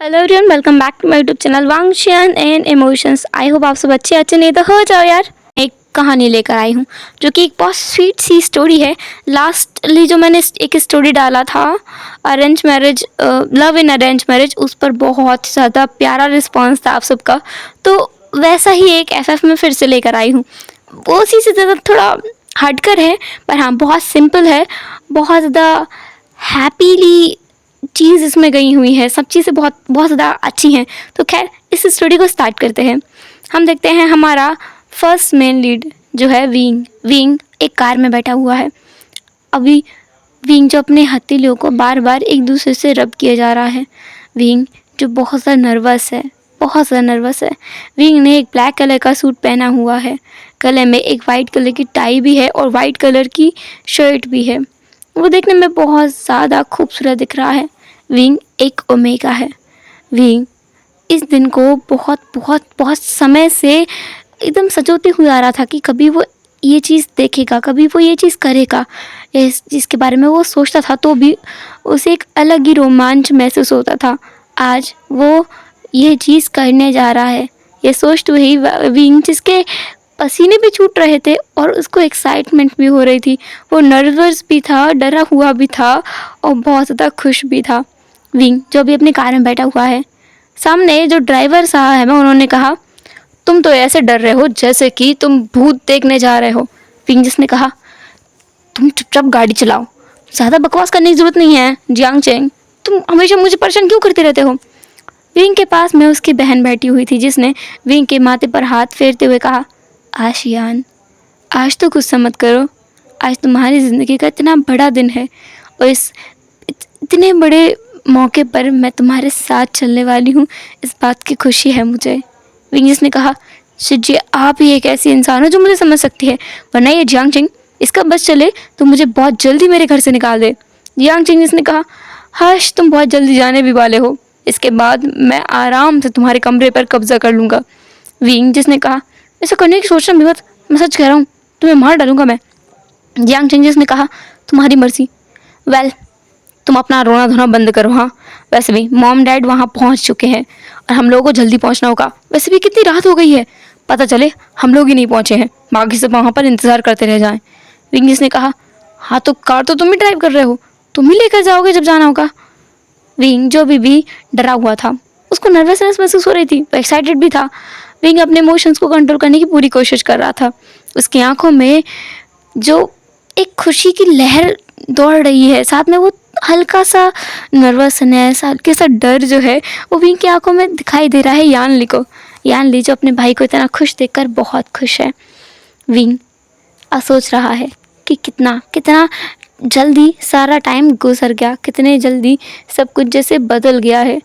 Hello everyone, welcome back to my YouTube channel Wangxian and emotions. I hope आप सब अच्छे नहीं तो हो जाओ यार। एक कहानी लेकर आई हूँ जो कि एक बहुत स्वीट सी स्टोरी है। लास्टली जो मैंने एक स्टोरी डाला था arrange marriage, love in arrange marriage, उस पर बहुत ज़्यादा प्यारा रिस्पांस था आप सबका। तो वैसा ही एक एफएफ में फिर से लेकर आई हूँ। वो उसी से ज़्यादा थोड़ा हटकर है, पर हाँ बहुत सिंपल है, बहुत ज़्यादा हैप्पीली चीज़ इसमें गई हुई है। सब चीज़ें बहुत बहुत ज़्यादा अच्छी हैं। तो खैर इस स्टोरी को स्टार्ट करते हैं। हम देखते हैं हमारा फर्स्ट मेन लीड जो है विंग। विंग एक कार में बैठा हुआ है। अभी विंग जो अपने हथेलियों को बार बार एक दूसरे से रब किया जा रहा है। विंग जो बहुत ज़्यादा नर्वस है, बहुत ज़्यादा नर्वस है। विंग ने एक ब्लैक कलर का सूट पहना हुआ है, गले में एक वाइट कलर की टाई भी है और वाइट कलर की शर्ट भी है। वो देखने में बहुत ज़्यादा खूबसूरत दिख रहा है। विंग एक ओमेगा है। विंग इस दिन को बहुत बहुत बहुत समय से एकदम सजोते हुए आ रहा था कि कभी वो ये चीज़ देखेगा, कभी वो ये चीज़ करेगा। इस चीज़ के बारे में वो सोचता था तो भी उसे एक अलग ही रोमांच महसूस होता था। आज वो ये चीज़ करने जा रहा है, ये सोचते हुए ही विंग जिसके पसीने भी छूट रहे थे और उसको एक्साइटमेंट भी हो रही थी। वो नर्वस भी था, डरा हुआ भी था और बहुत ज़्यादा खुश भी था। विंग जो अभी अपनी कार में बैठा हुआ है, सामने जो ड्राइवर साहब है उन्होंने कहा, तुम तो ऐसे डर रहे हो जैसे कि तुम भूत देखने जा रहे हो। विंग जिसने कहा, तुम चुपचाप गाड़ी चलाओ, ज़्यादा बकवास करने की ज़रूरत नहीं है। जियांग चेंग, तुम हमेशा मुझे परेशान क्यों करते रहते हो। विंग के पास में उसकी बहन बैठी हुई थी जिसने विंग के माथे पर हाथ फेरते हुए कहा, आशियान, आज तो गुस्सा मत करो। आज तुम्हारी ज़िंदगी का इतना बड़ा दिन है और इस इतने बड़े मौके पर मैं तुम्हारे साथ चलने वाली हूँ, इस बात की खुशी है मुझे। विंगस ने कहा, शिजी आप ही एक ऐसी इंसान हो जो मुझे समझ सकती है, वरना ये जियांग चिंग इसका बस चले तो मुझे बहुत जल्दी मेरे घर से निकाल दे। जियांग चिंग ने कहा, हर्ष तुम बहुत जल्दी जाने भी वाले हो, इसके बाद मैं आराम से तुम्हारे कमरे पर कब्जा कर लूँगा। विंग जिसने कहा, ऐसा करने की सोचना भी मत, मैं सच कह रहा हूँ, तुम्हें मार डालूंगा मैं। जियांग चिंग ने कहा, तुम्हारी मर्जी। वेल तुम अपना रोना धोना बंद करो। हाँ वैसे भी मॉम डैड वहाँ पहुँच चुके हैं और हम लोगों को जल्दी पहुँचना होगा। वैसे भी कितनी रात हो गई है, पता चले हम लोग ही नहीं पहुँचे हैं, बाकी सब वहाँ पर इंतज़ार करते रह जाएं। विंगस ने कहा, हाँ तो कार तो तुम ही ड्राइव कर रहे हो, तुम ही लेकर जाओगे जब जाना होगा। विंग जो भी डरा हुआ था, उसको नर्वसनेस महसूस हो रही थी, वो एक्साइटेड भी था। विंग अपने इमोशंस को कंट्रोल करने की पूरी कोशिश कर रहा था। उसकी आंखों में जो एक खुशी की लहर दौड़ रही है, साथ में वो हल्का सा नर्वसनेस, हल्के सा डर जो है वो विंग की आंखों में दिखाई दे रहा है। यान ली को, यान ली जो अपने भाई को इतना खुश देखकर बहुत खुश है। विंग सोच रहा है कि कितना कितना जल्दी सारा टाइम गुजर गया, कितने जल्दी सब कुछ जैसे बदल गया है।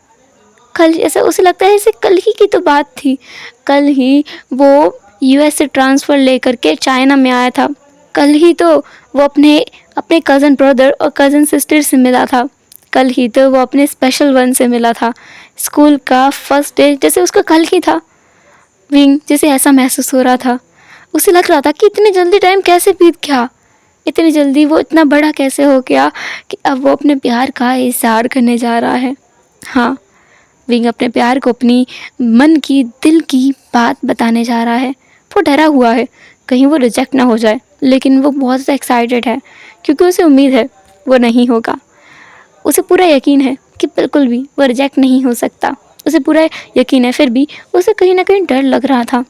कल ऐसा उसे लगता है जैसे कल ही की तो बात थी, कल ही वो यूएस से ट्रांसफ़र लेकर के चाइना में आया था, कल ही तो वो अपने अपने कज़न ब्रदर और कज़न सिस्टर से मिला था, कल ही तो वो अपने स्पेशल वन से मिला था। स्कूल का फर्स्ट डे जैसे उसका कल ही था। विंग जैसे ऐसा महसूस हो रहा था, उसे लग रहा था कि इतनी जल्दी टाइम कैसे बीत गया, इतनी जल्दी वो इतना बड़ा कैसे हो गया कि अब वो अपने प्यार का इज़हार करने जा रहा है। हाँ, विंग अपने प्यार को अपनी मन की दिल की बात बताने जा रहा है। वो डरा हुआ है कहीं वो रिजेक्ट ना हो जाए, लेकिन वो बहुत ज़्यादा एक्साइटेड है क्योंकि उसे उम्मीद है वो नहीं होगा। उसे पूरा यकीन है कि बिल्कुल भी वो रिजेक्ट नहीं हो सकता, उसे पूरा यकीन है। फिर भी उसे कहीं ना कहीं डर लग रहा था।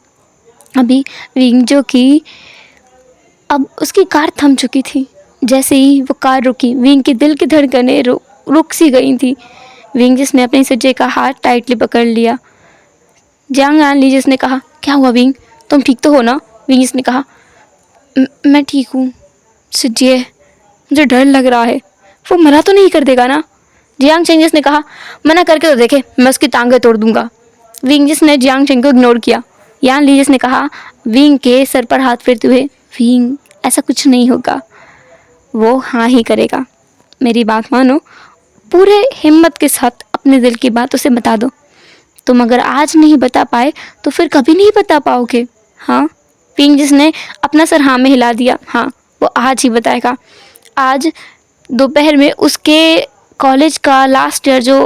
अभी विंग जो कि अब उसकी कार थम चुकी थी, जैसे ही वो कार रुकी विंग के दिल की धड़कनें रुक सी गई थी। विंग जिसने अपने सज्जे का हाथ टाइटली पकड़ लिया। जियांग आन ली जिसने कहा, क्या हुआ विंग, तुम ठीक तो हो ना। विंग जिसने कहा, मैं ठीक हूँ सज्जे, मुझे डर लग रहा है, वो मना तो नहीं कर देगा ना। जियांग चेंजिस ने कहा, मना करके तो देखे, मैं उसकी टांगें तोड़ दूंगा। विंग जिसने जियांग चेंग को इग्नोर किया। यान ली जिसने कहा विंग के सर पर हाथ फेरते हुए, विंग ऐसा कुछ नहीं होगा, वो हाँ ही करेगा, मेरी बात मानो, पूरे हिम्मत के साथ अपने दिल की बात उसे बता दो। तुम अगर आज नहीं बता पाए तो फिर कभी नहीं बता पाओगे। हाँ, विंग जिसने अपना सर हाँ में हिला दिया। हाँ, वो आज ही बताएगा। आज दोपहर में उसके कॉलेज का लास्ट ईयर जो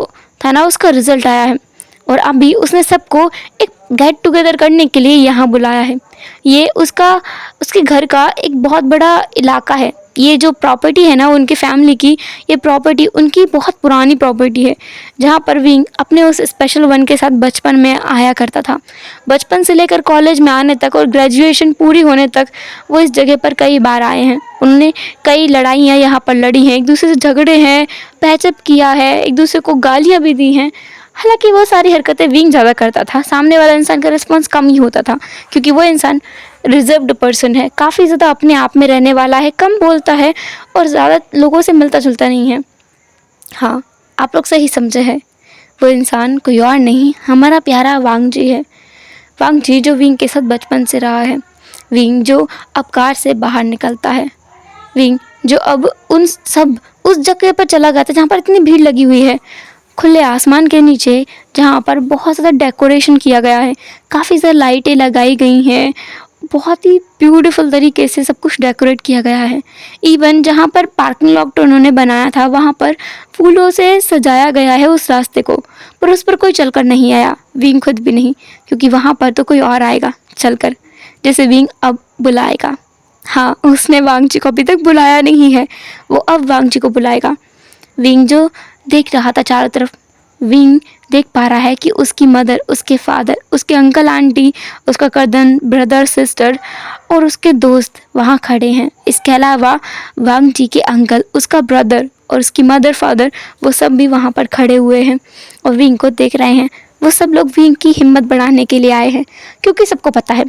है ना, उसका रिजल्ट आया है और अभी उसने सबको एक गेट टुगेदर करने के लिए यहाँ बुलाया है। ये उसके घर का एक बहुत बड़ा इलाका है। ये जो प्रॉपर्टी है ना उनकी फैमिली की, ये प्रॉपर्टी उनकी बहुत पुरानी प्रॉपर्टी है, जहाँ पर विंग अपने उस स्पेशल वन के साथ बचपन में आया करता था। बचपन से लेकर कॉलेज में आने तक और ग्रेजुएशन पूरी होने तक वो इस जगह पर कई बार आए हैं। उन्होंने कई लड़ाइयाँ यहाँ पर लड़ी हैं, एक दूसरे से झगड़े हैं, पैचअप किया है, एक दूसरे को गालियाँ भी दी हैं। हालांकि वो सारी हरकतें विंग ज़्यादा करता था, सामने वाला इंसान का रिस्पॉन्स कम ही होता था, क्योंकि वो इंसान रिजर्व्ड पर्सन है, काफ़ी ज़्यादा अपने आप में रहने वाला है, कम बोलता है और ज़्यादा लोगों से मिलता जुलता नहीं है। हाँ, आप लोग सही समझे हैं, वो इंसान कोई और नहीं, हमारा प्यारा वांग जी है। वांग जी जो विंग के साथ बचपन से रहा है, विंग जो अब कार से बाहर निकलता है, विंग जो अब उस जगह पर चला गया था जहाँ पर इतनी भीड़ लगी हुई है, खुले आसमान के नीचे, जहाँ पर बहुत ज़्यादा डेकोरेशन किया गया है, काफ़ी ज़्यादा लाइटें लगाई गई हैं, बहुत ही ब्यूटीफुल तरीके से सब कुछ डेकोरेट किया गया है। इवन जहाँ पर पार्किंग लॉट उन्होंने बनाया था वहाँ पर फूलों से सजाया गया है उस रास्ते को, पर उस पर कोई चलकर नहीं आया, विंग खुद भी नहीं, क्योंकि वहाँ पर तो कोई और आएगा चलकर, जैसे विंग अब बुलाएगा। हाँ, उसने वांग जी को अभी तक बुलाया नहीं है, वो अब वांग जी को बुलाएगा। विंग जो देख रहा था चारों तरफ, विंग देख पा रहा है कि उसकी मदर, उसके फादर, उसके अंकल आंटी, उसका कज़न, ब्रदर, सिस्टर और उसके दोस्त वहाँ खड़े हैं। इसके अलावा वांग जी के अंकल, उसका ब्रदर और उसकी मदर, फादर, वो सब भी वहाँ पर खड़े हुए हैं और विंग को देख रहे हैं। वो सब लोग विंग की हिम्मत बढ़ाने के लिए आए हैं, क्योंकि सबको पता है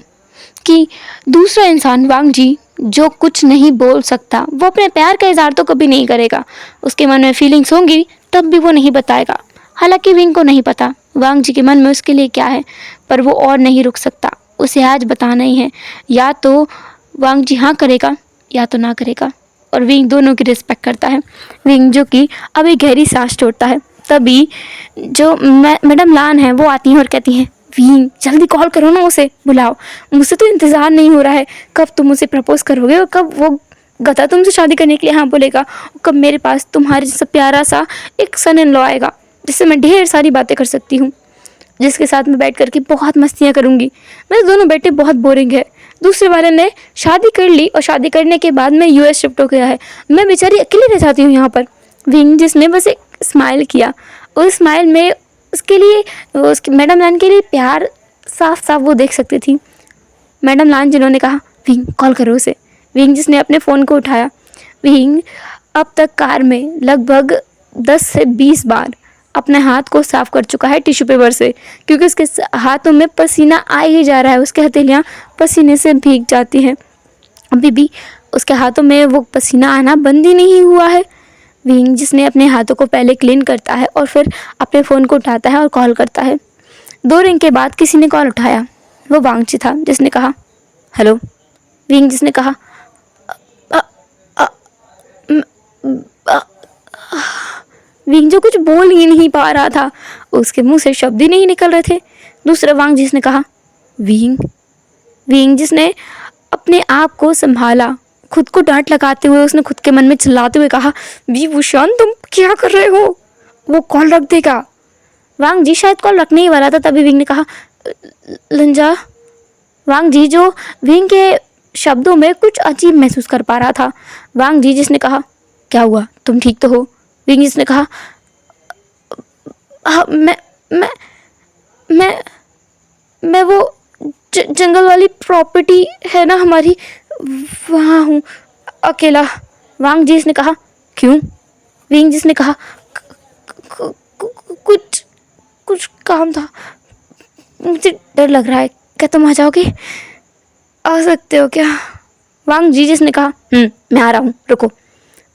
कि दूसरा इंसान वांग जी जो कुछ नहीं बोल सकता, वो अपने प्यार का इजहार तो कभी नहीं करेगा। उसके मन में फीलिंग्स होंगी तब भी वो नहीं बताएगा। हालांकि विंग को नहीं पता वांग जी के मन में उसके लिए क्या है, पर वो और नहीं रुक सकता, उसे आज बताना ही है। या तो वांग जी हाँ करेगा या तो ना करेगा, और विंग दोनों की रिस्पेक्ट करता है। विंग जो कि अभी गहरी सांस छोड़ता है, तभी जो मैडम लान है वो आती हैं और कहती हैं, विंग जल्दी कॉल करो ना, उसे बुलाओ, मुझसे तो इंतज़ार नहीं हो रहा है, कब तुम उसे प्रपोज करोगे और कब वो गधा तुमसे शादी करने के लिए हाँ बोलेगा, कब मेरे पास तुम्हारे जैसा प्यारा सा एक सन इन लॉ आएगा जिससे मैं ढेर सारी बातें कर सकती हूँ, जिसके साथ मैं बैठ करके बहुत मस्तियाँ करूँगी। मेरे दोनों बेटे बहुत बोरिंग है, दूसरे वाले ने शादी कर ली और शादी करने के बाद में यूएस शिफ्ट हो गया है, मैं बेचारी अकेली रह जाती हूँ यहाँ पर। विंग जिसने बस एक स्माइल किया, उस स्माइल में उसके लिए, उसकी मैडम लान के लिए प्यार साफ साफ वो देख सकती थी। मैडम लान जिन्होंने कहा, विंग कॉल करो उसे। विंग जिसने अपने फ़ोन को उठाया। विंग अब तक कार में लगभग 10 से 20 बार अपने हाथ को साफ कर चुका है टिश्यू पेपर से, क्योंकि उसके हाथों में पसीना आ ही जा रहा है, उसके हथेलियाँ पसीने से भीग जाती हैं। अभी भी उसके हाथों में वो पसीना आना बंद ही नहीं हुआ है। विंग जिसने अपने हाथों को पहले क्लीन करता है और फिर अपने फ़ोन को उठाता है और कॉल करता है। 2 रिंग के बाद किसी ने कॉल उठाया, वो वांग जी था, जिसने कहा हेलो। विंग जिसने कहा विंग जो कुछ बोल ही नहीं पा रहा था, उसके मुंह से शब्द ही नहीं निकल रहे थे। दूसरा वांग जिसने कहा विंग। विंग जिसने अपने आप को संभाला, खुद को डांट लगाते हुए उसने खुद के मन में चिल्लाते हुए कहा, विभूषण तुम क्या कर रहे हो, वो कॉल रख देगा। वांग जी शायद कॉल रखने ही वाला था, तभी विंग ने कहा लंजा। वांग जी जो विंग के शब्दों में कुछ अजीब महसूस कर पा रहा था। वांग जी जिसने कहा क्या हुआ, तुम ठीक तो हो। विंग जिसने कहा हाँ मैं वो जंगल वाली प्रॉपर्टी है ना हमारी, वहाँ हूँ अकेला। वांग जी जिसने कहा क्यों। विंग जिसने कहा कुछ काम था, मुझे डर लग रहा है, क्या तुम आ जाओगे, आ सकते हो क्या। वांग जी जिसने कहा मैं आ रहा हूँ, रुको।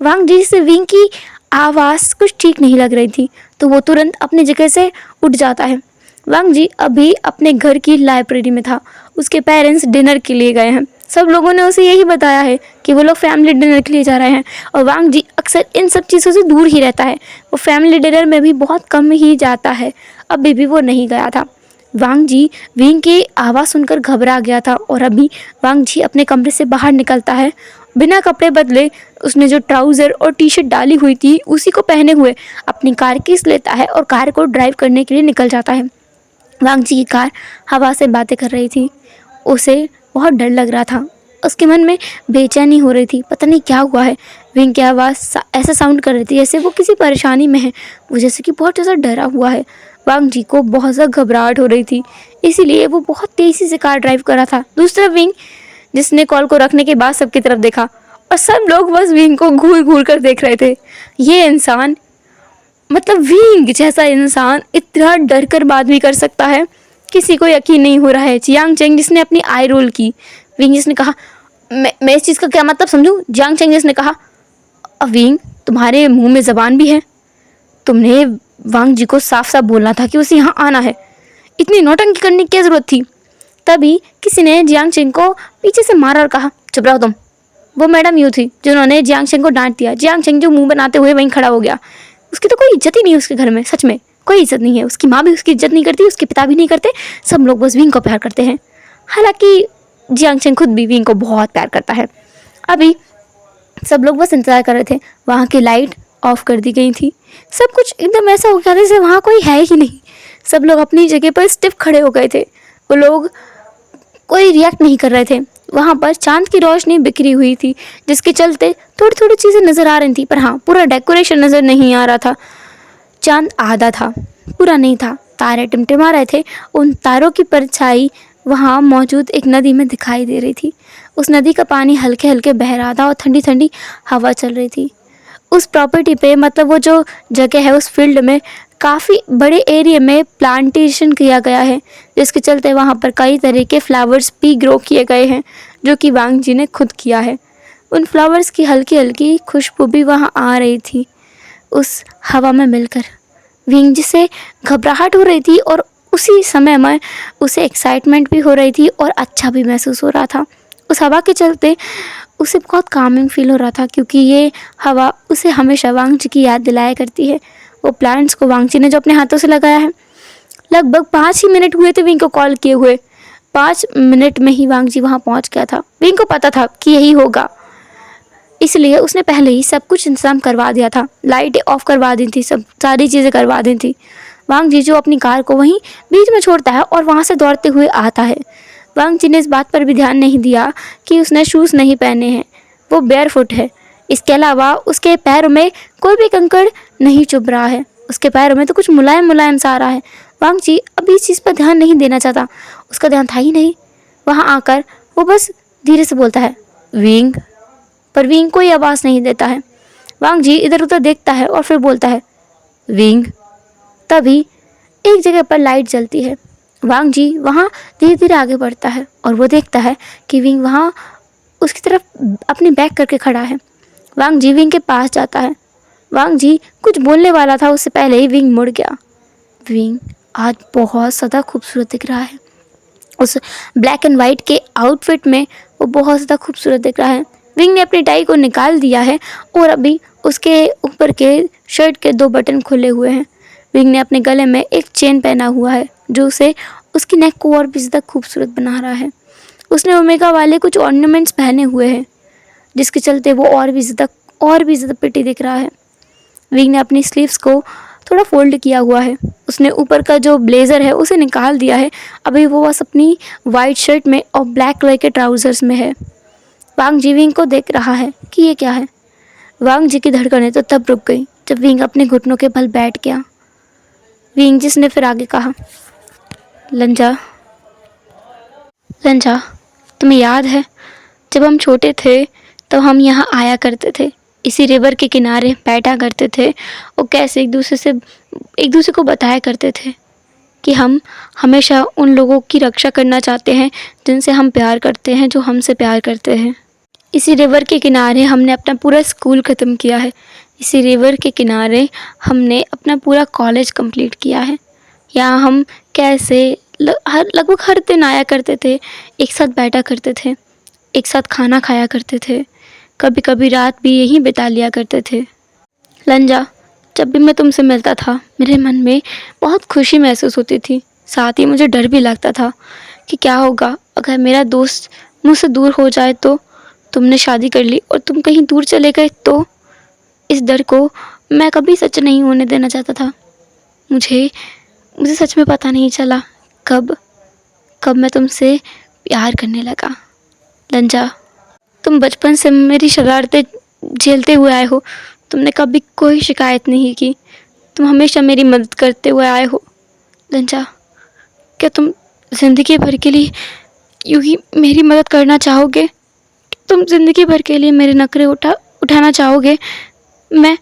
वांग जी से विंग की आवाज़ कुछ ठीक नहीं लग रही थी, तो वो तुरंत अपनी जगह से उठ जाता है। वांग जी अभी अपने घर की लाइब्रेरी में था, उसके पेरेंट्स डिनर के लिए गए हैं। सब लोगों ने उसे यही बताया है कि वो लोग फैमिली डिनर के लिए जा रहे हैं, और वांग जी अक्सर इन सब चीज़ों से दूर ही रहता है। वो फैमिली डिनर में भी बहुत कम ही जाता है, अभी भी वो नहीं गया था। वांग जी विंग की आवाज़ सुनकर घबरा गया था, और अभी वांग जी अपने कमरे से बाहर निकलता है बिना कपड़े बदले उसने जो ट्राउज़र और टी शर्ट डाली हुई थी उसी को पहने हुए अपनी कार कीस लेता है और कार को ड्राइव करने के लिए निकल जाता है। वांग जी की कार हवा से बातें कर रही थी। उसे बहुत डर लग रहा था। उसके मन में बेचैनी हो रही थी, पता नहीं क्या हुआ है। विंग की आवाज़ ऐसा साउंड कर रही थी जैसे वो किसी परेशानी में है, वो जैसे कि बहुत ज़्यादा डरा हुआ है। वांग जी को बहुत ज़्यादा घबराहट हो रही थी, इसीलिए वो बहुत तेज़ी से कार ड्राइव कर रहा था। दूसरा विंग, जिसने कॉल को रखने के बाद सबकी तरफ देखा और सब लोग बस विंग को घूर घूर कर देख रहे थे। ये इंसान, मतलब विंग जैसा इंसान इतना डर कर बात भी कर सकता है, किसी को यकीन नहीं हो रहा है। जियांग चेंग जिसने अपनी आई रोल की। विंग जिसने कहा, मैं इस चीज़ का क्या मतलब समझूं? जियांग चेंग जिसने कहा, विंग तुम्हारे मुंह में ज़बान भी है, तुमने वांग जी को साफ साफ बोलना था कि उसे यहाँ आना है, इतनी नौटंकी करने की क्या ज़रूरत थी? तभी किसी ने जियांग चेंग को पीछे से मारा और कहा, चुप रहो तुम। वो मैडम यू थी जिन्होंने जियांग चेंग को डांट दिया। जियांग चेंग जो मुंह बनाते हुए वहीं खड़ा हो गया। उसकी तो कोई इज्जत ही नहीं है उसके घर में, सच में कोई इज्जत नहीं है। उसकी माँ भी उसकी इज्जत नहीं करती, उसके पिता भी नहीं करते, सब लोग बस विंग को प्यार करते हैं। हालांकि जियांग चेंग खुद भी विंग को बहुत प्यार करता है। अभी सब लोग बस इंतज़ार कर रहे थे। वहाँ की लाइट ऑफ कर दी गई थी। सब कुछ एकदम ऐसा हो गया था जैसे वहाँ कोई है ही नहीं। सब लोग अपनी जगह पर स्टिफ खड़े हो गए थे। वो लोग कोई रिएक्ट नहीं कर रहे थे। वहाँ पर चांद की रोशनी बिखरी हुई थी, जिसके चलते थोड़ी थोड़ी चीज़ें नज़र आ रही थी, पर हाँ, पूरा डेकोरेशन नज़र नहीं आ रहा था। चांद आधा था, पूरा नहीं था। तारे टिमटिमा रहे थे। उन तारों की परछाई वहाँ मौजूद एक नदी में दिखाई दे रही थी। उस नदी का पानी हल्के हल्के बह रहा था और ठंडी ठंडी हवा चल रही थी। उस प्रॉपर्टी पे, मतलब वो जो जगह है, उस फील्ड में काफ़ी बड़े एरिया में प्लांटेशन किया गया है, जिसके चलते वहाँ पर कई तरह के फ्लावर्स भी ग्रो किए गए हैं, जो कि वांग जी ने खुद किया है। उन फ्लावर्स की हल्की हल्की खुशबू भी वहाँ आ रही थी उस हवा में मिलकर। विंग जी से घबराहट हो रही थी और उसी समय में उसे एक्साइटमेंट भी हो रही थी और अच्छा भी महसूस हो रहा था। उस हवा के चलते उसे बहुत कामिंग फील हो रहा था, क्योंकि ये हवा उसे हमेशा वांग जी की याद दिलाया करती है। वो प्लांट्स को वांग जी ने जो अपने हाथों से लगाया है। लगभग 5 ही मिनट हुए थे विंग को कॉल किए हुए। 5 मिनट में ही वांग जी वहाँ पहुँच गया था। विंग को पता था कि यही होगा, इसलिए उसने पहले ही सब कुछ इंतजाम करवा दिया था। लाइटें ऑफ करवा दी थी, सब सारी चीज़ें करवा दी थी। वांग जी जो अपनी कार को वहीं बीच में छोड़ता है और वहाँ से दौड़ते हुए आता है। वांग जी ने इस बात पर भी ध्यान नहीं दिया कि उसने शूज़ नहीं पहने हैं, वो बेयरफुट है। इसके अलावा उसके पैरों में कोई भी कंकड़ नहीं चुभ रहा है, उसके पैरों में तो कुछ मुलायम मुलायम सा आ रहा है। वांग जी अभी इस चीज़ पर ध्यान नहीं देना चाहता, उसका ध्यान था ही नहीं। वहाँ आकर वो बस धीरे से बोलता है, विंग, पर विंग कोई आवाज़ नहीं देता है। वांग जी इधर उधर देखता है और फिर बोलता है, विंग। तभी एक जगह पर लाइट जलती है। वांग जी वहाँ धीरे धीरे आगे बढ़ता है और वो देखता है कि विंग वहाँ उसकी तरफ अपनी बैक करके खड़ा है। वांग जी विंग के पास जाता है। वांग जी कुछ बोलने वाला था, उससे पहले ही विंग मुड़ गया। विंग आज बहुत ज़्यादा खूबसूरत दिख रहा है। उस ब्लैक एंड वाइट के आउटफिट में वो बहुत ज़्यादा खूबसूरत दिख रहा है। विंग ने अपनी टाई को निकाल दिया है और अभी उसके ऊपर के शर्ट के 2 बटन खुले हुए हैं। विंग ने अपने गले में एक चेन पहना हुआ है, जो उसे उसकी नेक को और भी ज़्यादा खूबसूरत बना रहा है। उसने ओमेगा वाले कुछ ऑर्नामेंट्स पहने हुए हैं, जिसके चलते वो और भी ज़्यादा प्रिटी दिख रहा है। विंग ने अपनी स्लीव्स को थोड़ा फोल्ड किया हुआ है। उसने ऊपर का जो ब्लेज़र है उसे निकाल दिया है। अभी वो बस अपनी वाइट शर्ट में और ब्लैक कलर के ट्राउज़र्स में है। वांग जी विंग को देख रहा है कि ये क्या है। वांग जी की धड़कनें तो तब रुक गई जब विंग अपने घुटनों के बल बैठ गया। विंग जिसने फिर आगे कहा, लंजा, तुम्हें याद है जब हम छोटे थे तो हम यहाँ आया करते थे, इसी रिवर के किनारे बैठा करते थे और कैसे एक दूसरे को बताया करते थे कि हम हमेशा उन लोगों की रक्षा करना चाहते हैं जिनसे हम प्यार करते हैं, जो हमसे प्यार करते हैं। इसी रिवर के किनारे हमने अपना पूरा स्कूल ख़त्म किया है। इसी रिवर के किनारे हमने अपना पूरा कॉलेज कंप्लीट किया है। यहाँ हम कैसे लगभग हर दिन आया करते थे, एक साथ बैठा करते थे, एक साथ खाना खाया करते थे, कभी कभी रात भी यहीं बिता लिया करते थे। लंजा, जब भी मैं तुमसे मिलता था मेरे मन में बहुत खुशी महसूस होती थी, साथ ही मुझे डर भी लगता था कि क्या होगा अगर मेरा दोस्त मुझसे दूर हो जाए तो तुमने शादी कर ली और तुम कहीं दूर चले गए तो इस डर को मैं कभी सच नहीं होने देना चाहता था। मुझे मुझे सच में पता नहीं चला कब कब मैं तुमसे प्यार करने लगा। लंजा, तुम बचपन से मेरी शरारतें झेलते हुए आए हो। तुमने कभी कोई शिकायत नहीं की। तुम हमेशा मेरी मदद करते हुए आए हो। लंजा, क्या तुम ज़िंदगी भर के लिए यूं ही मेरी मदद करना चाहोगे? तुम ज़िंदगी भर के लिए मेरे नखरे उठाना चाहोगे? मैं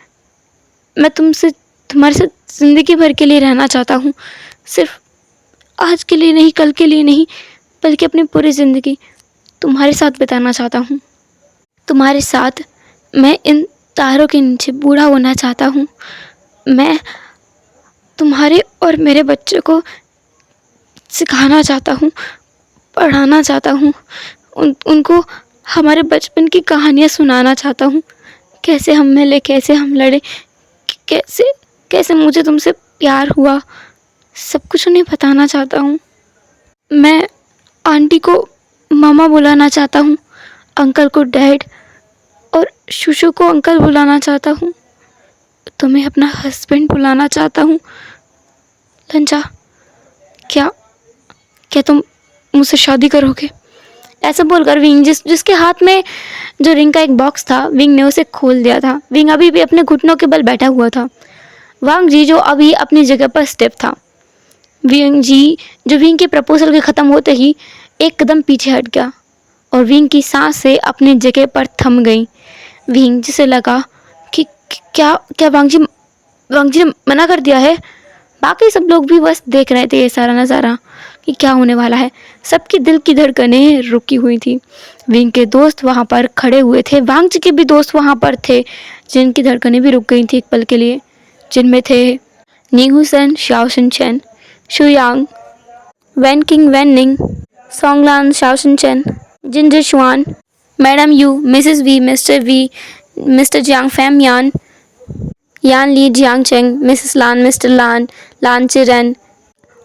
तुम्हारे साथ ज़िंदगी भर के लिए रहना चाहता हूँ। सिर्फ आज के लिए नहीं, कल के लिए नहीं, बल्कि अपनी पूरी ज़िंदगी तुम्हारे साथ बिताना चाहता हूँ। तुम्हारे साथ मैं इन तारों के नीचे बूढ़ा होना चाहता हूँ। मैं तुम्हारे और मेरे बच्चों को सिखाना चाहता हूँ, पढ़ाना चाहता हूँ, उनको हमारे बचपन की कहानियाँ सुनाना चाहता हूँ। कैसे हम मिले, कैसे हम लड़े, कैसे कैसे मुझे तुमसे प्यार हुआ, सब कुछ उन्हें बताना चाहता हूँ। मैं आंटी को मामा बुलाना चाहता हूँ, अंकल को डैड और शुशु को अंकल बुलाना चाहता हूँ। तुम्हें अपना हस्बैंड बुलाना चाहता हूँ। लंजा, क्या क्या तुम मुझसे शादी करोगे? ऐसा बोलकर विंग जिसके हाथ में जो रिंग का एक बॉक्स था, विंग ने उसे खोल दिया था। विंग अभी भी अपने घुटनों के बल बैठा हुआ था। वांग जी जो अभी अपनी जगह पर स्टेप था। विंग जी जो विंग के प्रपोजल के ख़त्म होते ही एक कदम पीछे हट गया और विंग की सांसें अपनी जगह पर थम गईं। विंग जिसे लगा कि क्या क्या वांग जी ने मना कर दिया है। बाकी सब लोग भी बस देख रहे थे ये सारा नज़ारा कि क्या होने वाला है। सबके दिल की धड़कनें रुकी हुई थी। विंग के दोस्त वहाँ पर खड़े हुए थे। वांग जी के भी दोस्त वहाँ पर थे जिनकी धड़कनें भी रुक गई थी एक पल के लिए, जिनमें थे Nihusan, Shaoshan Chen, Shuyang, Wan King Wan Ning, Songlan Shaoshan Chen, Jinger Shuan, madam Yu, Mrs Wei, Mr Jiang Fam Yan, Yan Li Jiang Cheng, Mrs Lan, Mr Lan, Lan Chiran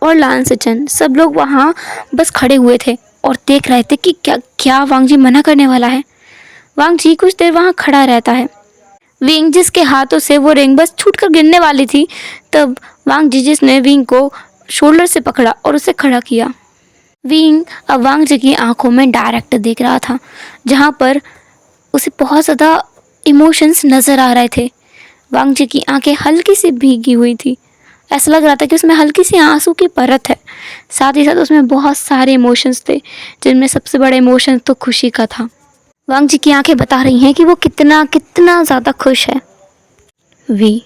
और Lan सिचन। सब लोग वहाँ बस खड़े हुए थे और देख रहे थे कि क्या वांग जी मना करने वाला है। वांग जी कुछ देर वहाँ खड़ा रहता है। विंग जिसके हाथों से वो रिंग बस छूटकर गिरने वाली थी, तब वांग जी जिसने विंग को शोल्डर से पकड़ा और उसे खड़ा किया। विंग अब वांग जी की आंखों में डायरेक्ट देख रहा था, जहाँ पर उसे बहुत ज़्यादा इमोशंस नज़र आ रहे थे। वांग जी की आंखें हल्की सी भीगी हुई थी। ऐसा लग रहा था कि उसमें हल्की सी आंसू की परत है। साथ ही साथ उसमें बहुत सारे इमोशंस थे, जिनमें सबसे बड़ा इमोशन तो खुशी का था। वांग जी की आंखें बता रही हैं कि वो कितना कितना ज़्यादा खुश है। वी,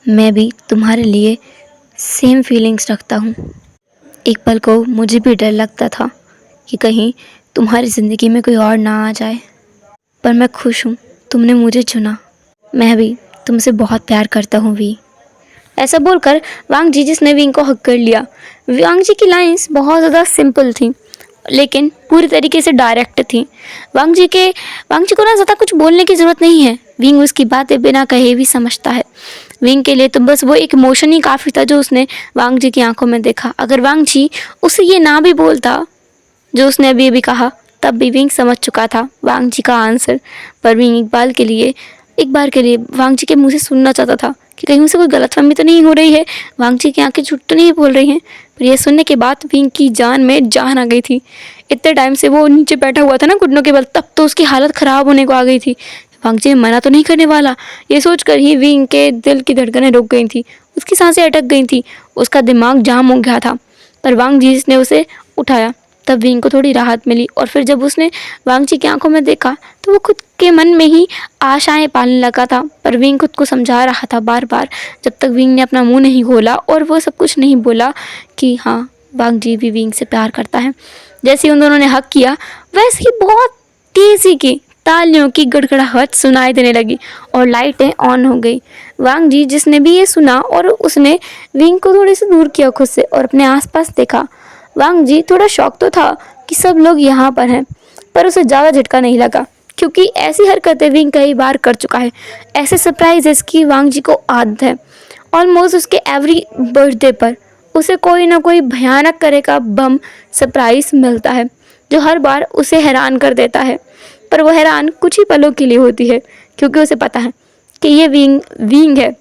मैं भी तुम्हारे लिए सेम फीलिंग्स रखता हूँ। एक पल को मुझे भी डर लगता था कि कहीं तुम्हारी ज़िंदगी में कोई और ना आ जाए, पर मैं खुश हूँ तुमने मुझे चुना। मैं भी तुमसे बहुत प्यार करता हूँ वी। ऐसा बोलकर वांग जी जिसने विंग को हक कर लिया। वांग जी की लाइंस बहुत ज़्यादा सिंपल थी, लेकिन पूरी तरीके से डायरेक्ट थी। वांग जी को ना ज़्यादा कुछ बोलने की ज़रूरत नहीं है। विंग उसकी बातें बिना कहे भी समझता है। विंग के लिए तो बस वो एक इमोशन ही काफ़ी था जो उसने वांग जी की आंखों में देखा। अगर वांग जी उसे ये ना भी बोलता जो उसने अभी अभी कहा, तब भी विंग समझ चुका था वांग जी का आंसर। पर विंग एक बार के लिए वांग जी के मुंह से सुनना चाहता था कि कहीं उसे कोई गलतफहमी तो नहीं हो रही है, वांग जी की आंखें झूठ तो नहीं बोल रही हैं। पर यह सुनने के बाद विंग की जान में जान आ गई थी। इतने टाइम से वो नीचे बैठा हुआ था ना घुटनों के बल, तब तो उसकी हालत ख़राब होने को आ गई थी। वांग जी मना तो नहीं करने वाला, ये सोचकर ही विंग के दिल की धड़कनें रुक गई थी। उसकी सांसें अटक गई थी, उसका दिमाग जाम हो गया था। पर वांग जी ने उसे उठाया, तब विंग को थोड़ी राहत मिली। और फिर जब उसने वांग जी की आंखों में देखा तो वो खुद के मन में ही आशाएं पालने लगा था। पर विंग खुद को समझा रहा था बार बार, जब तक विंग ने अपना मुंह नहीं खोला और वो सब कुछ नहीं बोला, कि हाँ वांग जी भी विंग से प्यार करता है। जैसे ही उन दोनों ने हक किया, वैसे ही बहुत तेज़ी की तालियों की गड़गड़ाहट सुनाई देने लगी और लाइटें ऑन हो गई। वांग जी जिसने भी ये सुना और उसने विंग को थोड़े से दूर किया खुद से और अपने आसपास देखा। वांग जी थोड़ा शॉक तो था कि सब लोग यहाँ पर हैं, पर उसे ज़्यादा झटका नहीं लगा, क्योंकि ऐसी हरकतें विंग कई बार कर चुका है। ऐसे सरप्राइजेस की वांग जी को आदत है। ऑलमोस्ट उसके एवरी बर्थडे पर उसे कोई ना कोई भयानक तरह का बम सरप्राइज मिलता है, जो हर बार उसे हैरान कर देता है। पर वो हैरान कुछ ही पलों के लिए होती है, क्योंकि उसे पता है कि ये विंग है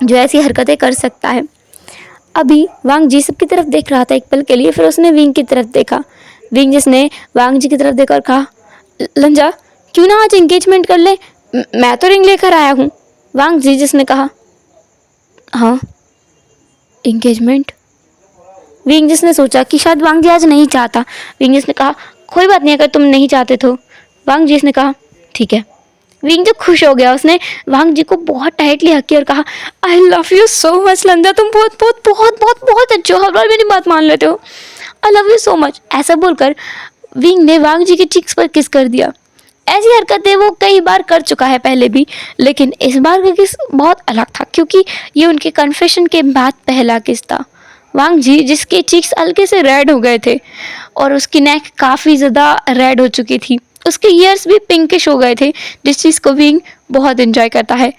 जो ऐसी हरकतें कर सकता है। अभी वांग जी सबकी तरफ देख रहा था एक पल के लिए, फिर उसने विंग की तरफ देखा। विंग जिसने वांग जी की तरफ देखा और कहा, लंजा क्यों ना आज एंगेजमेंट कर ले, मैं तो रिंग लेकर आया हूँ। वांग जी जिसने कहा, हाँ एंगेजमेंट। विंग जिसने सोचा कि शायद वांग जी आज नहीं चाहता। विंग जिसने कहा, कोई बात नहीं अगर तुम नहीं चाहते तो। वांग जी ने कहा, ठीक है। विंग जो खुश हो गया, उसने वांग जी को बहुत टाइटली हक किया और कहा, I love you so much Lan Zhan, तुम बहुत बहुत बहुत बहुत बहुत अच्छे हो, हर बार मेरी बात मान लेते हो, आई लव यू सो मच। ऐसा बोलकर विंग ने वांग जी की चिक्स पर किस कर दिया। ऐसी हरकतें वो कई बार कर चुका है पहले भी, लेकिन इस बार का किस बहुत अलग था, क्योंकि ये उनके कन्फेशन के बाद पहला किस था। वांग जी जिसके चीक्स हल्के से रेड हो गए थे और उसकी नेक काफ़ी ज़्यादा रेड हो चुकी थी, उसके ईयर्स भी पिंकिश हो गए थे, जिस चीज़ को विंग बहुत एंजॉय करता है।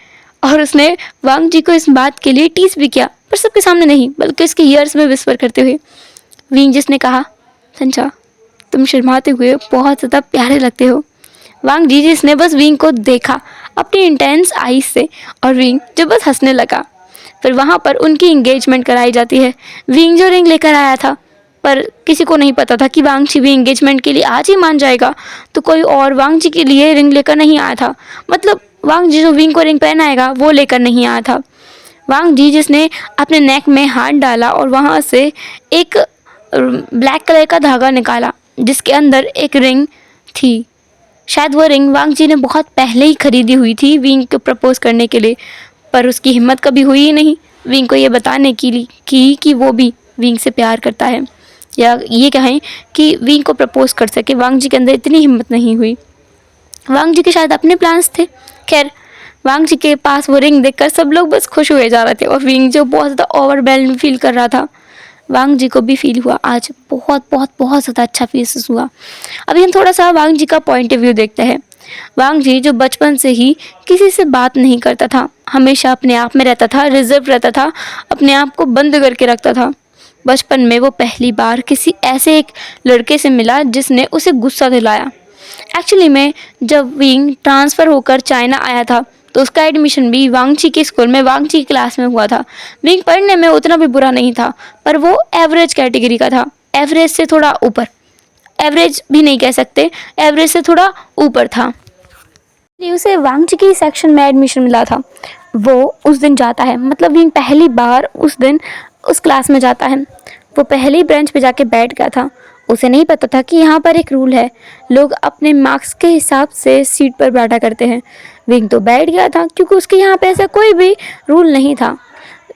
और उसने वांग जी को इस बात के लिए टीस भी किया, पर सबके सामने नहीं, बल्कि उसके ईयर्स में विस्पर करते हुए। विंग जिसने कहा, संचा तुम शर्माते हुए बहुत ज़्यादा प्यारे लगते हो। वांग जी जिसने बस विंग को देखा अपनी इंटेंस आईज से, और विंग जो बस हंसने लगा। फिर वहाँ पर उनकी इंगेजमेंट कराई जाती है। विंग जो रिंग लेकर आया था, पर किसी को नहीं पता था कि वांग जी भी इंगेजमेंट के लिए आज ही मान जाएगा, तो कोई और वांग जी के लिए रिंग लेकर नहीं आया था। मतलब वांग जी जो विंग को रिंग पहनाएगा वो लेकर नहीं आया था। वांग जी जिसने अपने नेक में हाथ डाला और वहाँ से एक ब्लैक कलर का धागा निकाला, जिसके अंदर एक रिंग थी। शायद वो रिंग वांग जी ने बहुत पहले ही खरीदी हुई थी विंग को प्रपोज करने के लिए, पर उसकी हिम्मत कभी हुई ही नहीं विंग को ये बताने कि वो भी विंग से प्यार करता है, या ये कहें कि विंग को प्रपोज कर सके। वांग जी के अंदर इतनी हिम्मत नहीं हुई। वांग जी के शायद अपने प्लान्स थे। खैर, वांग जी के पास वो रिंग देखकर सब लोग बस खुश हुए जा रहे थे, और विंग जो बहुत ज़्यादा ओवरवेल्ड फील कर रहा था। वांग जी को भी फील हुआ आज, बहुत बहुत बहुत ज़्यादा अच्छा फील हुआ। अभी हम थोड़ा सा वांग जी का पॉइंट ऑफ व्यू देखते हैं। वांग जी जो बचपन से ही किसी से बात नहीं करता था, हमेशा अपने आप में रहता था, रिजर्व रहता था, अपने आप को बंद करके रखता था। बचपन में वो पहली बार किसी ऐसे एक लड़के से मिला जिसने उसे गुस्सा दिलाया। एक्चुअली में जब विंग ट्रांसफ़र होकर चाइना आया था, तो उसका एडमिशन भी वांग जी के स्कूल में वांग जी की क्लास में हुआ था। विंग पढ़ने में उतना भी बुरा नहीं था, पर वो एवरेज कैटेगरी का था, एवरेज से थोड़ा ऊपर, एवरेज भी नहीं कह सकते, एवरेज से थोड़ा ऊपर था। उसे वांग जी की सेक्शन में एडमिशन मिला था। वो उस दिन जाता है, मतलब विंग पहली बार उस दिन उस क्लास में जाता है। वो पहली बेंच पे जाके बैठ गया था। उसे नहीं पता था कि यहाँ पर एक रूल है, लोग अपने मार्क्स के हिसाब से सीट पर बैठा करते हैं। विंग तो बैठ गया था, क्योंकि उसके यहाँ पे ऐसा कोई भी रूल नहीं था।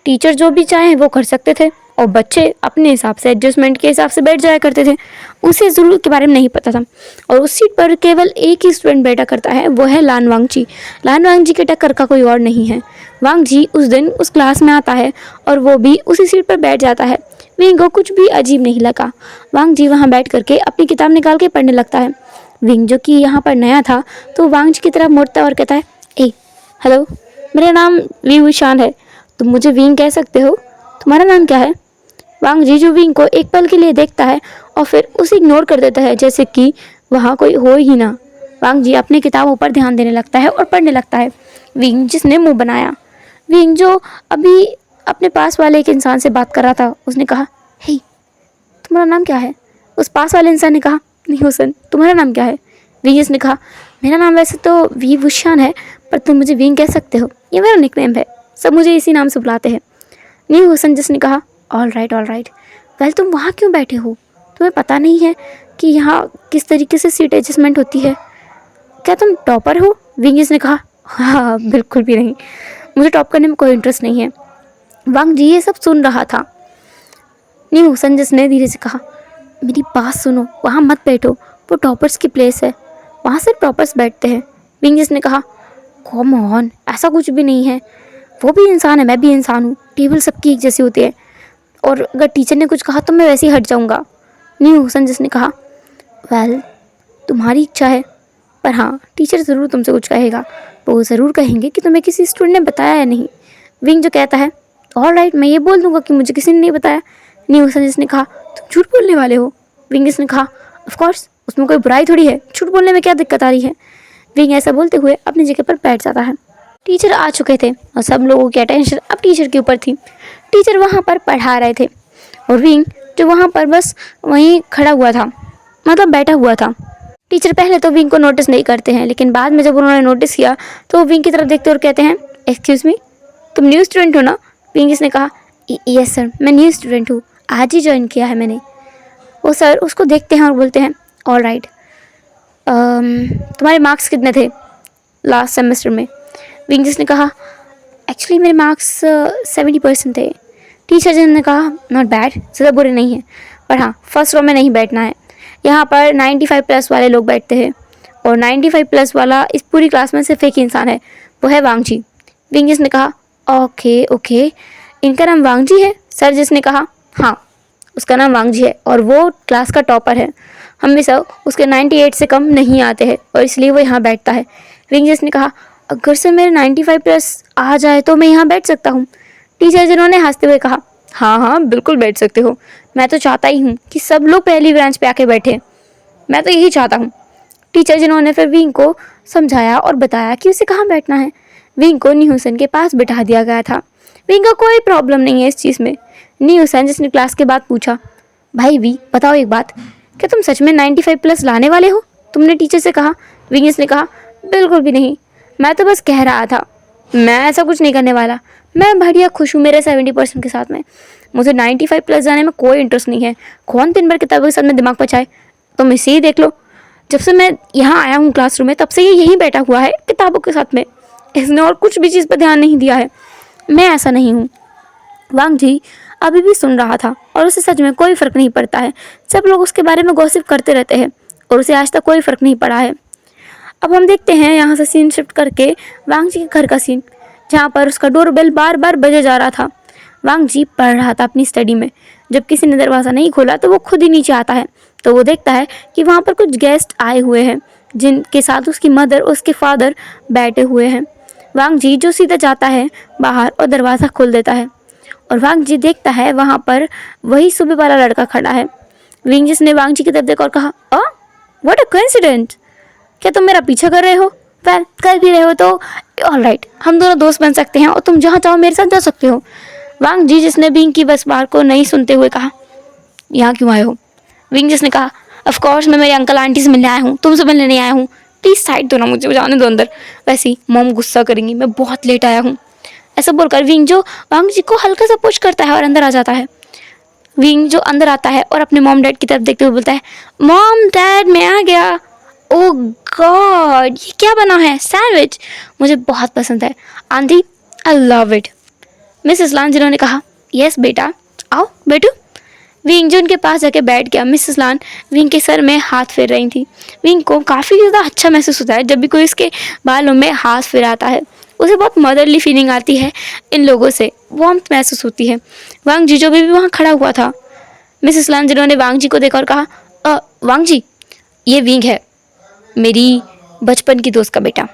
टीचर जो भी चाहे वो कर सकते थे, और बच्चे अपने हिसाब से एडजस्टमेंट के हिसाब से बैठ जाया करते थे। उसे इस रूल के बारे में नहीं पता था, और उस सीट पर केवल एक ही स्टूडेंट बैठा करता है, वो है लान वांग जी। लान वांग जी के टक्कर का कोई और नहीं है। वांग जी उस दिन उस क्लास में आता है, और वो भी उसी सीट पर बैठ जाता है। विंग को कुछ भी अजीब नहीं लगा। वांग जी वहाँ बैठ करके अपनी किताब निकाल के पढ़ने लगता है। विंग जो कि यहाँ पर नया था, तो वांग जी की तरफ मुड़ता और कहता है, ए हेलो, मेरा नाम वी विशान है, तुम मुझे विंग कह सकते हो, तुम्हारा नाम क्या है? वांग जी जो विंग को एक पल के लिए देखता है और फिर उसे इग्नोर कर देता है, जैसे कि वहाँ कोई हो ही ना। वांग जी अपनी किताबों पर ध्यान देने लगता है और पढ़ने लगता है। विंग जिसने मुंह बनाया, विंग जो अभी अपने पास वाले एक इंसान से बात कर रहा था, उसने कहा, हे तुम्हारा नाम क्या है? उस पास वाले इंसान ने कहा, नहीं हुसन, तुम्हारा नाम क्या है? विंग जिसने कहा, मेरा नाम वैसे तो वी वुशान है, पर तुम मुझे विंग कह सकते हो, ये मेरा निकनेम है, सब मुझे इसी नाम से बुलाते हैं। न्यू हुसन जिसने कहा, ऑल राइट वेल, तुम वहाँ क्यों बैठे हो? तुम्हें पता नहीं है कि यहाँ किस तरीके से सीट एडजस्टमेंट होती है? क्या तुम टॉपर हो? विंगीज ने कहा, हाँ बिल्कुल भी नहीं, मुझे टॉप करने में कोई इंटरेस्ट नहीं है। वांग जी ये सब सुन रहा था। न्यू हुसन जिसने धीरे से कहा, मेरी बात सुनो, वहाँ मत बैठो, वो टॉपर्स की प्लेस है, वहाँ सिर्फ टॉपर्स बैठते हैं। विंगीज ने कहा, कॉम ऑन, ऐसा कुछ भी नहीं है, वो भी इंसान है, मैं भी इंसान हूँ, टेबल सबकी एक जैसी होती है, और अगर टीचर ने कुछ कहा तो मैं वैसे ही हट जाऊँगा। न्यू हुसन जिसने कहा, वेल तुम्हारी इच्छा है, पर हाँ टीचर ज़रूर तुमसे कुछ कहेगा, वो ज़रूर कहेंगे कि तुम्हें किसी स्टूडेंट ने बताया या नहीं। विंग जो कहता है, ऑल राइट, मैं ये बोल दूँगा कि मुझे किसी ने नहीं बताया। न्यू हुसन जिसने कहा, तुम झूठ बोलने वाले हो। विंग जिसने कहा, ऑफ कोर्स, उसमें कोई बुराई थोड़ी है, झूठ बोलने में क्या दिक्कत आ रही है। विंग ऐसा बोलते हुए अपनी जगह पर बैठ जाता है। टीचर आ चुके थे और सब लोगों की अटेंशन अब टीचर के ऊपर थी। टीचर वहाँ पर पढ़ा रहे थे और विंग जो वहाँ पर बस वहीं खड़ा हुआ था, मतलब बैठा हुआ था। टीचर पहले तो विंग को नोटिस नहीं करते हैं, लेकिन बाद में जब उन्होंने नोटिस किया तो वो विंग की तरफ देखते और कहते हैं, एक्सक्यूज़ मी, तुम न्यू स्टूडेंट हो ना? विंग ने कहा, यस सर, मैं न्यू स्टूडेंट हूँ, आज ही ज्वाइन किया है मैंने। वो सर उसको देखते हैं और बोलते हैं, ऑल राइट, तुम्हारे मार्क्स कितने थे लास्ट सेमेस्टर में? विंग ने कहा, एक्चुअली मेरे मार्क्स 70% थे। टीचर जी ने कहा, नॉट बैड, ज़्यादा बुरे नहीं हैं, पर हाँ फर्स्ट रो में नहीं बैठना है। यहाँ पर 95 प्लस वाले लोग बैठते हैं और 95 प्लस वाला इस पूरी क्लास में सिर्फ एक ही इंसान है, वो है वांगजी। विंग ने कहा, ओके ओके, इनका नाम वांगजी है? सर जिसने कहा, हाँ उसका नाम वांगजी है और वो क्लास का टॉपर है। हम भी सब उसके 98 से कम नहीं आते हैं और इसलिए वो यहाँ बैठता है। विंग ने कहा, अगर से मेरे 95 प्लस आ जाए तो मैं यहाँ बैठ सकता हूँ? टीचर जिन्होंने हंसते हुए कहा, हाँ हाँ बिल्कुल बैठ सकते हो, मैं तो चाहता ही हूँ कि सब लोग पहली ब्रांच पे आके बैठे, मैं तो यही चाहता हूँ। टीचर जिन्होंने फिर विंग को समझाया और बताया कि उसे कहाँ बैठना है। विंग को न्यूसन के पास बिठा दिया गया था। विंग का कोई प्रॉब्लम नहीं है इस चीज़ में। न्यूसन जिसने क्लास के बाद पूछा, भाई वी बताओ एक बात, क्या तुम सच में 95 प्लस लाने वाले हो? तुमने टीचर से कहा। विंग ने कहा, बिल्कुल भी नहीं, मैं तो बस कह रहा था, मैं ऐसा कुछ नहीं करने वाला। मैं बढ़िया खुश हूँ मेरे 70% के साथ में, मुझे 95 प्लस जाने में कोई इंटरेस्ट नहीं है। कौन दिन भर किताबों के साथ में दिमाग पचाए? तुम इसे ही देख लो, जब से मैं यहाँ आया हूँ क्लासरूम में तब से ये यहीं बैठा हुआ है किताबों के साथ में, इसने और कुछ भी चीज़ पर ध्यान नहीं दिया है। मैं ऐसा नहीं हूँ। वांगजी अभी भी सुन रहा था और उसे सच में कोई फ़र्क नहीं पड़ता है। सब लोग उसके बारे में गॉसिप करते रहते हैं और उसे आज तक कोई फ़र्क नहीं पड़ा है। अब हम देखते हैं यहाँ से सीन शिफ्ट करके वांगजी के घर का सीन, जहाँ पर उसका डोरबेल बार बार बजे जा रहा था। वांगजी पढ़ रहा था अपनी स्टडी में। जब किसी ने दरवाज़ा नहीं खोला तो वो खुद ही नीचे आता है, तो वो देखता है कि वहाँ पर कुछ गेस्ट आए हुए हैं जिनके साथ उसकी मदर और उसके फादर बैठे हुए हैं। वांगजी जो सीधा जाता है बाहर और दरवाज़ा खोल देता है और वांगजी देखता है वहाँ पर वही सुबह वाला लड़का खड़ा है। विंग ने वांगजी की तरफ देखा और कहा, व्हाट अ कोइंसिडेंस, क्या तुम मेरा पीछा कर रहे हो? वेल कर भी रहे हो तो ऑल राइट, हम दोनों दोस्त बन सकते हैं और तुम जहाँ चाहो मेरे साथ जा सकते हो। वांगजी जिसने विंग की बस बात को नहीं सुनते हुए कहा, यहाँ क्यों आए हो? विंग ने कहा, ऑफ कोर्स मैं मेरे अंकल आंटी से मिलने आया हूँ, तुमसे मिलने नहीं आया हूँ, प्लीज़ साइड दो ना, मुझे जाने दो अंदर, वैसे ही मॉम गुस्सा करेंगी, मैं बहुत लेट आया हूँ। ऐसा बोलकर विंग जो वांगजी को हल्का सा पुश करता है और अंदर आ जाता है। विंग जो अंदर आता है और अपने मॉम डैड की तरफ देखते हुए बोलता है, मॉम डैड मैं आ गया। ओह गॉड, ये क्या बना है? सैंडविच, मुझे बहुत पसंद है aunty, I love it. Mrs Lan जिन्होंने कहा, यस बेटा आओ बैठो। विंग जो उनके पास जाके बैठ गया। मिसेस लान विंग के सर में हाथ फेर रही थी। विंग को काफ़ी ज़्यादा अच्छा महसूस होता है जब भी कोई उसके बालों में हाथ फेराता है। उसे बहुत मदरली फीलिंग आती है, इन लोगों से वार्मथ महसूस होती है। वांग जी जो भी वहाँ खड़ा हुआ था। मिसेस लान जिन्होंने वांग जी को देखा और कहा, वांग जी ये विंग है, मेरी बचपन की दोस्त का बेटा।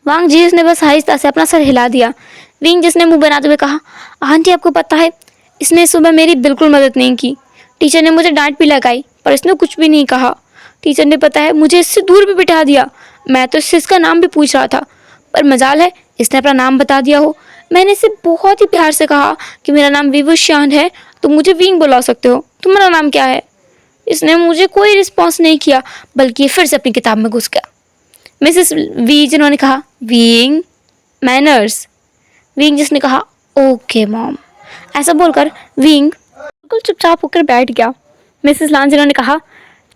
वांग जी इसने बस आहिस्ता से अपना सर हिला दिया। विंग जिसने मुंह बनाते हुए कहा, आंटी आपको पता है इसने सुबह मेरी बिल्कुल मदद नहीं की। टीचर ने मुझे डांट भी लगाई पर इसने कुछ भी नहीं कहा। टीचर ने पता है मुझे इससे दूर भी बिठा दिया। मैं तो इससे इसका नाम भी पूछ रहा था पर मजाल है इसने अपना नाम बता दिया हो। मैंने इसे बहुत ही प्यार से कहा कि मेरा नाम विवुश्यान है, तुम मुझे विंग बुला सकते हो, तुम्हारा नाम क्या है? इसने मुझे कोई रिस्पॉन्स नहीं किया बल्कि फिर से अपनी किताब में घुस गया। मिसेस वी जिन्होंने कहा, विंग मैनर्स। विंग जिसने कहा, ओके मॉम। ऐसा बोलकर विंग बिल्कुल चुपचाप होकर बैठ गया। मिसेस लान जिन्होंने कहा,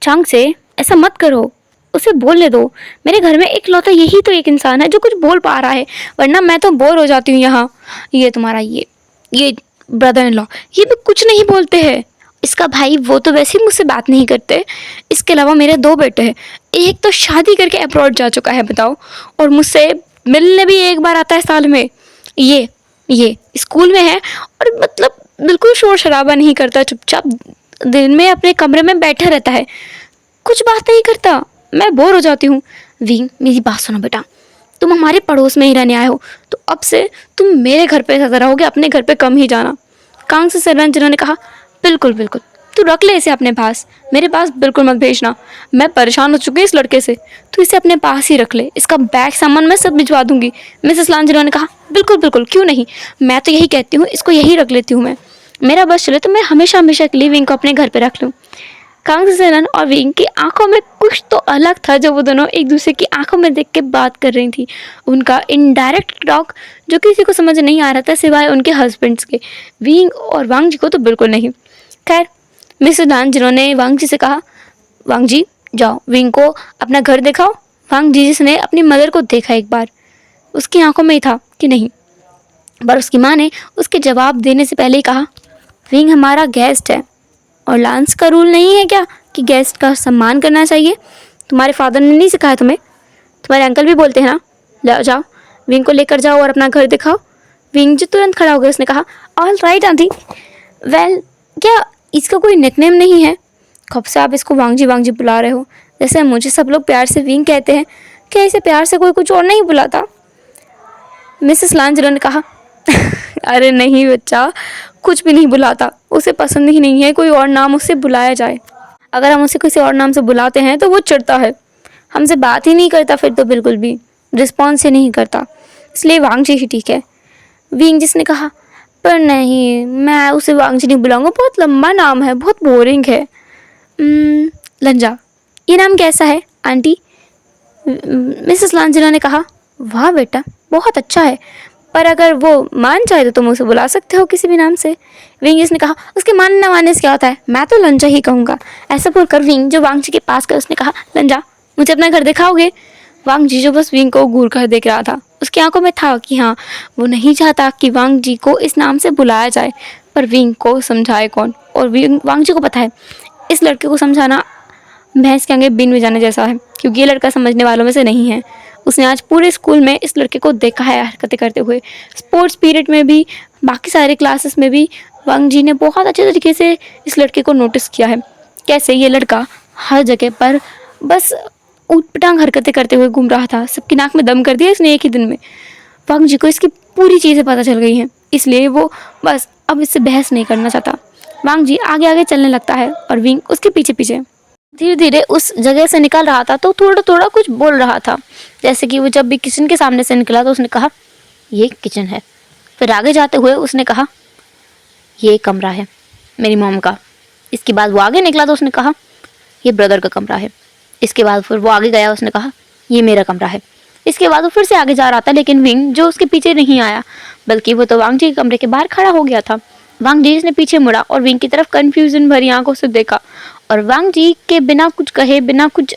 चांग से ऐसा मत करो, उसे बोलने दो। मेरे घर में इकलौता यही तो एक इंसान है जो कुछ बोल पा रहा है, वरना मैं तो बोर हो जाती हूँ यहाँ। ये तुम्हारा ये ब्रदर इन लॉ ये भी कुछ नहीं बोलते हैं। इसका भाई वो तो वैसे ही मुझसे बात नहीं करते। इसके अलावा मेरे 2 बेटे हैं, एक तो शादी करके अब्रॉड जा चुका है बताओ, और मुझसे मिलने भी एक बार आता है साल में। ये स्कूल में है और मतलब बिल्कुल शोर शराबा नहीं करता, चुपचाप दिन में अपने कमरे में बैठा रहता है, कुछ बात नहीं करता। मैं बोर हो जाती हूँ। विंग मेरी बात सुनो बेटा, तुम हमारे पड़ोस में ही रहने आए हो तो अब से तुम मेरे घर पे ज़्यादा रहोगे, अपने घर पे कम ही जाना। कांग से सरवन जिन्होंने कहा, बिल्कुल बिल्कुल तू रख ले इसे अपने पास, मेरे पास बिल्कुल मत भेजना। मैं परेशान हो चुकी हूँ इस लड़के से, तू इसे अपने पास ही रख ले, इसका बैग सामान मैं सब भिजवा दूंगी। मिसेस लांजलो ने कहा, बिल्कुल बिल्कुल, क्यों नहीं, मैं तो यही कहती हूँ, इसको यही रख लेती हूँ मैं। मेरा बस चले तो मैं हमेशा हमेशा के लिए विंग को अपने घर पे रख लूँ। कांगसेनन और विंग की आंखों में कुछ तो अलग था जो वो दोनों एक दूसरे की आंखों में देख के बात कर रही थी। उनका इनडायरेक्ट टॉक जो किसी को समझ नहीं आ रहा था सिवाय उनके हस्बैंड्स के। विंग और वांग जी को तो बिल्कुल नहीं। खैर, मिसेस लान जिन्होंने वांग जी से कहा, वांग जी जाओ विंग को अपना घर दिखाओ। वांग जी जिसने अपनी मदर को देखा एक बार, उसकी आंखों में ही था कि नहीं, पर उसकी माँ ने उसके जवाब देने से पहले ही कहा, विंग हमारा गेस्ट है और लांस का रूल नहीं है क्या कि गेस्ट का सम्मान करना चाहिए? तुम्हारे फादर ने नहीं सिखाया तुम्हें? तुम्हारे अंकल भी बोलते हैं ना? ले जाओ विंग को लेकर जाओ और अपना घर दिखाओ। विंग जो तुरंत खड़ा हो गया, उसने कहा, ऑल राइट आंटी। वेल, क्या इसका कोई निकनेम नहीं है? कब से आप इसको वांग जी बुला रहे हो? जैसे मुझे सब लोग प्यार से विंग कहते हैं, क्या इसे प्यार से कोई कुछ और नहीं बुलाता? मिसेस लांजलो ने कहा, अरे नहीं बच्चा, कुछ भी नहीं बुलाता, उसे पसंद ही नहीं है कोई और नाम उससे बुलाया जाए। अगर हम उसे किसी और नाम से बुलाते हैं तो वो चिढ़ता है, हमसे बात ही नहीं करता, फिर तो बिल्कुल भी रिस्पॉन्स ही नहीं करता, इसलिए वांग जी ही ठीक है। विंग जिसने कहा, पर नहीं, मैं उसे वांग जी नहीं बुलाऊंगा, बहुत लंबा नाम है, बहुत बोरिंग है। लंजा, ये नाम कैसा है आंटी? मिसेस लांजिला ने कहा, वाह बेटा, बहुत अच्छा है, पर अगर वो मान चाहे तो तुम उसे बुला सकते हो किसी भी नाम से। विंग जिसने कहा, उसके मानने ना मानने से क्या होता है, मैं तो लंजा ही कहूँगा। ऐसा बोलकर विंग जो वांग जी के पास गया, उसने कहा, लंजा मुझे अपना घर दिखाओगे? वांग जी जो बस विंग को घूर कर देख रहा था, उसकी आंखों में था कि हाँ, वो नहीं चाहता कि वांग जी को इस नाम से बुलाया जाए, पर विंग को समझाए कौन? और वांग जी को पता है इस लड़के को समझाना भैंस के आगे बीन में जाने जैसा है, क्योंकि ये लड़का समझने वालों में से नहीं है। उसने आज पूरे स्कूल में इस लड़के को देखा है हरकतें करते हुए, स्पोर्ट्स पीरियड में भी, बाकी सारे क्लासेस में भी। वांग जी ने बहुत अच्छे तरीके से इस लड़के को नोटिस किया है, कैसे ये लड़का हर जगह पर बस ऊटपटांग हरकतें करते हुए घूम रहा था। सबकी नाक में दम कर दिया इसने एक ही दिन में। वांग जी को इसकी पूरी चीज़ें पता चल गई हैं, इसलिए वो बस अब इससे बहस नहीं करना चाहता। वांग जी आगे आगे चलने लगता है और विंग उसके पीछे पीछे। धीरे धीरे उस जगह से निकल रहा था तो थोड़ा थोड़ा कुछ बोल रहा था, जैसे कि वो जब भी किचन के सामने से निकला तो उसने कहा, ये किचन है। फिर आगे जाते हुए उसने कहा, ये कमरा है मेरी मॉम का। इसके बाद वो आगे निकला तो उसने कहा, ये ब्रदर का कमरा है। इसके बाद फिर वो आगे गया, उसने कहा, ये मेरा कमरा है। इसके बाद वो फिर से आगे जा रहा था, लेकिन विंग जो उसके पीछे नहीं आया, बल्कि वो तो वांग जी के कमरे के बाहर खड़ा हो गया था। वांग जी ने पीछे मुड़ा और विंग की तरफ कंफ्यूजन भरी आंखों से देखा, और वांग जी के बिना कुछ कहे, बिना कुछ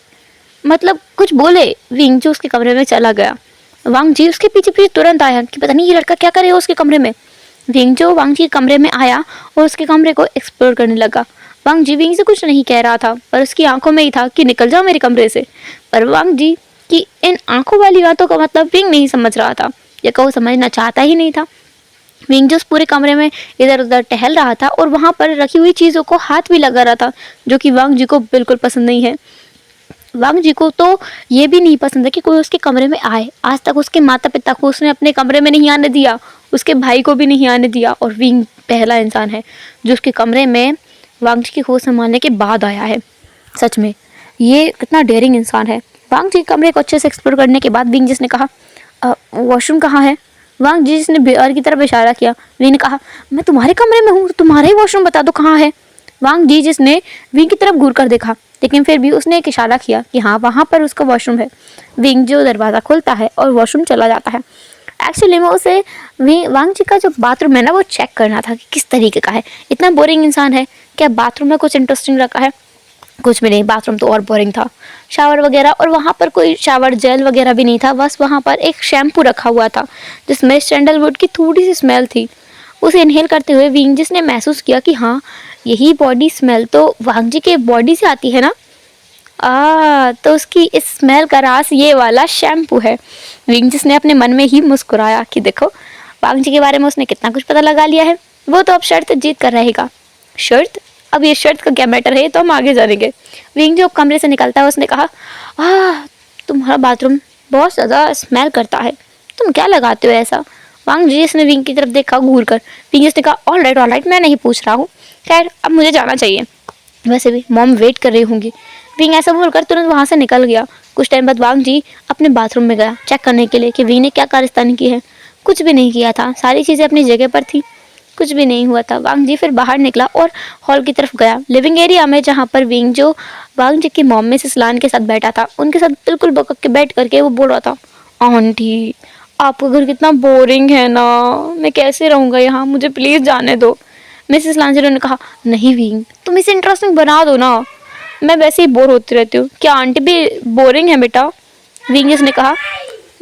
मतलब कुछ बोले, विंग जो उसके कमरे में चला गया। वांग जी उसके पीछे पीछे तुरंत आया कि पता नहीं ये लड़का क्या करेगा उसके कमरे में। विंग जो वांग जी के कमरे में आया और उसके कमरे को एक्सप्लोर करने लगा। वांग जी विंग से कुछ नहीं कह रहा था, पर उसकी आंखों में ही था कि निकल जाओ मेरे कमरे से। पर वांग जी की इन आंखों वाली बातों का मतलब विंग नहीं समझ रहा था, या कहो समझना चाहता ही नहीं था। विंग जो उस पूरे कमरे में इधर उधर टहल रहा था और वहां पर रखी हुई चीज़ों को हाथ भी लगा रहा था, जो कि वांग जी को बिल्कुल पसंद नहीं है। वांग जी को तो ये भी नहीं पसंद है कि कोई उसके कमरे में आए। आज तक उसके माता पिता को उसने अपने कमरे में नहीं आने दिया, उसके भाई को भी नहीं आने दिया, और विंग पहला इंसान है जो उसके कमरे में वांग जी की होश संभालने के बाद आया है। सच में ये कितना डेयरिंग इंसान है। वांग जी के कमरे को अच्छे से एक्सप्लोर करने के बाद विंग जिसने कहा, वॉशरूम कहाँ है? वांग जी जिसने बेअर की तरफ इशारा किया। विंग ने कहा, मैं तुम्हारे कमरे में हूँ, तुम्हारा ही वॉशरूम बता दो कहाँ है। वांग जी जिसने विंग की तरफ घूर कर देखा, लेकिन फिर भी उसने एक इशारा किया कि हाँ वहाँ पर उसका वॉशरूम है। विंग जो दरवाज़ा खोलता है और वॉशरूम चला जाता है। एक्चुअली में उसे वांग जी का जो बाथरूम है ना, वो चेक करना था कि किस तरीके का है। इतना बोरिंग इंसान है, क्या बाथरूम में कुछ इंटरेस्टिंग रखा है? कुछ भी नहीं, बाथरूम तो और बोरिंग था। शावर वगैरह, और वहाँ पर कोई शावर जेल वगैरह भी नहीं था, बस वहाँ पर एक शैम्पू रखा हुआ था जिसमें सैंडलवुड की थोड़ी सी स्मेल थी। उसे इनहेल करते हुए विंग जिसने महसूस किया कि हाँ, यही बॉडी स्मेल तो वांग जी के बॉडी से आती है ना। तो उसकी इस स्मेल का राज ये वाला शैम्पू है। विंग जिसने अपने मन में ही मुस्कुराया कि देखो, वांग जी के बारे में उसने कितना कुछ पता लगा लिया है। वो तो अब शर्त जीत कर रहेगा। शर्त? अब ये शर्त का क्या मैटर है, तो हम आगे जानेंगे। विंग जो कमरे से निकलता है उसने कहा, तुम्हारा बाथरूम बहुत ज़्यादा स्मेल करता है, तुम क्या लगाते हो ऐसा? वांग जी ने विंग की तरफ देखा घूर कर। विंग ने कहा, ऑल राइट, मैं नहीं पूछ रहा हूँ, खैर अब मुझे जाना चाहिए। वैसे भी मॉम वेट कर रही होंगी। विंग ऐसा बोलकर तुरंत वहाँ से निकल गया। कुछ टाइम बाद वांग जी अपने बाथरूम में गया चेक करने के लिए कि विंग ने क्या कारस्तानी की है। कुछ भी नहीं किया था, सारी चीज़ें अपनी जगह पर थी, कुछ भी नहीं हुआ था। वांग जी फिर बाहर निकला और हॉल की तरफ गया, लिविंग एरिया में, जहाँ पर विंग जो वांग जी की मॉम मिसेस लान के साथ बैठा था, उनके साथ बिल्कुल बकक के बैठ करके वो बोल रहा था, आंटी आपका घर कितना बोरिंग है ना, मैं कैसे रहूँगा यहाँ, मुझे प्लीज़ जाने दो। मिसेस लांजेरो ने कहा, नहीं विंग तुम इसे इंटरेस्टिंग बना दो ना, मैं वैसे ही बोर होती रहती हूँ, क्या आंटी भी बोरिंग है बेटा। विंग ने कहा,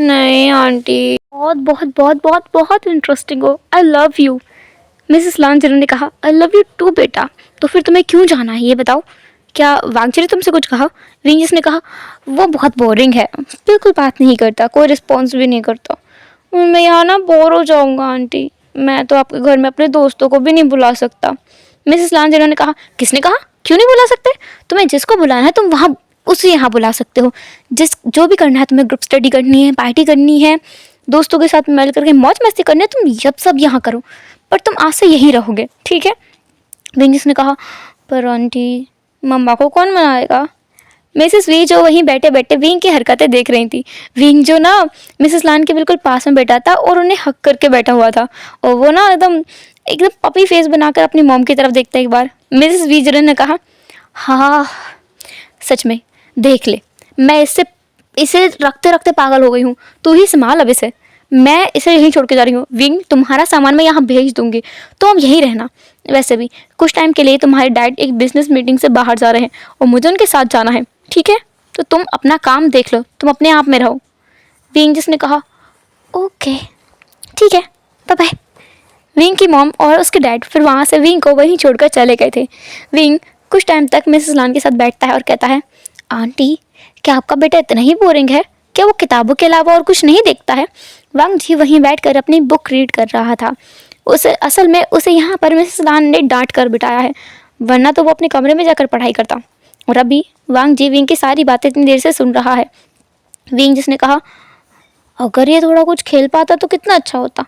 नहीं आंटी बहुत बहुत बहुत बहुत बहुत इंटरेस्टिंग हो, आई लव यू। मिसेस लांजेरो ने कहा, आई लव यू टू बेटा, तो फिर तुम्हें क्यों जाना है ये बताओ, क्या वांगची ने तुमसे कुछ कहा। विंगस ने कहा, वो बहुत बोरिंग है, बिल्कुल बात नहीं करता, कोई रिस्पॉन्स भी नहीं करता, मैं यहाँ ना बोर हो जाऊँगा आंटी, मैं तो आपके घर में अपने दोस्तों को भी नहीं बुला सकता। मिसेस लांजेरो ने कहा, किसने कहा, क्यों नहीं बुला सकते, तुम्हें जिसको बुलाना है तुम वहाँ उसे यहाँ बुला सकते हो, जो भी करना है, तुम्हें ग्रुप स्टडी करनी है, पार्टी करनी है, दोस्तों के साथ मिल करके मौज मस्ती करनी है, तुम सब यहाँ करो, पर तुम आज से यहीं रहोगे, ठीक है। विंगस ने कहा, पर आंटी मम्मा को कौन मनाएगा। मिसेस वी जो वहीं बैठे बैठे विंग की हरकतें देख रही थी। विंग जो ना मिसेस लान के बिल्कुल पास में बैठा था और उन्हें हक करके बैठा हुआ था, और वो ना एकदम एकदम पपी फेस बनाकर अपनी मॉम की तरफ देखता एक बार। मिसेस वी जो ने कहा, हाँ सच में देख ले, मैं इसे रखते रखते पागल हो गई हूँ, तू ही संभाल अब इसे, मैं इसे यहीं छोड़ के जा रही हूँ। विंग तुम्हारा सामान मैं यहाँ भेज दूंगी, तो अब यहीं रहना। वैसे भी कुछ टाइम के लिए तुम्हारे डैड एक बिजनेस मीटिंग से बाहर जा रहे हैं और मुझे उनके साथ जाना है, ठीक है, तो तुम अपना काम देख लो, तुम अपने आप में रहो। विंग जिसने कहा, ओके ठीक है, बाय बाय। विंग की मॉम और उसके डैड फिर वहाँ से विंग को वहीं छोड़कर चले गए थे। विंग कुछ टाइम तक मिसेस लान के साथ बैठता है और कहता है, आंटी क्या आपका बेटा इतना ही बोरिंग है, क्या वो किताबों के अलावा और कुछ नहीं देखता है। वांग जी वहीं बैठकर अपनी बुक रीड कर रहा था। असल में उसे यहाँ पर मिसेस लान ने डांट कर बिठाया है, वरना तो वो अपने कमरे में जाकर पढ़ाई करता। और अभी वांग जी विंग की सारी बातें इतनी देर से सुन रहा है। विंग जिसने कहा, अगर ये थोड़ा कुछ खेल पाता तो कितना अच्छा होता,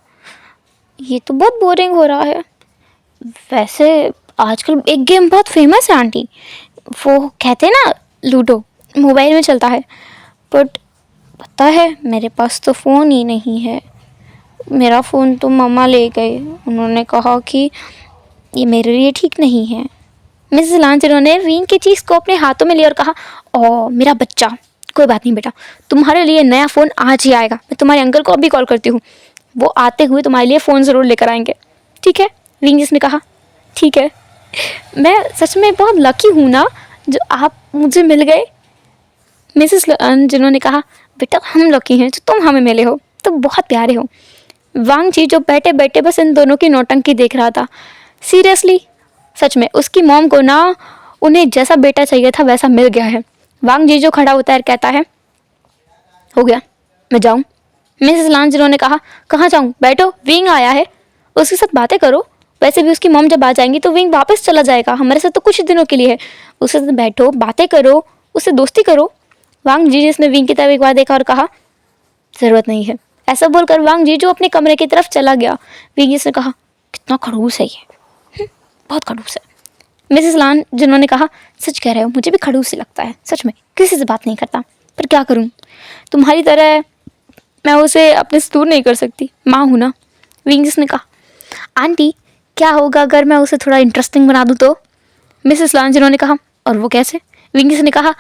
ये तो बहुत बोरिंग हो रहा है। वैसे आजकल एक गेम बहुत फेमस है आंटी, वो कहते हैं ना लूडो, मोबाइल में चलता है, बट पता है मेरे पास तो फ़ोन ही नहीं है, मेरा फ़ोन तो मम्मा ले गए, उन्होंने कहा कि ये मेरे लिए ठीक नहीं है। मिसेस लांचरो ने विंग की चीज़ को अपने हाथों में लिया और कहा, ओ मेरा बच्चा, कोई बात नहीं बेटा, तुम्हारे लिए नया फ़ोन आज ही आएगा, मैं तुम्हारे अंकल को अभी कॉल करती हूँ, वो आते हुए तुम्हारे लिए फ़ोन ज़रूर लेकर आएंगे, ठीक है। विंग जिसने कहा, ठीक है, मैं सच में बहुत लकी हूँ ना जो आप मुझे मिल गए। मिसेस जिन्होंने कहा, बेटा हम लकी हैं जो तुम हमें मिले हो, तुम बहुत प्यारे हो। वांग जी जो बैठे बैठे बस इन दोनों की नौटंकी देख रहा था। सीरियसली सच में उसकी मॉम को ना उन्हें जैसा बेटा चाहिए था वैसा मिल गया है। वांग जी जो खड़ा होता है कहता है, हो गया मैं जाऊँ। मिसेस लांजरो ने कहा, कहाँ जाऊँ, बैठो विंग आया है, उसके साथ बातें करो, वैसे भी उसकी मॉम जब आ जाएंगी तो विंग वापस चला जाएगा, हमारे साथ तो कुछ दिनों के लिए है, उसके साथ बैठो बातें करो, उससे दोस्ती करो। वांग जी जिसने विंग की तरफ एक बार देखा और कहा, ज़रूरत नहीं है। ऐसा बोलकर वांग जी जो अपने कमरे की तरफ चला गया। विंग जिसने कहा, कितना खड़ूस है ये, बहुत खड़ूस है। मिसेस लान जिन्होंने कहा, सच कह रहे हो, मुझे भी खड़ूस से लगता है, सच में किसी से बात नहीं करता, पर क्या करूँ, तुम्हारी तरह मैं उसे अपने से दूर नहीं कर सकती, माँ हूँ ना। विंग्स ने कहा, आंटी क्या होगा अगर मैं उसे थोड़ा इंटरेस्टिंग बना दूँ तो। मिसेस लान जिन्होंने कहा, और वो कैसे। विंग्स ने कहा,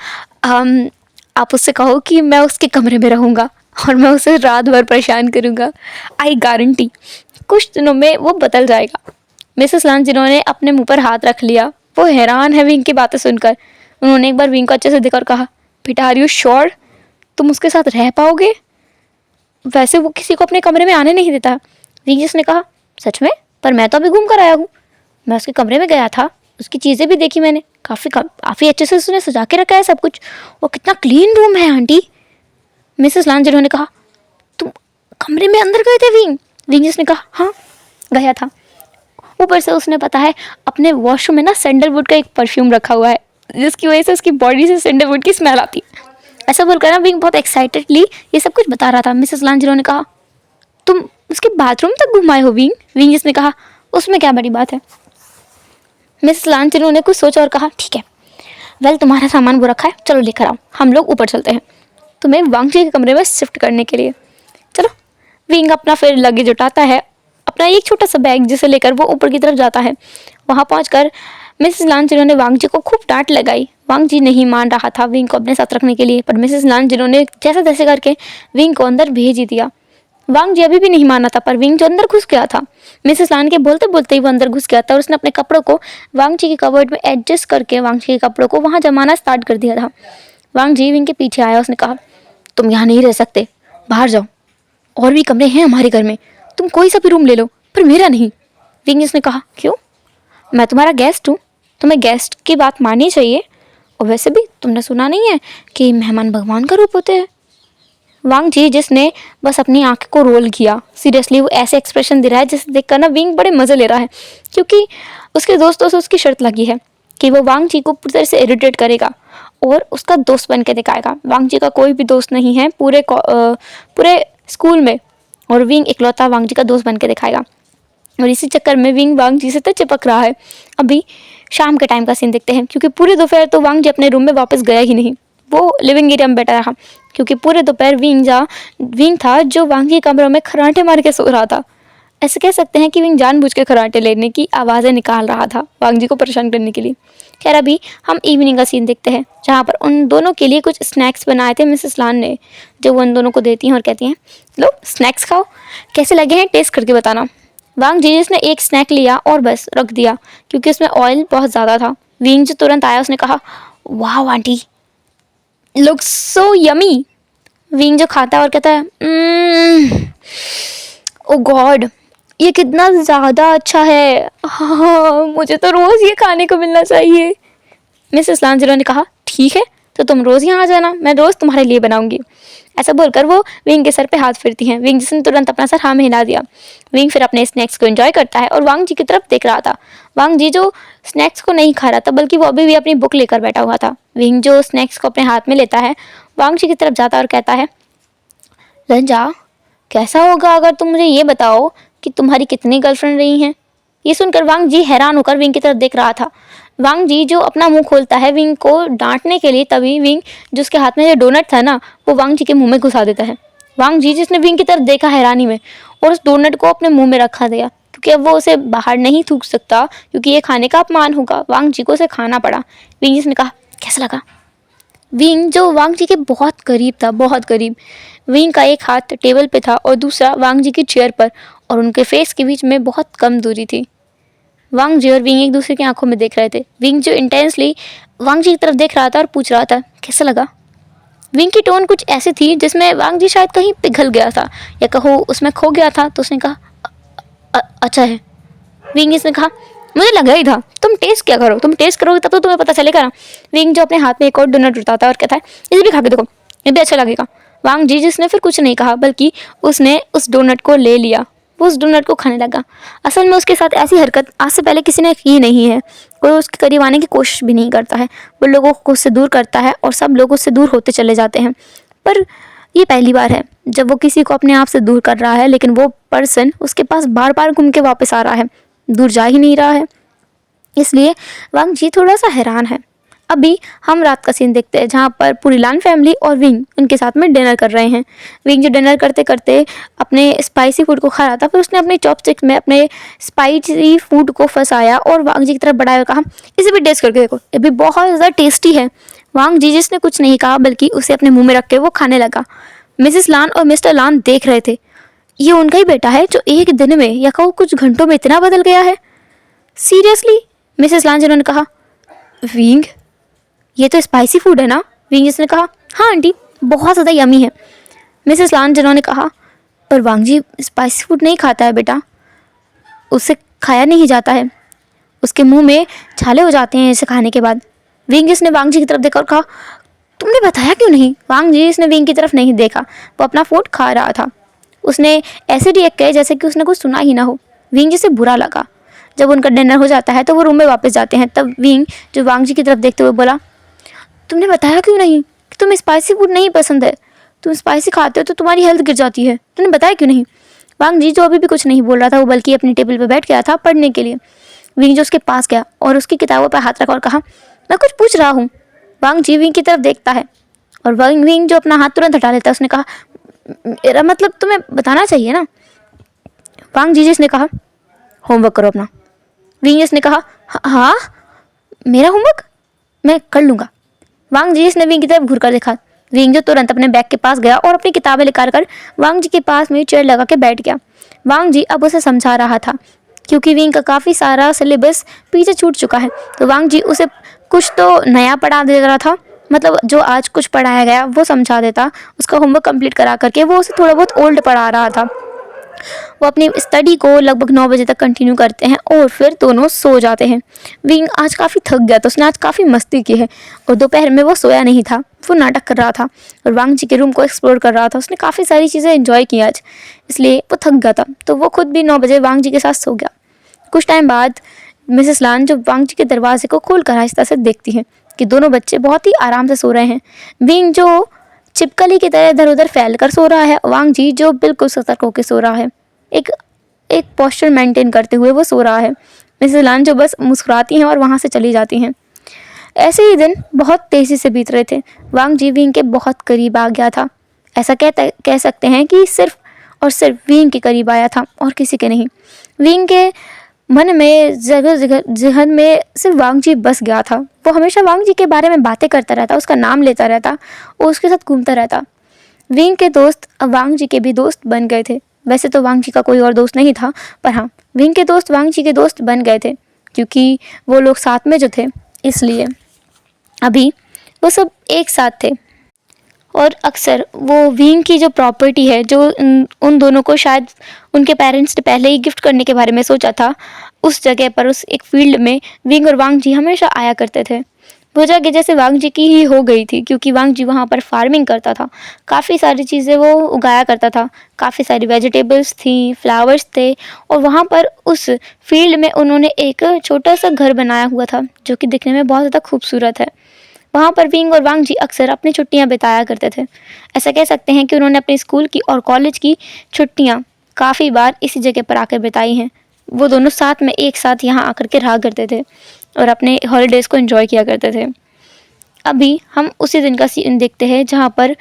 आप उससे कहो कि मैं उसके कमरे में रहूँगा और मैं उसे रात भर परेशान करूँगा, आई गारंटी कुछ दिनों में वो बदल जाएगा। मिसेस लान जिन्होंने अपने मुंह पर हाथ रख लिया, वो हैरान है विंग की बातें सुनकर। उन्होंने एक बार विंग को अच्छे से देखा और कहा, बेटा आर यू श्योर तुम उसके साथ रह पाओगे, वैसे वो किसी को अपने कमरे में आने नहीं देता। विंग ने कहा, सच में, पर मैं तो अभी घूम कर आया हूँ, मैं उसके कमरे में गया था, उसकी चीज़ें भी देखी मैंने, काफ़ी अच्छे से उसने सजा के रखा है सब कुछ, वो कितना क्लीन रूम है आंटी। मिसेस लान जिन्होंने कहा, तुम कमरे में अंदर गए थे विंग। विंग ने कहा, हाँ गया था, ऊपर से उसने पता है अपने वॉशरूम में ना सैंडलवुड का एक परफ्यूम रखा हुआ है, जिसकी वजह से उसकी बॉडी से सैंडलवुड की स्मेल आती है। ऐसा बोलकर ना विंग बहुत एक्साइटेडली ये सब कुछ बता रहा था। मिसेस लांजरो ने कहा, तुम उसके बाथरूम तक घुमाए हो विंग। विंग ने कहा, उसमें क्या बड़ी बात है, मिसेस लान जिन्होंने कुछ सोचा और कहा ठीक है, वेल तुम्हारा सामान वो रखा है, चलो लेकर आओ, हम लोग ऊपर चलते हैं तुम्हें वांग जी के कमरे में शिफ्ट करने के लिए। चलो। विंग अपना फिर लगेज उठाता है, अपना एक छोटा सा बैग जिसे लेकर वो ऊपर की तरफ जाता है। वहाँ पहुँचकर मिसेस लान जिन्होंने वांग जी को खूब डांट लगाई। वांग जी नहीं मान रहा था विंग को अपने साथ रखने के लिए, पर मिसेस लान जिन्होंने जैसा तैसे करके विंग को अंदर भेज ही दिया। वांग जी अभी भी नहीं माना था, पर विंग जो अंदर घुस गया था, मिसेस लान के बोलते बोलते ही वो अंदर घुस गया था और उसने अपने कपड़ों को वांग जी के कबर्ड में एडजस्ट करके वांग जी के कपड़ों को वहाँ जमाना स्टार्ट कर दिया था। वांग जी विंग के पीछे आया, उसने कहा तुम यहाँ नहीं रह सकते, बाहर जाओ, और भी कमरे हैं हमारे घर में, तुम कोई सा भी रूम ले लो, पर मेरा नहीं। विंग ने कहा क्यों, मैं तुम्हारा गेस्ट हूँ, तुम्हें गेस्ट की बात माननी चाहिए, और वैसे भी तुमने सुना नहीं है कि मेहमान भगवान का रूप होते हैं। वांग जी जिसने बस अपनी आंख को रोल किया, सीरियसली वो ऐसे एक्सप्रेशन दे रहा है जिसे देखकर ना विंग बड़े मज़े ले रहा है, क्योंकि उसके दोस्तों से उसकी शर्त लगी है कि वो वांग जी को पूरी तरह से इरिटेट करेगा और उसका दोस्त बन के दिखाएगा। वांग जी का कोई भी दोस्त नहीं है पूरे स्कूल में, और विंग इकलौता वांग जी का दोस्त बन के दिखाएगा। और इसी चक्कर में विंग वांग जी से तो चिपक रहा है। अभी शाम के टाइम का सीन देखते हैं, क्योंकि पूरे दोपहर तो वांग जी अपने रूम में वापस गया ही नहीं, वो लिविंग एरिया में बैठा रहा, क्योंकि पूरे दोपहर विंग था जो वांग जी कमरों में खराटे मार के सो रहा था। ऐसे कह सकते हैं कि विंग जानबूझ के खराटे लेने की आवाज़ें निकाल रहा था वांग जी को परेशान करने के लिए। खैर अभी हम इवनिंग का सीन देखते हैं, जहाँ पर उन दोनों के लिए कुछ स्नैक्स बनाए थे मिसेस लान ने, जो वो उन दोनों को देती हैं और कहती हैं लो स्नैक्स खाओ, कैसे लगे हैं टेस्ट करके बताना। वांग जी जिसने एक स्नैक लिया और बस रख दिया, क्योंकि उसमें ऑयल बहुत ज़्यादा था। विंग जो तुरंत आया उसने कहा वाह aunty, looks so yummy. Wing जो खाता है और कहता है ओ गॉड, ये कितना ज़्यादा अच्छा है, हाँ मुझे तो रोज़ ये खाने को मिलना चाहिए। मिसेस लांजेलो ने कहा ठीक है, तो तुम रोज़ यहाँ आ जाना, मैं रोज़ तुम्हारे लिए बनाऊंगी। ऐसा बोलकर वो विंग के सर पे हाथ फेरती हैं। विंग जिसने तुरंत अपना सर हाँ में हिला दिया। विंग फिर अपने स्नैक्स को एंजॉय करता है और वांग जी की तरफ देख रहा था। वांग जी जो स्नैक्स को नहीं खा रहा था, बल्कि वो अभी भी अपनी बुक लेकर बैठा हुआ था। विंग जो स्नैक्स को अपने हाथ में लेता है, वांग जी की तरफ जाता और कहता है लंजा, कैसा होगा अगर तुम मुझे ये बताओ कि तुम्हारी कितनी गर्लफ्रेंड रही हैं। ये सुनकर वांग जी हैरान होकर विंग की तरफ देख रहा था। वांग जी जो अपना मुंह खोलता है विंग को डांटने के लिए, तभी विंग जो उसके हाथ में जो डोनट था ना, वो वांग जी के मुंह में घुसा देता है। वांग जी जिसने विंग की तरफ देखा हैरानी में और उस डोनट को अपने मुंह में रखा दिया, क्योंकि अब वो उसे बाहर नहीं थूक सकता, क्योंकि ये खाने का अपमान होगा। वांग जी को उसे खाना पड़ा। विंग जिसने कहा कैसा लगा। विंग जो वांग जी के बहुत करीब था, बहुत करीब। विंग का एक हाथ टेबल पे था और दूसरा वांग जी की चेयर पर, और उनके फेस के बीच में बहुत कम दूरी थी। वांग जी और विंग एक दूसरे की आंखों में देख रहे थे। विंग जो इंटेंसली वांग जी की तरफ देख रहा था और पूछ रहा था कैसा लगा। विंग की टोन कुछ ऐसी थी जिसमें वांग जी शायद कहीं पिघल गया था, या कहो उसमें खो गया था, तो उसने कहा अच्छा है। विंग इसने कहा मुझे लगा ही था, तुम टेस्ट क्या करो, तुम टेस्ट करोगे तब तो तुम्हें पता चलेगा ना। विंग जो अपने हाथ में एक और डोनट उठाता है और कहता है इसे भी खा के देखो, ये भी अच्छा लगेगा। वांग जी जिसने फिर कुछ नहीं कहा, बल्कि उसने उस डोनट को ले लिया, वो उस डोनट को खाने लगा। असल में उसके साथ ऐसी हरकत आज से पहले किसी ने की नहीं है। कोई उसके करीब आने की कोशिश भी नहीं करता है, वो लोगों को उससे दूर करता है और सब लोग उससे दूर होते चले जाते हैं। पर ये पहली बार है जब वो किसी को अपने आप से दूर कर रहा है, लेकिन वो पर्सन उसके पास बार बार घूम के वापस आ रहा है, दूर जा ही नहीं रहा है। इसलिए वांग जी थोड़ा सा हैरान है। अभी हम रात का सीन देखते हैं, जहाँ पर पूरी लान फैमिली और विंग उनके साथ में डिनर कर रहे हैं। विंग जो डिनर करते करते अपने स्पाइसी फूड को खा रहा था, फिर उसने अपने चॉपस्टिक्स में अपने स्पाइसी फूड को फंसाया और वांग जी की तरफ बढ़ाया और कहा इसे भी टेस्ट करके देखो, ये भी बहुत ज़्यादा टेस्टी है। वांग जी जिसने कुछ नहीं कहा, बल्कि उसे अपने मुँह में रख के वो खाने लगा। मिसेस लान और मिस्टर लान देख रहे थे। ये उनका ही बेटा है जो एक दिन में या कहो कुछ घंटों में इतना बदल गया है। सीरियसली। मिसेस लान जिन्होंने कहा विंग, ये तो स्पाइसी फूड है ना। विंग जिसने कहा हाँ आंटी, बहुत ज़्यादा यमी है। मिसेस लान जिन्होंने कहा पर वांग जी स्पाइसी फूड नहीं खाता है बेटा, उससे खाया नहीं जाता है, उसके मुंह में छाले हो जाते हैं इसे खाने के बाद। विंग जिसने वांग जी की तरफ देखा और कहा तुमने बताया क्यों नहीं। वांग जी इसने विंग की तरफ नहीं देखा, वो अपना फूड खा रहा था। उसने ऐसे रिएक्ट किया जैसे कि उसने कुछ सुना ही ना हो। विंग जी से बुरा लगा। जब उनका डिनर हो जाता है तो वो रूम में वापस जाते हैं। तब विंग जो वांग जी की तरफ देखते हुए बोला तुमने बताया क्यों नहीं कि तुम्हें स्पाइसी फूड नहीं पसंद है, तुम स्पाइसी खाते हो तो तुम्हारी हेल्थ गिर जाती है, तुमने बताया क्यों नहीं। वांग जी जो अभी भी कुछ नहीं बोल रहा था, वो बल्कि अपनी टेबल पर बैठ गया था पढ़ने के लिए। विंग जो उसके पास गया और उसकी किताबों पर हाथ रखा और कहा, मैं कुछ पूछ रहा हूँ। वांग जी विंग की तरफ देखता है और विंग जो अपना हाथ तुरंत हटा लेता है। उसने कहा, मेरा मतलब तुम्हें बताना चाहिए ना। वांग जीजस ने कहा, होमवर्क करो अपना। विंगस ने कहा, हाँ मेरा होमवर्क मैं कर लूँगा। वांग जीजस ने विंग की तरफ घूर कर देखा। विंग जो तुरंत अपने बैग के पास गया और अपनी किताबें निकाल कर वांग जी के पास में चेयर लगा के बैठ गया। वांग जी अब उसे समझा रहा था क्योंकि विंग का काफ़ी सारा सिलेबस पीछे छूट चुका है, तो वांग जी उसे कुछ तो नया पढ़ा दे रहा था। मतलब जो आज कुछ पढ़ाया गया वो समझा देता, उसका होमवर्क कंप्लीट करा करके वो उसे थोड़ा बहुत ओल्ड पढ़ा रहा था। वो अपनी स्टडी को लगभग 9 बजे तक कंटिन्यू करते हैं और फिर दोनों सो जाते हैं। विंग आज काफ़ी थक गया था, उसने आज काफ़ी मस्ती की है और दोपहर में वो सोया नहीं था, वो नाटक कर रहा था और वांग जी के रूम को एक्सप्लोर कर रहा था। उसने काफ़ी सारी चीज़ें एंजॉय की आज, इसलिए वो थक गया था, तो वो खुद भी 9 बजे वांग जी के साथ सो गया। कुछ टाइम बाद मिसेस लान जो वांग जी के दरवाजे को खोल कर आहिस्ता से देखती हैं कि दोनों बच्चे बहुत ही आराम से सो रहे हैं। विंग जो छिपकली की तरह इधर उधर फैल कर सो रहा है, वांग जी जो बिल्कुल सतर्क होकर सो रहा है, एक एक पोस्चर मेंटेन करते हुए वो सो रहा है। मिसेस लान जो बस मुस्कुराती हैं और वहाँ से चली जाती हैं। ऐसे ही दिन बहुत तेज़ी से बीत रहे थे। वांग जी विंग के बहुत करीब आ गया था। ऐसा कह सकते हैं कि सिर्फ और सिर्फ विंग के करीब आया था और किसी के नहीं। विंग के मन में जहन में सिर्फ वांग जी बस गया था। वो हमेशा वांग जी के बारे में बातें करता रहता, उसका नाम लेता रहता और उसके साथ घूमता रहता। विंग के दोस्त अब वांग जी के भी दोस्त बन गए थे। वैसे तो वांग जी का कोई और दोस्त नहीं था, पर हाँ, विंग के दोस्त वांग जी के दोस्त बन गए थे क्योंकि वो लोग साथ में जो थे, इसलिए अभी वो सब एक साथ थे। और अक्सर वो विंग की जो प्रॉपर्टी है, जो उन दोनों को शायद उनके पेरेंट्स ने पहले ही गिफ्ट करने के बारे में सोचा था, उस जगह पर उस एक फील्ड में विंग और वांग जी हमेशा आया करते थे। वो जगह जैसे वांग जी की ही हो गई थी क्योंकि वांग जी वहाँ पर फार्मिंग करता था, काफ़ी सारी चीज़ें वो उगाया करता था, काफ़ी सारी वेजिटेबल्स थी, फ्लावर्स थे और वहाँ पर उस फील्ड में उन्होंने एक छोटा सा घर बनाया हुआ था जो कि दिखने में बहुत ज़्यादा खूबसूरत है। वहाँ पर विंग और वांग जी अक्सर अपनी छुट्टियाँ बिताया करते थे। ऐसा कह सकते हैं कि उन्होंने अपने स्कूल की और कॉलेज की छुट्टियाँ काफ़ी बार इसी जगह पर आकर बिताई हैं। वो दोनों साथ में एक साथ यहाँ आकर के रहा करते थे और अपने हॉलीडेज़ को एंजॉय किया करते थे। अभी हम उसी दिन का सीन देखते हैं जहाँ पर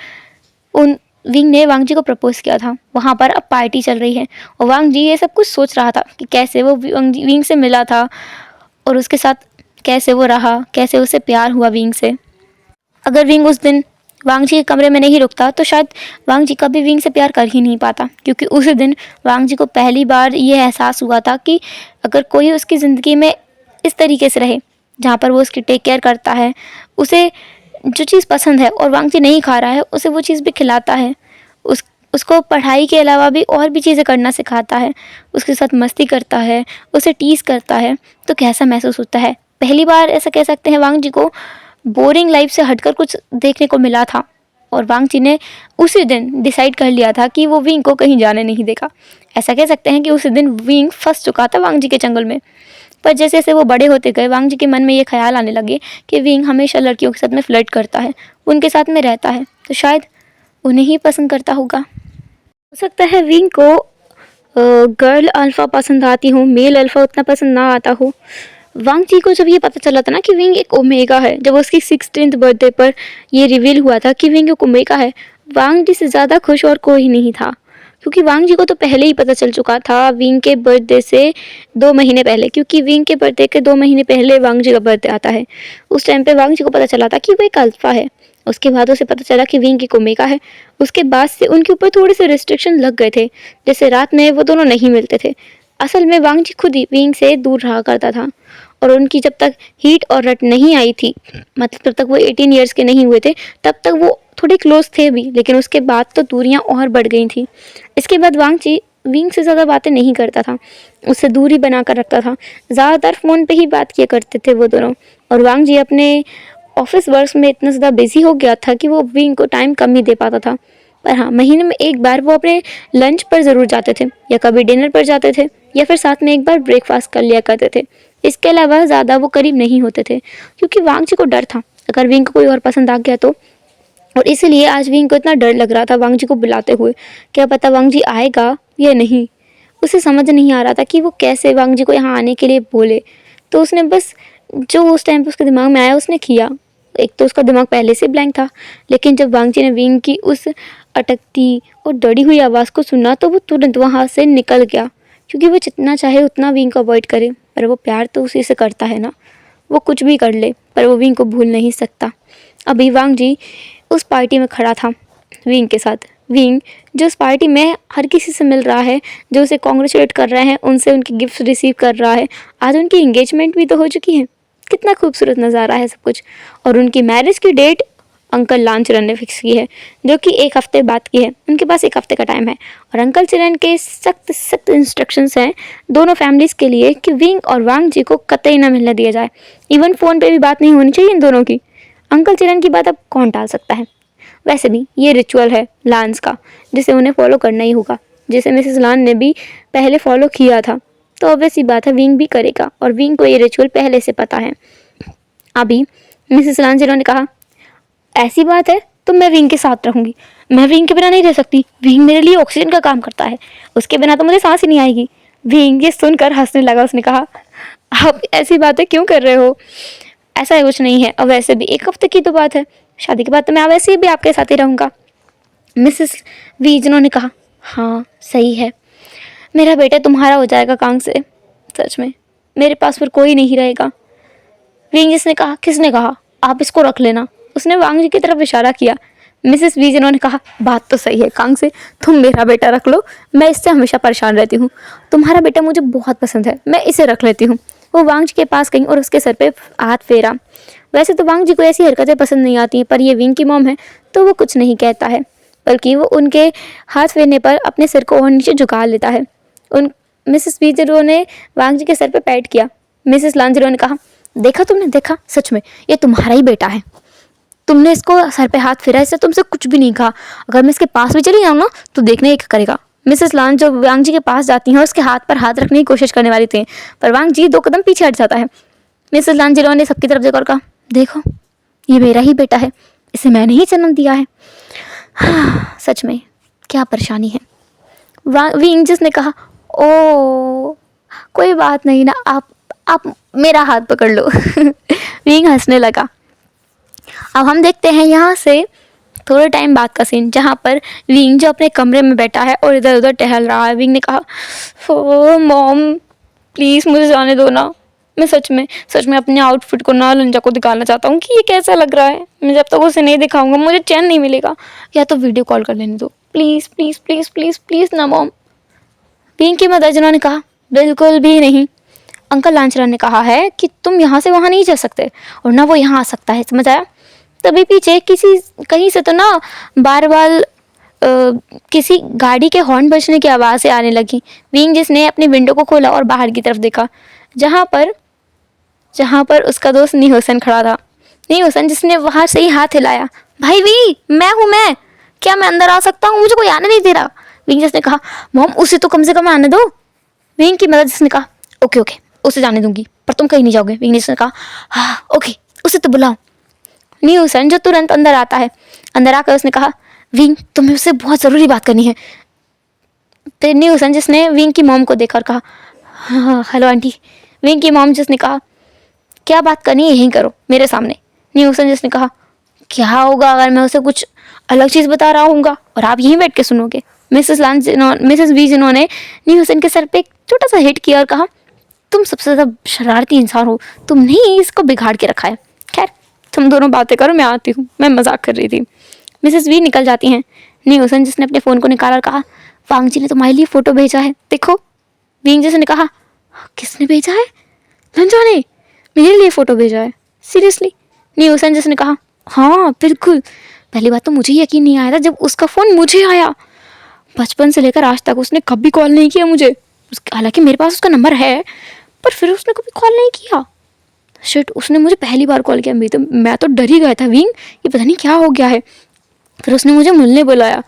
उन विंग ने वांग जी को प्रपोज किया था। वहाँ पर अब पार्टी चल रही है और वांग जी ये सब कुछ सोच रहा था कि कैसे वो विंग से मिला था और उसके साथ कैसे वो रहा, कैसे उसे प्यार हुआ विंग से। अगर विंग उस दिन वांग जी के कमरे में नहीं रुकता तो शायद वांग जी कभी विंग से प्यार कर ही नहीं पाता, क्योंकि उस दिन वांग जी को पहली बार ये एहसास हुआ था कि अगर कोई उसकी ज़िंदगी में इस तरीके से रहे जहाँ पर वो उसकी टेक केयर करता है, उसे जो चीज़ पसंद है और वांग जी नहीं खा रहा है उसे वो चीज़ भी खिलाता है, उसको पढ़ाई के अलावा भी और भी चीज़ें करना सिखाता है, उसके साथ मस्ती करता है, उसे टीज़ करता है, तो कैसा महसूस होता है। पहली बार ऐसा कह सकते हैं वांग जी को बोरिंग लाइफ से हटकर कुछ देखने को मिला था और वांग जी ने उसी दिन डिसाइड कर लिया था कि वो विंग को कहीं जाने नहीं देगा। ऐसा कह सकते हैं कि उसी दिन विंग फंस चुका था वांग जी के जंगल में। पर जैसे जैसे वो बड़े होते गए वांग जी के मन में ये ख्याल आने लगे कि विंग हमेशा लड़कियों के साथ में फ्लर्ट करता है, उनके साथ में रहता है, तो शायद उन्हें ही पसंद करता होगा। हो सकता है विंग को गर्ल अल्फ़ा पसंद आती हो, मेल अल्फ़ा उतना पसंद ना आता हो। वांग जी को जब ये पता चला था ना कि विंग एक ओमेगा है, जब उसकी 16th बर्थडे पर ये रिवील हुआ था कि विंग एक ओमेगा है, वांग जी से ज़्यादा खुश और कोई नहीं था, क्योंकि वांग जी को तो पहले ही पता चल चुका था विंग के बर्थडे से 2 महीने पहले, क्योंकि विंग के बर्थडे के 2 महीने पहले वांग जी का बर्थडे आता है। उस टाइम पे वांग जी को पता चला था कि वो एक अल्फ़ा है। उसके बाद उसे पता चला कि विंग एक ओमेगा है। उसके बाद से उनके ऊपर थोड़े से रिस्ट्रिक्शन लग गए थे, जैसे रात में वो दोनों नहीं मिलते थे। असल में वांग जी खुद ही विंग से दूर रहा करता था और उनकी जब तक हीट और रट नहीं आई थी, मतलब जब तक वो 18 ईयर्स के नहीं हुए थे, तब तक वो थोड़े क्लोज थे भी, लेकिन उसके बाद तो दूरियां और बढ़ गई थी। इसके बाद वांग जी विंग से ज़्यादा बातें नहीं करता था, उससे दूरी बना कर रखता था। ज़्यादातर फ़ोन पे ही बात किया करते थे वो दोनों, और वांग जी अपने ऑफिस वर्क में इतना ज़्यादा बिजी हो गया था कि वो विंग को टाइम कम ही दे पाता था। पर हाँ, महीने में एक बार वो अपने लंच पर ज़रूर जाते थे, या कभी डिनर पर जाते थे, या फिर साथ में एक बार ब्रेकफास्ट कर लिया करते थे। इसके अलावा ज़्यादा वो करीब नहीं होते थे, क्योंकि वांग जी को डर था अगर विंग को कोई और पसंद आ गया तो। और इसीलिए आज विंग को इतना डर लग रहा था वांग जी को बुलाते हुए, क्या पता वांग जी आएगा या नहीं। उसे समझ नहीं आ रहा था कि वो कैसे वांग जी को यहाँ आने के लिए बोले, तो उसने बस जो उस टाइम पे उसके दिमाग में आया उसने किया। एक तो उसका दिमाग पहले से ब्लैंक था, लेकिन जब वांगची ने विंग की उस अटकती और डरी हुई आवाज़ को सुना तो वो तुरंत वहाँ से निकल गया, क्योंकि वो जितना चाहे उतना विंग को अवॉइड करे, पर वो प्यार तो उसी से करता है ना। वो कुछ भी कर ले पर वो विंग को भूल नहीं सकता। अभी वांगजी उस पार्टी में खड़ा था विंग के साथ। विंग जो उस पार्टी में हर किसी से मिल रहा है, जो उसे कॉन्ग्रेचुलेट कर रहे हैं, उनसे उनकी गिफ्ट रिसीव कर रहा है। आज उनकी एंगेजमेंट भी तो हो चुकी है। कितना खूबसूरत नज़ारा है सब कुछ। और उनकी मैरिज की डेट अंकल लांचरन ने फिक्स की है, जो कि 1 हफ्ते बाद की है। उनके पास 1 हफ्ते का टाइम है और अंकल चिरन के सख्त सख्त इंस्ट्रक्शंस हैं दोनों फैमिलीज़ के लिए कि विंग और वांगजी को कतई ना मिलने दिया जाए। इवन फ़ोन पे भी बात नहीं होनी चाहिए इन दोनों की। अंकल चिरन की बात अब कौन टाल सकता है। वैसे भी ये रिचुअल है लांस का, जिसे उन्हें फॉलो करना ही होगा, जिसे मिसेस लान ने भी पहले फॉलो किया था। तो ऑब्वियस ही बात है विंग भी करेगा, और विंग को ये रिचुअल पहले से पता है। अभी मिसेस लान ने कहा, ऐसी बात है तो मैं विंग के साथ रहूँगी। मैं विंग के बिना नहीं रह सकती। विंग मेरे लिए ऑक्सीजन का काम करता है, उसके बिना तो मुझे सांस ही नहीं आएगी। विंग ये सुनकर हंसने लगा। उसने कहा, आप ऐसी बातें क्यों कर रहे हो? ऐसा कुछ नहीं है, और वैसे भी 1 हफ्ते की तो बात है। शादी के बाद तो मैं वैसे भी आपके साथ ही रहूँगा। मिसेस वी जिन्होंने कहा, हाँ सही है, मेरा बेटा तुम्हारा हो जाएगा कांग से। सच में मेरे पास फिर कोई नहीं रहेगा। विंग जिसने कहा, किसने कहा? आप इसको रख लेना। उसने वांग जी की तरफ इशारा किया। मिसेस वी जिन्होंने कहा, बात तो सही है कांग से, तुम मेरा बेटा रख लो, मैं इससे हमेशा परेशान रहती हूँ। तुम्हारा बेटा मुझे बहुत पसंद है, मैं इसे रख लेती हूँ। वो वांग जी के पास गई और उसके सर पे हाथ फेरा। वैसे तो वांग जी को ऐसी हरकतें पसंद नहीं आती हैं, पर ये विंग की मॉम है तो वो कुछ नहीं कहता है, बल्कि वो उनके हाथ फेरने पर अपने सिर को और नीचे झुका लेता है। उन मिसेस वी जिरो ने वांग जी के सर पे पैट किया। मिसेस लांजिरो ने कहा, देखा तुमने, देखा, सच में ये तुम्हारा ही बेटा है। तुमने इसको सर पे हाथ फेरा, इससे तुमसे कुछ भी नहीं कहा। अगर मैं इसके पास भी चली जाऊँ ना तो देखने एक करेगा। मिसेस लान जो वांग जी के पास जाती हैं और उसके हाथ पर हाथ रखने की कोशिश करने वाली थी, पर वांग जी 2 कदम पीछे हट जाता है। मिसेस लान जिरो ने सबकी तरफ देखकर कहा, देखो ये मेरा ही बेटा है, इसे मैंने ही जन्म दिया है। हाँ, सच में क्या परेशानी है। विंग जिसने कहा, ओ कोई बात नहीं ना, आप मेरा हाथ पकड़ लो। विंग हंसने लगा। अब हम देखते हैं यहाँ से थोड़े टाइम बाद का सीन, जहाँ पर विंग जो अपने कमरे में बैठा है और इधर उधर टहल रहा है। विंग ने कहा, ओ मॉम प्लीज़ मुझे जाने दो ना, मैं सच में अपने आउटफिट को ना लंजा को दिखाना चाहता हूँ कि ये कैसा लग रहा है। मैं जब तक उसे नहीं दिखाऊंगा मुझे चैन नहीं मिलेगा। या तो वीडियो कॉल कर लेने दो please please please please please ना मॉम। विंग की मदर जिन्होंने कहा, बिल्कुल भी नहीं। अंकल लांचरा ने कहा है कि तुम यहाँ से वहाँ नहीं जा सकते और ना वो यहाँ आ सकता है, समझ आया? तभी पीछे कहीं से तो ना बार बार किसी गाड़ी के हॉर्न बजने की आवाज़ें आने लगी। विंग जिसने अपनी विंडो को खोला और बाहर की तरफ देखा, जहाँ पर उसका दोस्त नीहोसन खड़ा था। नीहोसन जिसने वहाँ से ही हाथ हिलाया, भाई वी मैं क्या मैं अंदर आ सकता हूँ? मुझे कोई आने नहीं दे रहा। विंग जिसने कहा, मॉम उसे तो कम से कम आने दो। विंग की मदद जिसने कहा, ओके उसे जाने दूंगी, पर तुम कहीं नहीं जाओगे। विंग जिसने कहा, हाँ ओके उसे तो बुलाओ। न्यूसन जो तुरंत अंदर आता है, अंदर आकर उसने कहा, विंग तुम्हें उससे बहुत ज़रूरी बात करनी है। फिर न्यूसन जिसने विंग की मॉम को देखकर कहा, हाँ हेलो आंटी। विंग की मॉम जिसने कहा, क्या बात करनी है यहीं करो मेरे सामने। न्यूसन जिसने कहा, क्या होगा अगर मैं उसे कुछ अलग चीज़ बता रहा हूँगा और आप यहीं बैठ के सुनोगे। मिसेस वी जिन्होंने न्यूसन के सर पे एक छोटा सा हिट किया और कहा, तुम सबसे ज़्यादा शरारती इंसान हो, तुमने ही इसको बिगाड़ के रखा है। खैर तुम दोनों बातें करो, मैं आती हूँ, मैं मजाक कर रही थी। मिसेस वी निकल जाती हैं। न्यूसन जिसने अपने फ़ोन को निकाला और कहा, वांग जी ने तुम्हारे लिए फ़ोटो भेजा है, देखो। विंग जिसने कहा, किसने भेजा है? लंजा ने मेरे लिए फ़ोटो भेजा है, सीरियसली? न्यूसन जिसने कहा, हाँ बिल्कुल। पहली बात तो मुझे यकीन नहीं आया था जब उसका फ़ोन मुझे आया। बचपन से लेकर आज तक उसने कभी कॉल नहीं किया मुझे। हालांकि मेरे पास उसका नंबर है, पर फिर उसने कभी कॉल नहीं किया। शिट, उसने मुझे पहली बार कॉल किया। मैं तो डर ही गया था, विंग ये पता नहीं क्या हो गया है। फिर उसने मुझे मिलने बुलाया।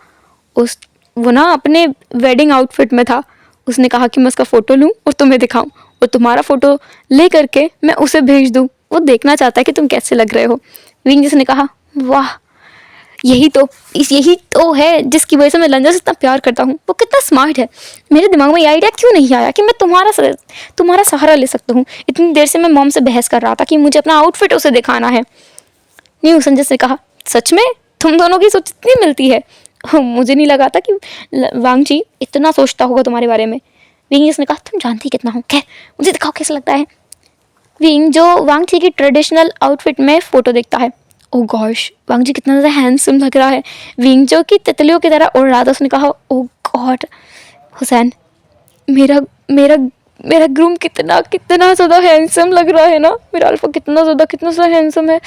वो ना अपने वेडिंग आउटफिट में था। उसने कहा कि मैं उसका फ़ोटो लूँ और तुम्हें दिखाऊँ, और तुम्हारा फ़ोटो ले करके मैं उसे भेज दूँ। वो देखना चाहता है कि तुम कैसे लग रहे हो। विंग जिसने कहा, वाह यही तो है जिसकी वजह से मैं लंजा से इतना प्यार करता हूँ। वो कितना स्मार्ट है। मेरे दिमाग में ये आइडिया क्यों नहीं आया कि मैं तुम्हारा सहारा ले सकता हूँ। इतनी देर से मैं मॉम से बहस कर रहा था कि मुझे अपना आउटफिट उसे दिखाना है। न्यू संजय ने कहा, सच में तुम दोनों की सोच इतनी मिलती है। मुझे नहीं लगा था कि वांगजी इतना सोचता होगा तुम्हारे बारे में। विंग ने कहा, तुम जानती कितना हो, खैर मुझे दिखाओ कैसा लगता है। विंग जो वांगजी की ट्रेडिशनल आउटफिट में फ़ोटो देखता है। ओह गॉश, वांगजी कितना ज़्यादा हैंडसम लग रहा है। विंग जो कि तितलियों की तरह उड़ रहा था, उसने कहा, ओह गॉड हुसैन, मेरा मेरा मेरा ग्रूम कितना ज़्यादा हैंडसम लग रहा है ना। मेरा अल्फा कितना ज़्यादा हैंडसम है।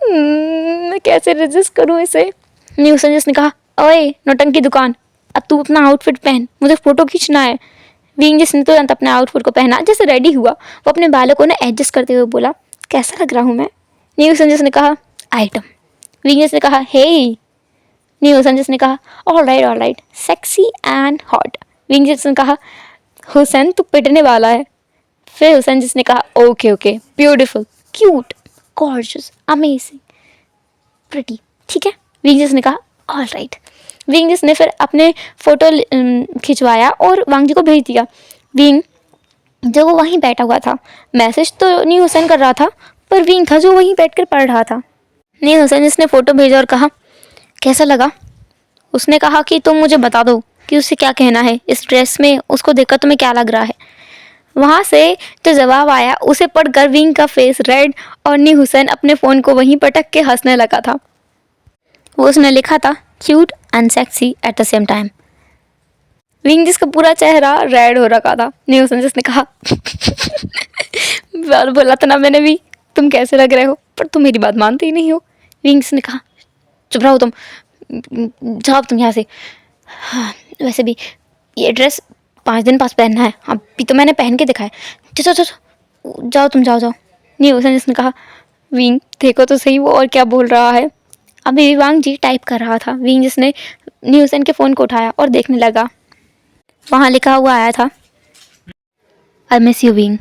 मैं कैसे रेजिस्ट करूँ इसे। न्यू संजय ने कहा, ओए नौटंकी दुकान, अब तू अपना आउटफिट पहन, मुझे फ़ोटो खींचना है। विंग जिसने तुरंत अपने आउटफिट को पहना, जैसे रेडी हुआ वो अपने बालों को एडजस्ट करते हुए बोला, कैसा लग रहा हूँ मैं। न्यू संजय ने कहा, आइटम। विंग ने कहा, हे। न्यू संजय ने कहा, all right, sexy and hot. Wing ने कहा, हुसैन तू पिटने वाला है। फिर हुसैन जिसने कहा, okay, beautiful, cute, gorgeous, amazing, pretty, ठीक है। विंग ने कहा, ऑल राइट। विंग ने फिर अपने फ़ोटो खिंचवाया और वांगजी को भेज दिया। विंग जो वो वहीं बैठा हुआ था, मैसेज तो न्यू हुसैन कर रहा था, पर विंग था जो वहीं बैठकर पढ़ रहा था। न्यू हुसैन जिसने फ़ोटो भेजा और कहा, कैसा लगा। उसने कहा कि तुम मुझे बता दो कि उसे क्या कहना है, इस ड्रेस में उसको देखकर तुम्हें क्या लग रहा है। वहाँ से जो जवाब आया उसे पढ़कर विंग का फेस रेड और न्यू हुसैन अपने फ़ोन को वहीं पटक के हंसने लगा था। वो उसने लिखा था, cute and sexy at the same time. Wing जिसका पूरा चेहरा रेड हो रखा था। न्यू हुसैन जिसने कहा, बोला था ना मैंने भी तुम कैसे लग रहे हो, पर तुम मेरी बात मानते ही नहीं हो। विंग ने कहा, चुप रहो तुम, जाओ तुम यहाँ से। हाँ, वैसे भी ये ड्रेस 5 दिन पास पहनना है, अभी तो मैंने पहन के दिखाया। जाओ तुम, जाओ। न्यू हुसैन जिसने कहा, विंग देखो तो सही वो और क्या बोल रहा है। अभी वांगजी टाइप कर रहा था। विंग जिसने न्यू हुसैन के फ़ोन को उठाया और देखने लगा। वहाँ लिखा हुआ आया था, आई मिस यू विंग।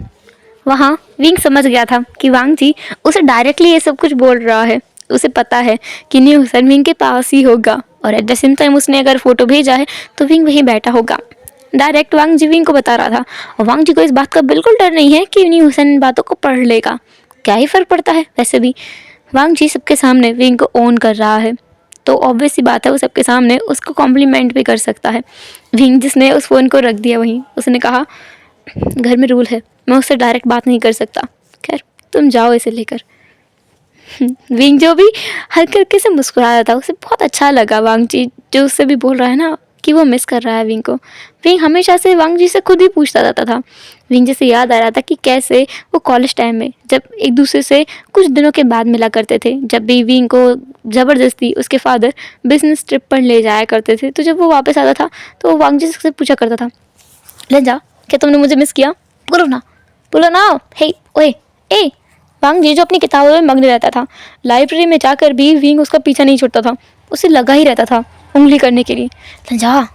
वहाँ विंग समझ गया था कि वांगजी उसे डायरेक्टली ये सब कुछ बोल रहा है। उसे पता है कि न्यू हुसैन विंग के पास ही होगा और एट द सेम टाइम उसने अगर फ़ोटो भेजा है तो विंग वहीं बैठा होगा। डायरेक्ट वांगजी विंग को बता रहा था और वांगजी को इस बात का बिल्कुल डर नहीं है कि न्यू हुसैन इन बातों को पढ़ लेगा। क्या ही फ़र्क पड़ता है, वैसे भी वांगजी सबके सामने विंग को ओन कर रहा है, तो ऑब्वियस सी बात है वो सबके सामने उसको कॉम्प्लीमेंट भी कर सकता है। विंग जिसने उस फ़ोन को रख दिया वहीं, उसने कहा, घर में रूल है, मैं उससे डायरेक्ट बात नहीं कर सकता, खैर तुम जाओ इसे लेकर। विंग जो भी हल्के से मुस्कुरा रहा था, उसे बहुत अच्छा लगा वांगजी जो उससे भी बोल रहा है ना कि वो मिस कर रहा है विंग को। विंग हमेशा से वांगजी से खुद ही पूछता रहता था। विंग जैसे याद आ रहा था कि कैसे वो कॉलेज टाइम में जब एक दूसरे से कुछ दिनों के बाद मिला करते थे, जब भी विंग को ज़बरदस्ती उसके फादर बिजनेस ट्रिप पर ले जाया करते थे, तो जब वो वापस आता था तो वो वांगजी से पूछा करता था, लंजा क्या तुमने मुझे मिस किया, बोलो ना, हे ओए ए। वांगजी जो अपनी किताबों में मग्न रहता था, लाइब्रेरी में जाकर भी विंग उसका पीछा नहीं छोड़ता था, उसे लगा ही रहता था उंगली करने के लिए। लंजा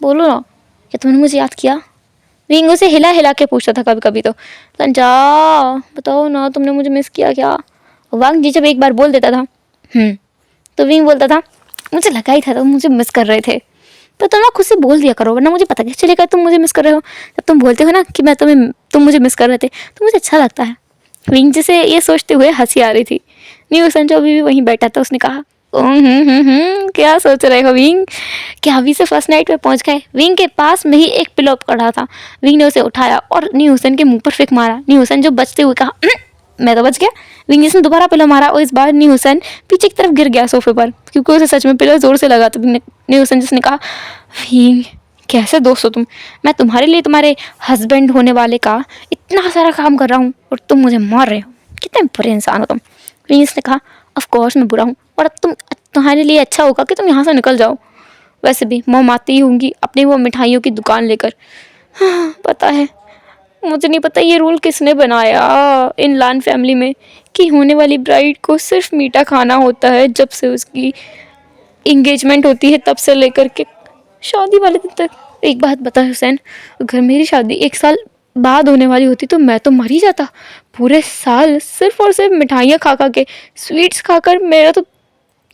बोलो ना, क्या तुमने मुझे याद किया। विंग उसे हिला के पूछता था कभी कभी, तो लंजा बताओ ना तुमने मुझे मिस किया क्या। वांगजी जब एक बार बोल देता था तो विंग बोलता था, मुझे लगा ही था तुम मुझे मिस कर रहे थे, पर तुम ना खुद से बोल दिया करो, वरना मुझे पता कैसे चलेगा तुम मुझे मिस कर रहे हो। जब तुम बोलते हो ना कि तुम मुझे मिस कर रहे थे तो मुझे अच्छा लगता है। विंग जिसे ये सोचते हुए हंसी आ रही थी। न्यू संजो अभी भी वहीं बैठा था। उसने कहा, क्या सोच रहे हो विंग, क्या अभी से फर्स्ट नाइट पे पहुंच गए। विंग के पास में ही एक पिलो पड़ा था। विंग ने उसे उठाया और न्यू हुसैन के मुंह पर फेंक मारा। न्यू हुसैन जो बचते हुए कहा, मैं तो बच गया। विंग जिसने दोबारा पिलो मारा और इस बार न्यू हुसैन पीछे की तरफ गिर गया सोफे पर, क्योंकि उसे सच में पिलो जोर से लगा। तो न्यू हुसैन जिसने कहा, विंग कैसे दोस्त हो तुम, मैं तुम्हारे लिए तुम्हारे हस्बैंड होने वाले का इतना सारा काम कर रहा हूँ और तुम मुझे मार रहे हो, कितने बुरे इंसान हो तुम। विंग ने कहा, ऑफ कोर्स मैं बुरा हूँ और अब तुम्हारे लिए अच्छा होगा कि तुम यहाँ से निकल जाओ। वैसे भी मॉम आती ही होंगी अपनी वो मिठाइयों की दुकान लेकर। हाँ, पता है, मुझे नहीं पता ये रूल किसने बनाया इन लान फैमिली में कि होने वाली ब्राइड को सिर्फ मीठा खाना होता है जब से उसकी इंगेजमेंट होती है तब से लेकर के शादी वाले दिन तक। एक बात बता हुसैन, अगर मेरी शादी 1 साल बाद होने वाली होती तो मैं तो मर ही जाता। पूरे साल सिर्फ और सिर्फ मिठाइयाँ खा खा के, स्वीट्स खाकर मेरा तो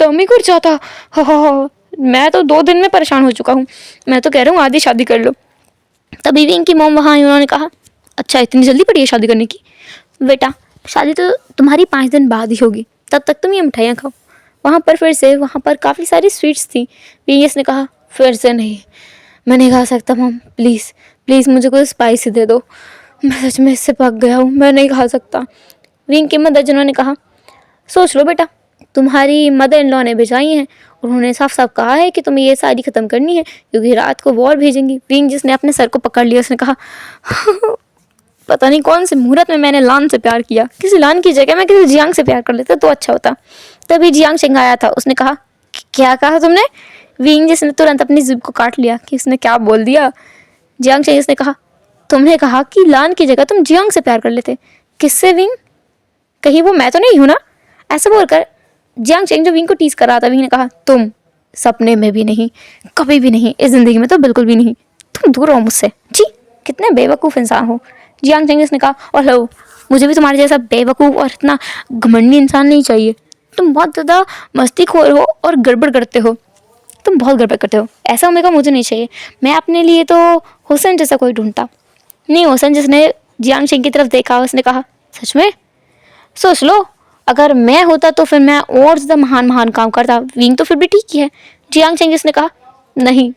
दम ही घुट जाता। हा, मैं तो 2 दिन में परेशान हो चुका हूँ। मैं तो कह रहा हूँ आधी शादी कर लो। तभी विंग की मॉम वहाँ आई। उन्होंने कहा, अच्छा इतनी जल्दी पड़ी है शादी करने की? बेटा शादी तो तुम्हारी 5 दिन बाद ही होगी, तब तक तुम ये मिठाइयाँ खाओ। वहाँ पर काफ़ी सारी स्वीट्स थी। विंगेस ने कहा, फिर से नहीं, मैं नहीं खा सकता मॉम, प्लीज़ प्लीज़ मुझे कोई स्पाइसी दे दो, मैं सच में इससे पक गया हूँ, मैं नहीं खा सकता। विंग की मदर जिन्होंने कहा, सोच लो बेटा, तुम्हारी मदर इन लॉ ने भिजवाई हैं, उन्होंने साफ साफ कहा है कि तुम्हें ये शादी ख़त्म करनी है क्योंकि रात को वॉर भेजेंगी। विंग जिसने अपने सर को पकड़ लिया, उसने कहा, पता नहीं कौन से मुहूर्त में मैंने लान से प्यार किया, किसी लान की जगह मैं किसी जियांग से प्यार कर लेता तो अच्छा होता। तभी जियांग शेंग आया था। उसने कहा, क्या कहा तुमने? विंग जिसने तुरंत अपनी जिभ को काट लिया कि उसने क्या बोल दिया। जियांग शेंग ने कहा, तुमने कहा कि लान की जगह तुम जियांग से प्यार कर लेते। किससे विंग? कहीं वो मैं तो नहीं हूँ ना? ऐसा बोलकर जियांग शेंग जो विंग को टीज कर रहा था, विंग ने कहा, तुम सपने में भी नहीं, कभी भी नहीं, इस जिंदगी में तो बिल्कुल भी नहीं, तुम दूर रहो मुझसे। जी कितने बेवकूफ़ इंसान हो। जियांग शेंग ने कहा, और लो, मुझे भी तुम्हारे जैसा बेवकूफ़ और इतना घमंडी इंसान नहीं चाहिए। तुम बहुत ज़्यादा मस्तीखोर हो और गड़बड़ करते हो, तुम बहुत गड़बड़ करते हो। ऐसा ओमेगा मुझे नहीं चाहिए। मैं अपने लिए तो हुसैन जैसा कोई ढूंढता। नहीं, हुसैन जिसने जियांग शेंग की तरफ देखा, उसने कहा, सच में? सोच लो, अगर मैं होता तो फिर मैं और ज़्यादा महान महान काम करता। विंग तो फिर भी ठीक ही है। जियांग शेंग जिसने कहा, नहीं,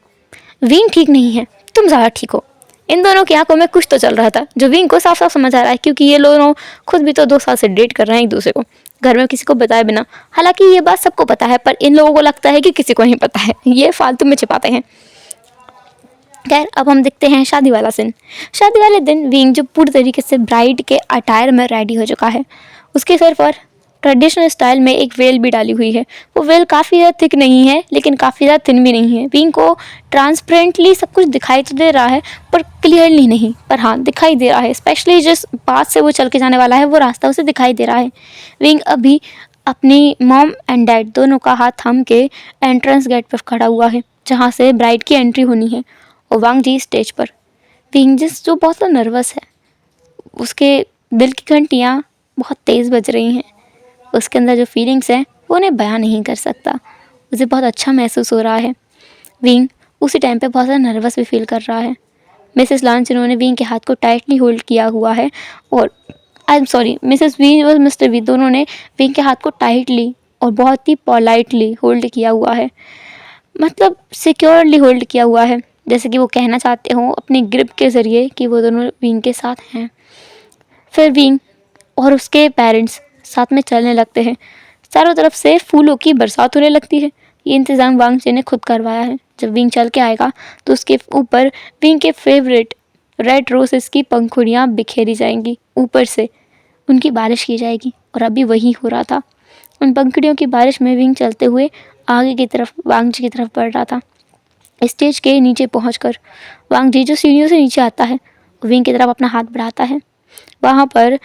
विंग ठीक नहीं है, तुम ज़्यादा ठीक हो। इन दोनों की आंखों में कुछ तो चल रहा था जो विंग को साफ साफ समझ आ रहा है, क्योंकि ये लोग खुद भी तो 2 साल से डेट कर रहे हैं एक दूसरे को, घर में किसी को बताए बिना। हालांकि ये बात सबको पता है, पर इन लोगों को लगता है कि किसी को नहीं पता है, ये फालतू में छिपाते हैं। खैर, अब हम देखते हैं शादी वाला सीन। शादी वाले दिन विंग जो पूरी तरीके से ब्राइड के अटायर में रेडी हो चुका है, उसके सर पर ट्रेडिशनल स्टाइल में एक वेल भी डाली हुई है। वो वेल काफ़ी ज़्यादा थिक नहीं है, लेकिन काफ़ी ज़्यादा थिन भी नहीं है। विंग को ट्रांसपेरेंटली सब कुछ दिखाई तो दे रहा है, पर क्लियरली नहीं, पर हाँ दिखाई दे रहा है। स्पेशली जिस पाथ से वो चल के जाने वाला है, वो रास्ता उसे दिखाई दे रहा है। विंग अभी अपनी मॉम एंड डैड दोनों का हाथ थाम के एंट्रेंस गेट पर खड़ा हुआ है, जहाँ से ब्राइड की एंट्री होनी है। और वांग जी स्टेज पर। विंग जिस जो बहुत ज़्यादा नर्वस है, उसके दिल की घंटियाँ बहुत तेज़ बज रही हैं। उसके अंदर जो फीलिंग्स हैं वो उन्हें बयां नहीं कर सकता। उसे बहुत अच्छा महसूस हो रहा है। विंग उसी टाइम पे बहुत ज़्यादा नर्वस भी फील कर रहा है। मिसेस लांच जिन्होंने विंग के हाथ को टाइटली होल्ड किया हुआ है, और I am sorry, Mrs V और मिस्टर वी दोनों ने विंग के हाथ को टाइटली और बहुत ही पोलाइटली होल्ड किया हुआ है, मतलब सिक्योरली होल्ड किया हुआ है, जैसे कि वो कहना चाहते हो अपनी ग्रिप के ज़रिए कि वो दोनों विंग के साथ हैं। फिर विंग और उसके पेरेंट्स साथ में चलने लगते हैं। चारों तरफ से फूलों की बरसात होने लगती है। ये इंतज़ाम वांग जी ने खुद करवाया है। जब विंग चल के आएगा तो उसके ऊपर विंग के फेवरेट रेड रोसेस की पंखुड़ियाँ बिखेरी जाएंगी, ऊपर से उनकी बारिश की जाएगी, और अभी वही हो रहा था। उन पंखुड़ियों की बारिश में विंग चलते हुए आगे की तरफ वांग जी की तरफ बढ़ रहा था। स्टेज के नीचे पहुंचकर वांग जी जो सीढ़ियों से नीचे आता है, विंग की तरफ अपना हाथ बढ़ाता है। वहाँ पर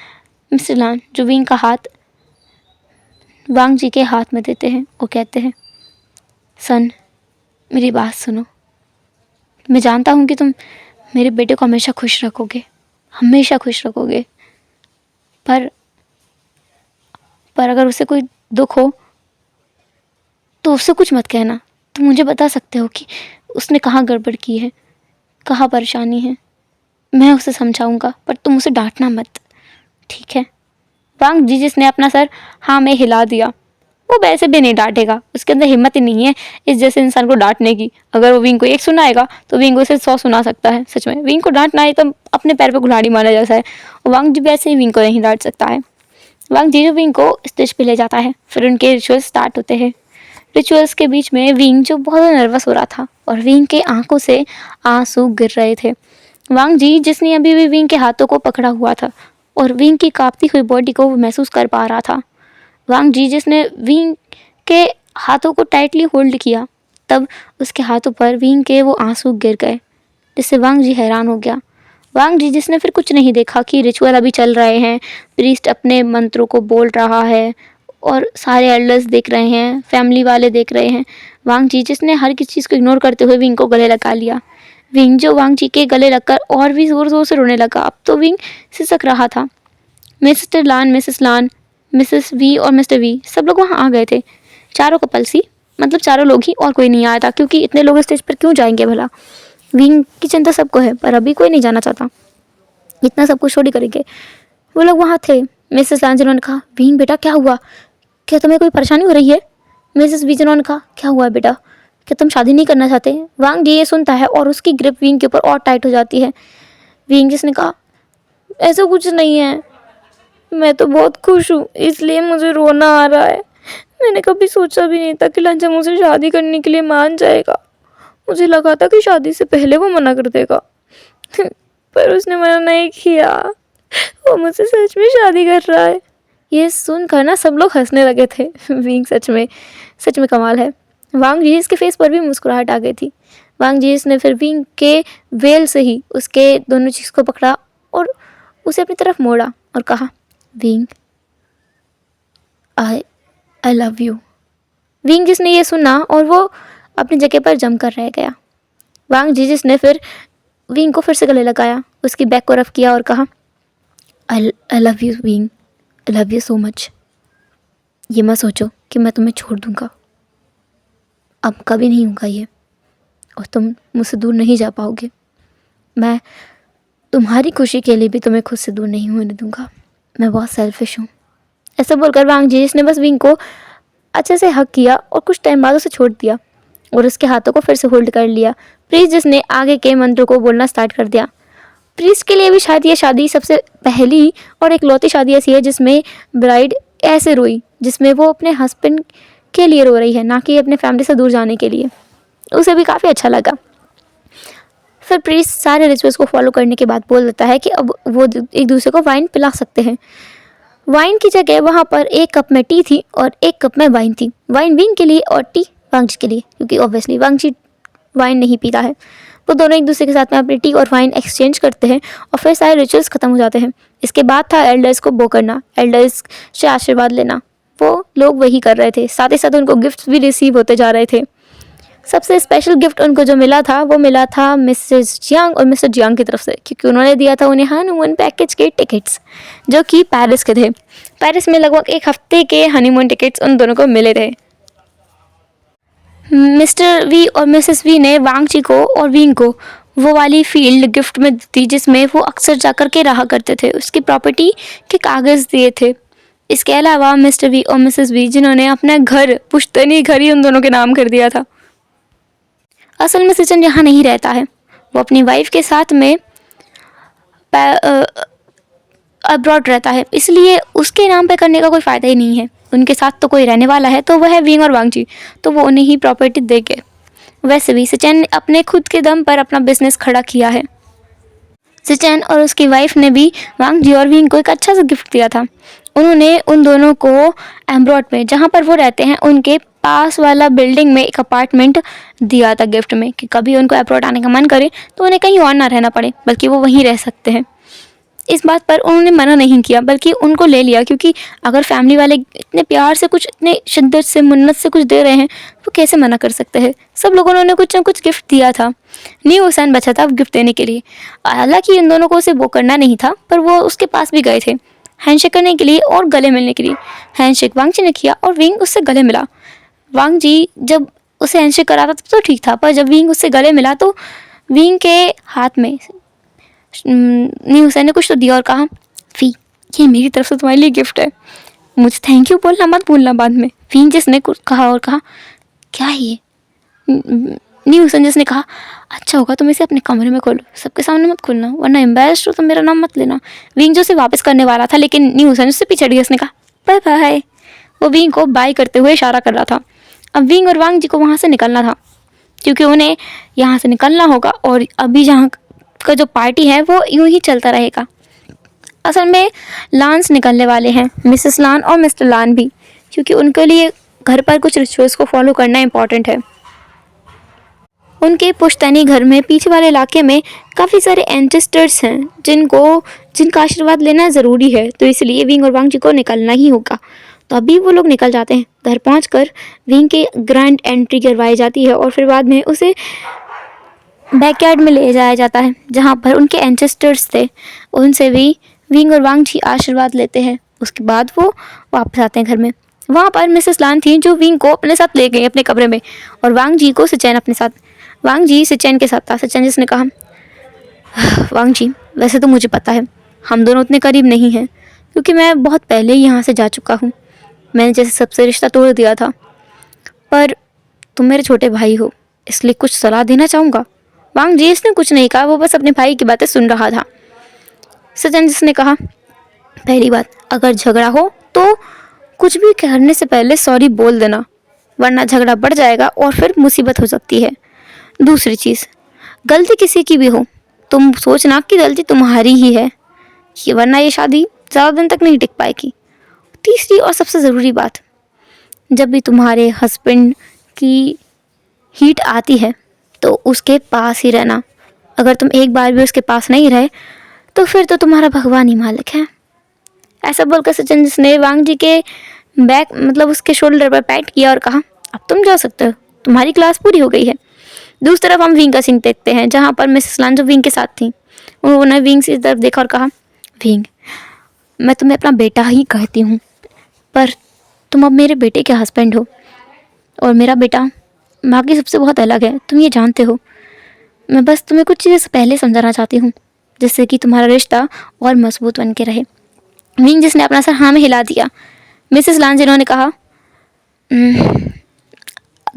मिस्टर लान जो विंग का हाथ वांग जी के हाथ में देते हैं और कहते हैं, सन मेरी बात सुनो, मैं जानता हूँ कि तुम मेरे बेटे को हमेशा खुश रखोगे, हमेशा खुश रखोगे, पर अगर उसे कोई दुख हो तो उससे कुछ मत कहना। तुम मुझे बता सकते हो कि उसने कहाँ गड़बड़ की है, कहाँ परेशानी है, मैं उसे समझाऊंगा, पर तुम उसे डांटना मत, ठीक है? वांग जी जिसने अपना सर हाँ में हिला दिया, वो वैसे भी नहीं डांटेगा, उसके अंदर हिम्मत ही नहीं है इस जैसे इंसान को डांटने की। अगर वो विंग को 1 सुनाएगा तो विंग उसे 100 सुना सकता है। सच में विंग को डांटना है तो अपने पैर पे कुल्हाड़ी मारने जैसा है, और वांग जी वैसे ही विंग को नहीं डांट सकता है। वांग जी जो विंग को स्टेज पे ले जाता है, फिर उनके रिचुअल्स स्टार्ट होते हैं। रिचुअल्स के बीच में विंग जो बहुत नर्वस हो रहा था, और विंग के आंखों से आंसू गिर रहे थे। वांग जी जिसने अभी भी विंग के हाथों को पकड़ा हुआ था और विंग की कांपती हुई बॉडी को महसूस कर पा रहा था। वांग जी जिसने विंग के हाथों को टाइटली होल्ड किया, तब उसके हाथों पर विंग के वो आंसू गिर गए, जिससे वांग जी हैरान हो गया। वांग जी जिसने फिर कुछ नहीं देखा कि रिचुअल अभी चल रहे हैं, प्रीस्ट अपने मंत्रों को बोल रहा है और सारे एल्डर्स देख रहे हैं, फैमिली वाले देख रहे हैं। वांग जी जिसने हर किसी चीज़ को इग्नोर करते हुए विंग को गले लगा लिया। विंग जो वांग जी के गले लगकर और भी ज़ोर ज़ोर से रोने लगा। अब तो विंग सिसक रहा था। Mr Lan, Mrs Lan, Mrs V और मिस्टर वी सब लोग वहाँ आ गए थे। चारों कपल्स ही, मतलब चारों लोग ही, और कोई नहीं आया था, क्योंकि इतने लोग स्टेज पर क्यों जाएंगे भला। विंग की चिंता सबको है, पर अभी कोई नहीं जाना चाहता। इतना सब कुछ छोड़ करेंगे। वो लोग वहाँ थे। मिसेस लान जिन्होंने कहा, विंग बेटा क्या हुआ, क्या तुम्हें कोई परेशानी हो रही है। मिसेस वी जिन्होंने कहा, क्या हुआ है बेटा, क्या तुम शादी नहीं करना चाहते। वांग जी ये सुनता है और उसकी ग्रिप विंग के ऊपर और टाइट हो जाती है। विंग जिसने कहा, ऐसा कुछ नहीं है, मैं तो बहुत खुश हूँ, इसलिए मुझे रोना आ रहा है। मैंने कभी सोचा भी नहीं था कि लंचा मुझे शादी करने के लिए मान जाएगा। मुझे लगा था कि शादी से पहले वो मना कर देगा पर उसने मना नहीं किया, वो मुझसे सच में शादी कर रहा है। ये सुनकर ना सब लोग हंसने लगे थे। विंग सच में कमाल है। वांग जीस के फेस पर भी मुस्कुराहट आ गई थी। वांग जीस ने फिर विंग के वेल से ही उसके दोनों चीज़ को पकड़ा और उसे अपनी तरफ मोड़ा और कहा, wing I love you. Wing जिसने ये सुना और वो अपनी जगह पर जमकर रह गया। वांग जीजिस ने फिर विंग को फिर से गले लगाया, उसकी बैक को रफ किया और कहा, I love you wing, I love you so much. ये मत सोचो कि मैं तुम्हें छोड़ दूंगा, अब कभी नहीं होगा ये, और तुम मुझसे दूर नहीं जा पाओगे। मैं तुम्हारी खुशी के लिए भी तुम्हें खुद से दूर नहीं होने दूंगा। मैं बहुत सेल्फिश हूँ। ऐसा बोलकर वांग जीस ने बस विंग को अच्छे से हक किया और कुछ टाइम बाद उसे छोड़ दिया और उसके हाथों को फिर से होल्ड कर लिया। प्रीस्ट जिसने आगे के मंत्र को बोलना स्टार्ट कर दिया। प्रीस्ट के लिए भी शायद ये शादी सबसे पहली और इकलौती शादी ऐसी है जिसमें ब्राइड ऐसे रोई, जिसमें वो अपने हस्बैंड के लिए रो रही है, ना कि अपने फैमिली से दूर जाने के लिए। उसे भी काफ़ी अच्छा लगा। फिर प्रीस्ट सारे रिचुअल्स को फॉलो करने के बाद बोल देता है कि अब वो एक दूसरे को वाइन पिला सकते हैं। वाइन की जगह वहाँ पर एक कप में टी थी और एक कप में वाइन थी। वाइन विंग के लिए और टी वांग जी के लिए, क्योंकि ऑब्वियसली वांग जी वाइन नहीं पीता है। वो दोनों एक दूसरे के साथ में अपनी टी और वाइन एक्सचेंज करते हैं और फिर सारे रिचुअल्स खत्म हो जाते हैं। इसके बाद था एल्डर्स को बो करना, एल्डर्स से आशीर्वाद लेना। वो लोग वही कर रहे थे, साथ ही साथ उनको गिफ्ट भी रिसीव होते जा रहे थे। सबसे स्पेशल गिफ्ट उनको जो मिला था वो मिला था मिसेस जियांग और मिस्टर जियांग की तरफ से, क्योंकि उन्होंने दिया था उन्हें हनीमून पैकेज के टिकट्स, जो कि पेरिस के थे। पेरिस में लगभग एक हफ्ते के हनीमून टिकट्स उन दोनों को मिले थे। मिस्टर वी और मिसेस वी ने वांग जी को और विंग को वो वाली फील्ड गिफ्ट में दी जिसमें वो अक्सर जाकर के रहा करते थे। उसकी प्रॉपर्टी के कागज़ दिए थे। इसके अलावा मिस्टर वी और मिसेस वी जिन्होंने अपना घर, पुश्तैनी घर ही उन दोनों के नाम कर दिया था। असल में सचिन यहाँ नहीं रहता है, वो अपनी वाइफ के साथ में अब्रॉड रहता है, इसलिए उसके नाम पे करने का कोई फ़ायदा ही नहीं है। उनके साथ तो कोई रहने वाला है तो वह है विंग और वांग जी, तो वो उन्हें ही प्रॉपर्टी देंगे। वैसे भी सचिन ने अपने खुद के दम पर अपना बिजनेस खड़ा किया है। सचिन और उसकी वाइफ ने भी वांग जी और विंग को एक अच्छा सा गिफ्ट दिया था। उन्होंने उन दोनों को एम्ब्रॉड में, जहाँ पर वो रहते हैं, उनके पास वाला बिल्डिंग में एक अपार्टमेंट दिया था गिफ्ट में, कि कभी उनको अब्रॉड आने का मन करे तो उन्हें कहीं और ना रहना पड़े, बल्कि वो वहीं रह सकते हैं। इस बात पर उन्होंने मना नहीं किया, बल्कि उनको ले लिया, क्योंकि अगर फैमिली वाले इतने प्यार से कुछ, इतने शिद्दत से, मुन्नत से कुछ दे रहे हैं तो कैसे मना कर सकते हैं। सब लोगों ने कुछ ना कुछ गिफ्ट दिया था। न्यू हुसैन बचा था गिफ्ट देने के लिए। हालांकि इन दोनों को उसे वो करना नहीं था, पर वो उसके पास भी गए थे हैंडशेक करने के लिए और गले मिलने के लिए। हैंडशेक वांग जी ने किया और विंग उससे गले मिला। वांग जी जब उसे हैंडशेक करा था तब तो ठीक था, पर जब विंग उससे गले मिला तो विंग के हाथ में न्यू हुसैन ने कुछ तो दिया और कहा, फी, ये मेरी तरफ से तुम्हारे लिए गिफ्ट है, मुझे थैंक यू बोलना मत भूलना बाद में। विंग जिसने कुछ कहा और कहा, क्या है ये। न्यू हुसैन जिसने कहा, अच्छा होगा तुम इसे अपने कमरे में खोलो, सबके सामने मत खोलना, वरना एम्बेरस्ड हो तो मेरा नाम मत लेना। विंग जो उसे वापस करने वाला था, लेकिन न्यू हुसैन उससे पीछे हट गया। उसने कहा, बाय बाय। वो विंग को बाय करते हुए इशारा कर रहा था। अब विंग और वांग जी को वहाँ से निकलना था, क्योंकि उन्हें यहाँ से निकलना होगा, और अभी जहाँ का जो पार्टी है वो यूं ही चलता रहेगा। असल में लान्स निकलने वाले हैं, मिसेस लान और मिस्टर लान भी, क्योंकि उनके लिए घर पर कुछ रिचुअल्स को फॉलो करना इम्पॉर्टेंट है। उनके पुश्तैनी घर में पीछे वाले इलाके में काफ़ी सारे एंसेस्टर्स हैं जिनका आशीर्वाद लेना ज़रूरी है, तो इसलिए विंग और वांग जी को निकलना ही होगा। तो अभी वो लोग निकल जाते हैं। घर पहुंचकर विंग के ग्रैंड एंट्री करवाई जाती है और फिर बाद में उसे बैकयार्ड में ले जाया जाता है जहाँ पर उनके एंसेस्टर्स थे। उनसे भी विंग और वांग जी आशीर्वाद लेते हैं। उसके बाद वो वापस आते हैं घर में। वहाँ पर मिसेस लान थी जो विंग को अपने साथ ले गई अपने कमरे में, और वांग जी को सिचैन अपने साथ। वांग जी सिचैन के साथ था। सिचैन जिसने कहा, वांग जी वैसे तो मुझे पता है हम दोनों उतने करीब नहीं हैं, क्योंकि मैं बहुत पहले ही यहाँ से जा चुका हूँ। मैंने जैसे सबसे रिश्ता तोड़ दिया था, पर तुम मेरे छोटे भाई हो, इसलिए कुछ सलाह देना चाहूँगा। वांग जी इसने कुछ नहीं कहा, वो बस अपने भाई की बातें सुन रहा था। सचिन जिसने कहा, पहली बात, अगर झगड़ा हो तो कुछ भी करने से पहले सॉरी बोल देना, वरना झगड़ा बढ़ जाएगा और फिर मुसीबत हो सकती है। दूसरी चीज़, गलती किसी की भी हो तुम सोचना कि गलती तुम्हारी ही है, कि वरना ये शादी ज़्यादा दिन तक नहीं टिक पाएगी। तीसरी और सबसे ज़रूरी बात, जब भी तुम्हारे हस्बैंड की हीट आती है तो उसके पास ही रहना। अगर तुम एक बार भी उसके पास नहीं रहे तो फिर तो तुम्हारा भगवान ही मालिक है। ऐसा बोलकर सचिन जिसने वांग जी के बैक मतलब उसके शोल्डर पर पैट किया और कहा, अब तुम जा सकते हो, तुम्हारी क्लास पूरी हो गई है। दूसरी तरफ हम विंग का सीन देखते हैं जहाँ पर मिसेस लान जो विंग के साथ थी, उन्होंने विंग से तरफ देखा और कहा, विंग मैं तुम्हें अपना बेटा ही कहती हूँ, पर तुम अब मेरे बेटे के हस्बैंड हो और मेरा बेटा बाकी सबसे बहुत अलग है, तुम ये जानते हो। मैं बस तुम्हें कुछ चीज़ें पहले समझाना चाहती हूँ जिससे कि तुम्हारा रिश्ता और मजबूत बन के रहे। विंग जिसने अपना सर हाँ में हिला दिया। मिसेस लान जिन्होंने कहा,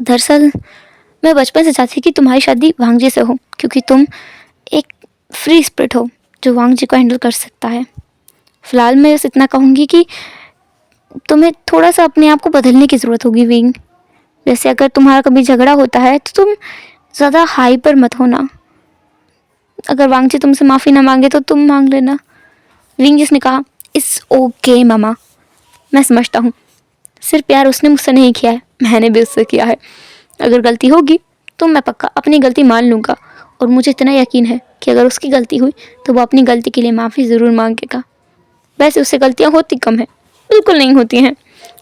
दरअसल मैं बचपन से चाहती कि तुम्हारी शादी वांग जी से हो, क्योंकि तुम एक फ्री स्पिरिट हो जो वांग जी को हैंडल कर सकता है। फ़िलहाल मैं बस इतना कहूँगी कि तुम्हें थोड़ा सा अपने आप को बदलने की ज़रूरत होगी विंग। जैसे अगर तुम्हारा कभी झगड़ा होता है तो तुम ज़्यादा हाइपर मत होना। अगर वांग जी तुमसे माफ़ी ना मांगे तो तुम मांग लेना। विंग जिसने कहा, इट्स ओके मामा, मैं समझता हूँ। सिर्फ प्यार उसने मुझसे नहीं किया है, मैंने भी उससे किया है। अगर गलती होगी तो मैं पक्का अपनी गलती मान लूँगा, और मुझे इतना यकीन है कि अगर उसकी गलती हुई तो वो अपनी गलती के लिए माफ़ी ज़रूर मांगेगा। वैसे उससे गलतियाँ होती कम हैं, बिल्कुल नहीं होती हैं।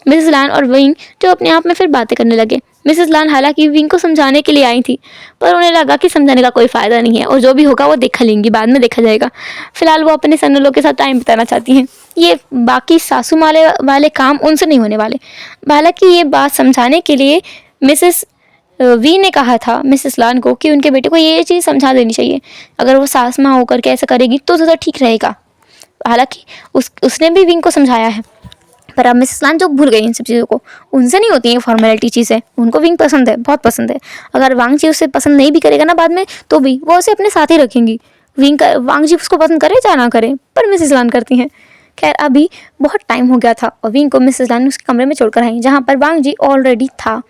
मिसेस लान और विंग जो अपने आप में फिर बातें करने लगे। मिसेस लान हालांकि विंग को समझाने के लिए आई थी, पर उन्हें लगा कि समझाने का कोई फ़ायदा नहीं है और जो भी होगा वो देखा लेंगी, बाद में देखा जाएगा। फिलहाल वो अपने सन्नलों के साथ टाइम बिताना चाहती हैं। ये बाकी सासू माले वाले काम उनसे नहीं होने वाले। हालांकि ये बात समझाने के लिए मिसेस वी ने कहा था मिसेस लान को कि उनके बेटे को ये चीज़ समझा देनी चाहिए। अगर वो सास माँ होकर के ऐसा करेगी तो ज़्यादा ठीक रहेगा। हालांकि उसने भी विंग को समझाया है, पर अब मिसेस लान जो भूल गई इन सब चीज़ों को। उनसे नहीं होती हैं फॉर्मेलिटी चीज़ें, उनको विंग पसंद है, बहुत पसंद है। अगर वांग जी उसे पसंद नहीं भी करेगा ना बाद में, तो भी वो उसे अपने साथ ही रखेंगी। वांग जी उसको पसंद करे या ना करे, पर मिसेस लान करती हैं। खैर अभी बहुत टाइम हो गया था और विंग को मिसेस लान उसके कमरे में छोड़कर आई, जहाँ पर वांग जी ऑलरेडी था।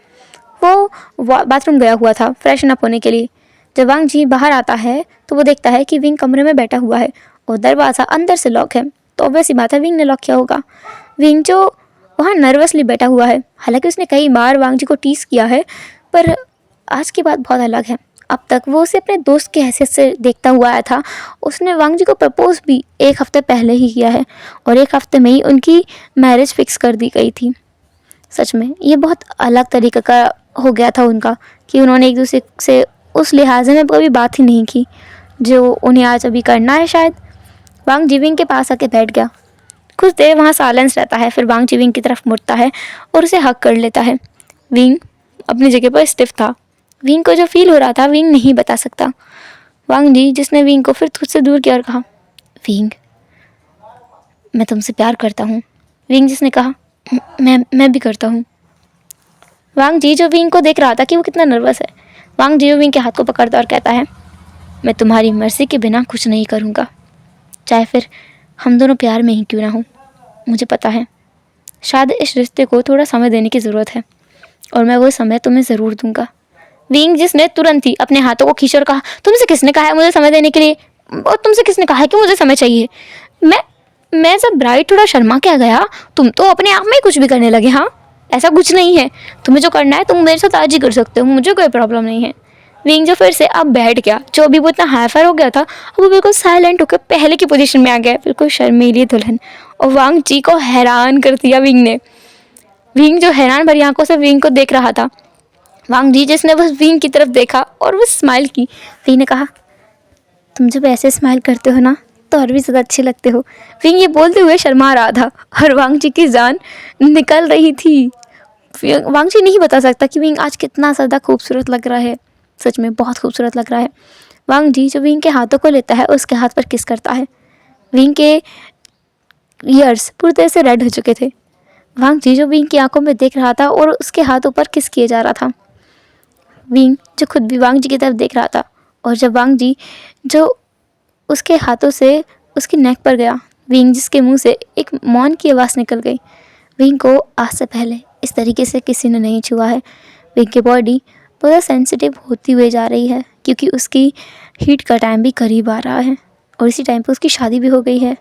वो बाथरूम गया हुआ था फ्रेशन अप होने के लिए। जब वांग जी बाहर आता है तो वो देखता है कि विंग कमरे में बैठा हुआ है और दरवाज़ा अंदर से लॉक है। तो ऑब्वियस सी बात है विंग ने लॉक किया होगा। विंग जो वहाँ नर्वसली बैठा हुआ है, हालांकि उसने कई बार वांग जी को टीस किया है, पर आज की बात बहुत अलग है। अब तक वो उसे अपने दोस्त की हैसियत से देखता हुआ आया था। उसने वांग जी को प्रपोज भी 1 हफ्ते पहले ही किया है और 1 हफ्ते में ही उनकी मैरिज फिक्स कर दी गई थी। सच में ये बहुत अलग तरीके का हो गया था उनका कि उन्होंने एक दूसरे से उस लिहाजे में कभी बात ही नहीं की जो उन्हें आज अभी करना है। शायद वांग जी विंग के पास आके बैठ गया। कुछ देर वहाँ साइलेंस रहता है, फिर वांग जी विंग की तरफ मुड़ता है और उसे हक कर लेता है। विंग अपनी जगह पर स्टिफ था। विंग को जो फील हो रहा था विंग नहीं बता सकता। वांग जी जिसने विंग को फिर खुद से दूर किया और कहा, विंग मैं तुमसे प्यार करता हूँ। विंग जिसने कहा, मैं भी करता हूँ। वांग जी जो विंग को देख रहा था कि वो कितना नर्वस है, वांग जी विंग के हाथ को पकड़ता और कहता है, मैं तुम्हारी मर्जी के बिना कुछ नहीं करूँगा, चाहे फिर हम दोनों प्यार में ही क्यों ना हो। मुझे पता है शायद इस रिश्ते को थोड़ा समय देने की ज़रूरत है और मैं वो समय तुम्हें ज़रूर दूंगा। विंग जिसने तुरंत ही अपने हाथों को खींचा और कहा, तुमसे किसने कहा है मुझे समय देने के लिए, और तुमसे किसने कहा है कि मुझे समय चाहिए। मैं जब ब्राइड थोड़ा शर्मा क्या गया, तुम तो अपने आप में ही कुछ भी करने लगे। हाँ ऐसा कुछ नहीं है, तुम्हें जो करना है तुम मेरे साथ आज ही कर सकते हो, मुझे कोई प्रॉब्लम नहीं है। विंग जो फिर से अब बैठ गया, जो अभी वो इतना हाईफाई हो गया था अब वो बिल्कुल साइलेंट होकर पहले की पोजीशन में आ गया, बिल्कुल शर्मीली दुल्हन। और वांग जी को हैरान कर दिया विंग ने। विंग जो हैरान भरी आंखों से विंग को देख रहा था। वांग जी जिसने बस विंग की तरफ देखा और वो स्माइल की। विंग ने कहा, तुम जब ऐसे स्माइल करते हो ना तो और भी ज़्यादा अच्छे लगते हो। विंग ये बोलते हुए शर्मा रहा था और वांग जी की जान निकल रही थी। वांग जी नहीं बता सकता कि विंग आज कितना ज़्यादा खूबसूरत लग रहा है। सच में बहुत खूबसूरत लग रहा है। वांग जी जो विंग के हाथों को लेता है उसके हाथ पर किस करता है। विंग के ईयर्स पूरी तरह से रेड हो चुके थे। वांग जी जो विंग की आंखों में देख रहा था और उसके हाथों पर किस किए जा रहा था। विंग जो खुद भी वांग जी की तरफ देख रहा था और जब वांग जी जो उसके हाथों से उसकी नेक पर गया, विंग जिसके मुंह से एक मौन की आवाज़ निकल गई। विंग को आज से पहले इस तरीके से किसी ने नहीं छुआ है। विंग की बॉडी बहुत सेंसिटिव होती हुई जा रही है क्योंकि उसकी हीट का टाइम भी करीब आ रहा है और इसी टाइम पे उसकी शादी भी हो गई है।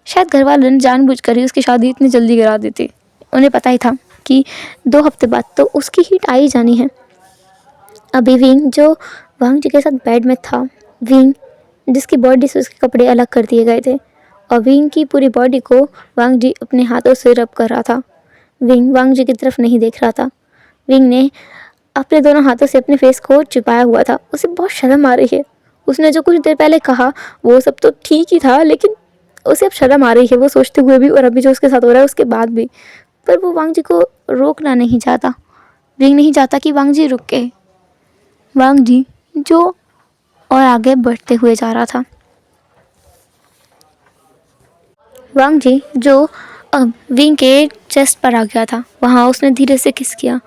शायद घर वालों ने जानबूझकर ही उसकी शादी इतनी जल्दी करा दी थी। उन्हें पता ही था कि 2 हफ्ते बाद तो उसकी हीट आ ही जानी है। अभी विंग जो वांग जी के साथ बेड में था, विंग जिसकी बॉडी से उसके कपड़े अलग कर दिए गए थे और विंग की पूरी बॉडी को वांग जी अपने हाथों से रब कर रहा था। विंग वांग जी की तरफ नहीं देख रहा था। विंग ने अपने दोनों हाथों से अपने फेस को छुपाया हुआ था। उसे बहुत शर्म आ रही है। उसने जो कुछ देर पहले कहा वो सब तो ठीक ही था, लेकिन उसे अब शर्म आ रही है वो सोचते हुए भी और अभी जो उसके साथ हो रहा है उसके बाद भी। पर वो वांग जी को रोकना नहीं चाहता। विंग नहीं चाहता कि वांग जी रुके। वांग जी जो और आगे बढ़ते हुए जा रहा था। वांग जी जो अब विंग के चेस्ट पर आ गया था, वहाँ उसने धीरे से किस किया।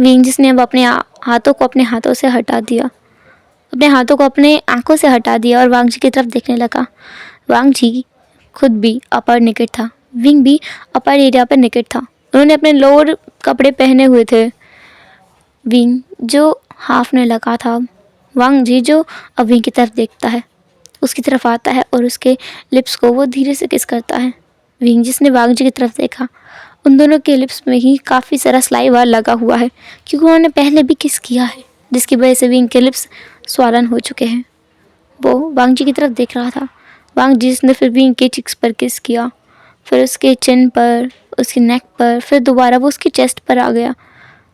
विंग जिसने अब अपने हाथों को अपने हाथों से हटा दिया, अपने हाथों को अपने आंखों से हटा दिया और वांग जी की तरफ देखने लगा। वांग जी खुद भी अपर नेकेड था, विंग भी अपर एरिया पर नेकेड था। उन्होंने अपने लोअर कपड़े पहने हुए थे। विंग जो हाफ में लगा था। वांग जी जो अब विंग की तरफ देखता है, उसकी तरफ आता है और उसके लिप्स को वो धीरे से किस करता है। विंग जिसने वांग जी की तरफ देखा, उन दोनों के लिप्स में ही काफ़ी सारा सलाइवा लगा हुआ है क्योंकि उन्होंने पहले भी किस किया है, जिसकी वजह से विंग के लिप्स स्वालन हो चुके हैं। वो वांग जी की तरफ देख रहा था। वांग जी जिसने फिर विंग के चिक्स पर किस किया, फिर उसके चिन पर, उसकी नेक पर, फिर दोबारा वो उसकी चेस्ट पर आ गया।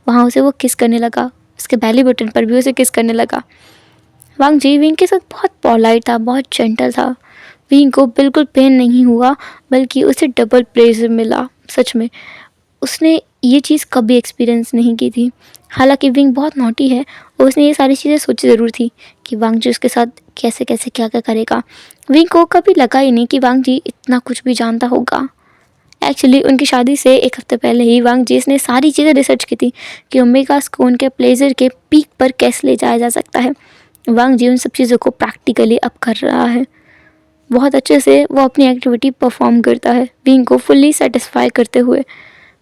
वहाँ उसे वो किस करने लगा, उसके बेली बटन पर भी उसे किस करने लगा। वांग जी विंग के साथ बहुत पोलाइट था, बहुत जेंटल था। विंग को बिल्कुल पेन नहीं हुआ, बल्कि उसे डबल प्लेजर मिला। सच में उसने ये चीज़ कभी एक्सपीरियंस नहीं की थी। हालांकि विंग बहुत नॉटी है और उसने ये सारी चीज़ें सोची ज़रूर थी कि वांग जी उसके साथ कैसे कैसे क्या क्या करेगा। विंग को कभी लगा ही नहीं कि वांग जी इतना कुछ भी जानता होगा। एक्चुअली उनकी शादी से 1 हफ्ते पहले ही वांग जी ने सारी चीज़ें रिसर्च की थी कि ओमेगास को उनके प्लेजर के पीक पर कैसे ले जाया जा सकता है। वांग जी उन सब चीज़ों को प्रैक्टिकली अब कर रहा है। बहुत अच्छे से वो अपनी एक्टिविटी परफॉर्म करता है, विंग को फुल्ली सेटिस्फाई करते हुए।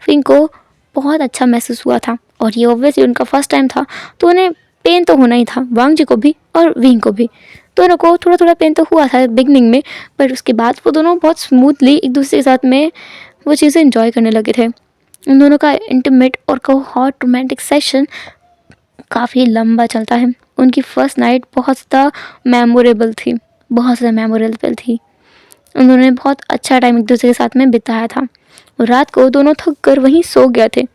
विंग को बहुत अच्छा महसूस हुआ था और ये ऑब्वियसली उनका फर्स्ट टाइम था, तो उन्हें पेन तो होना ही था, वांग जी को भी और विंग को भी। दोनों को थोड़ा थोड़ा पेन तो हुआ था बिगनिंग में, पर उसके बाद वो दोनों बहुत स्मूथली एक दूसरे के साथ में वो चीज़ें इंजॉय करने लगे थे। उन दोनों का इंटीमेट और हॉट रोमांटिक सेशन काफ़ी लंबा चलता है। उनकी फर्स्ट नाइट बहुत ज़्यादा मेमोरेबल थी, बहुत ज़्यादा मेमोरेबल थी। उन्होंने बहुत अच्छा टाइम एक दूसरे के साथ में बिताया था और रात को दोनों थक कर वहीं सो गए थे।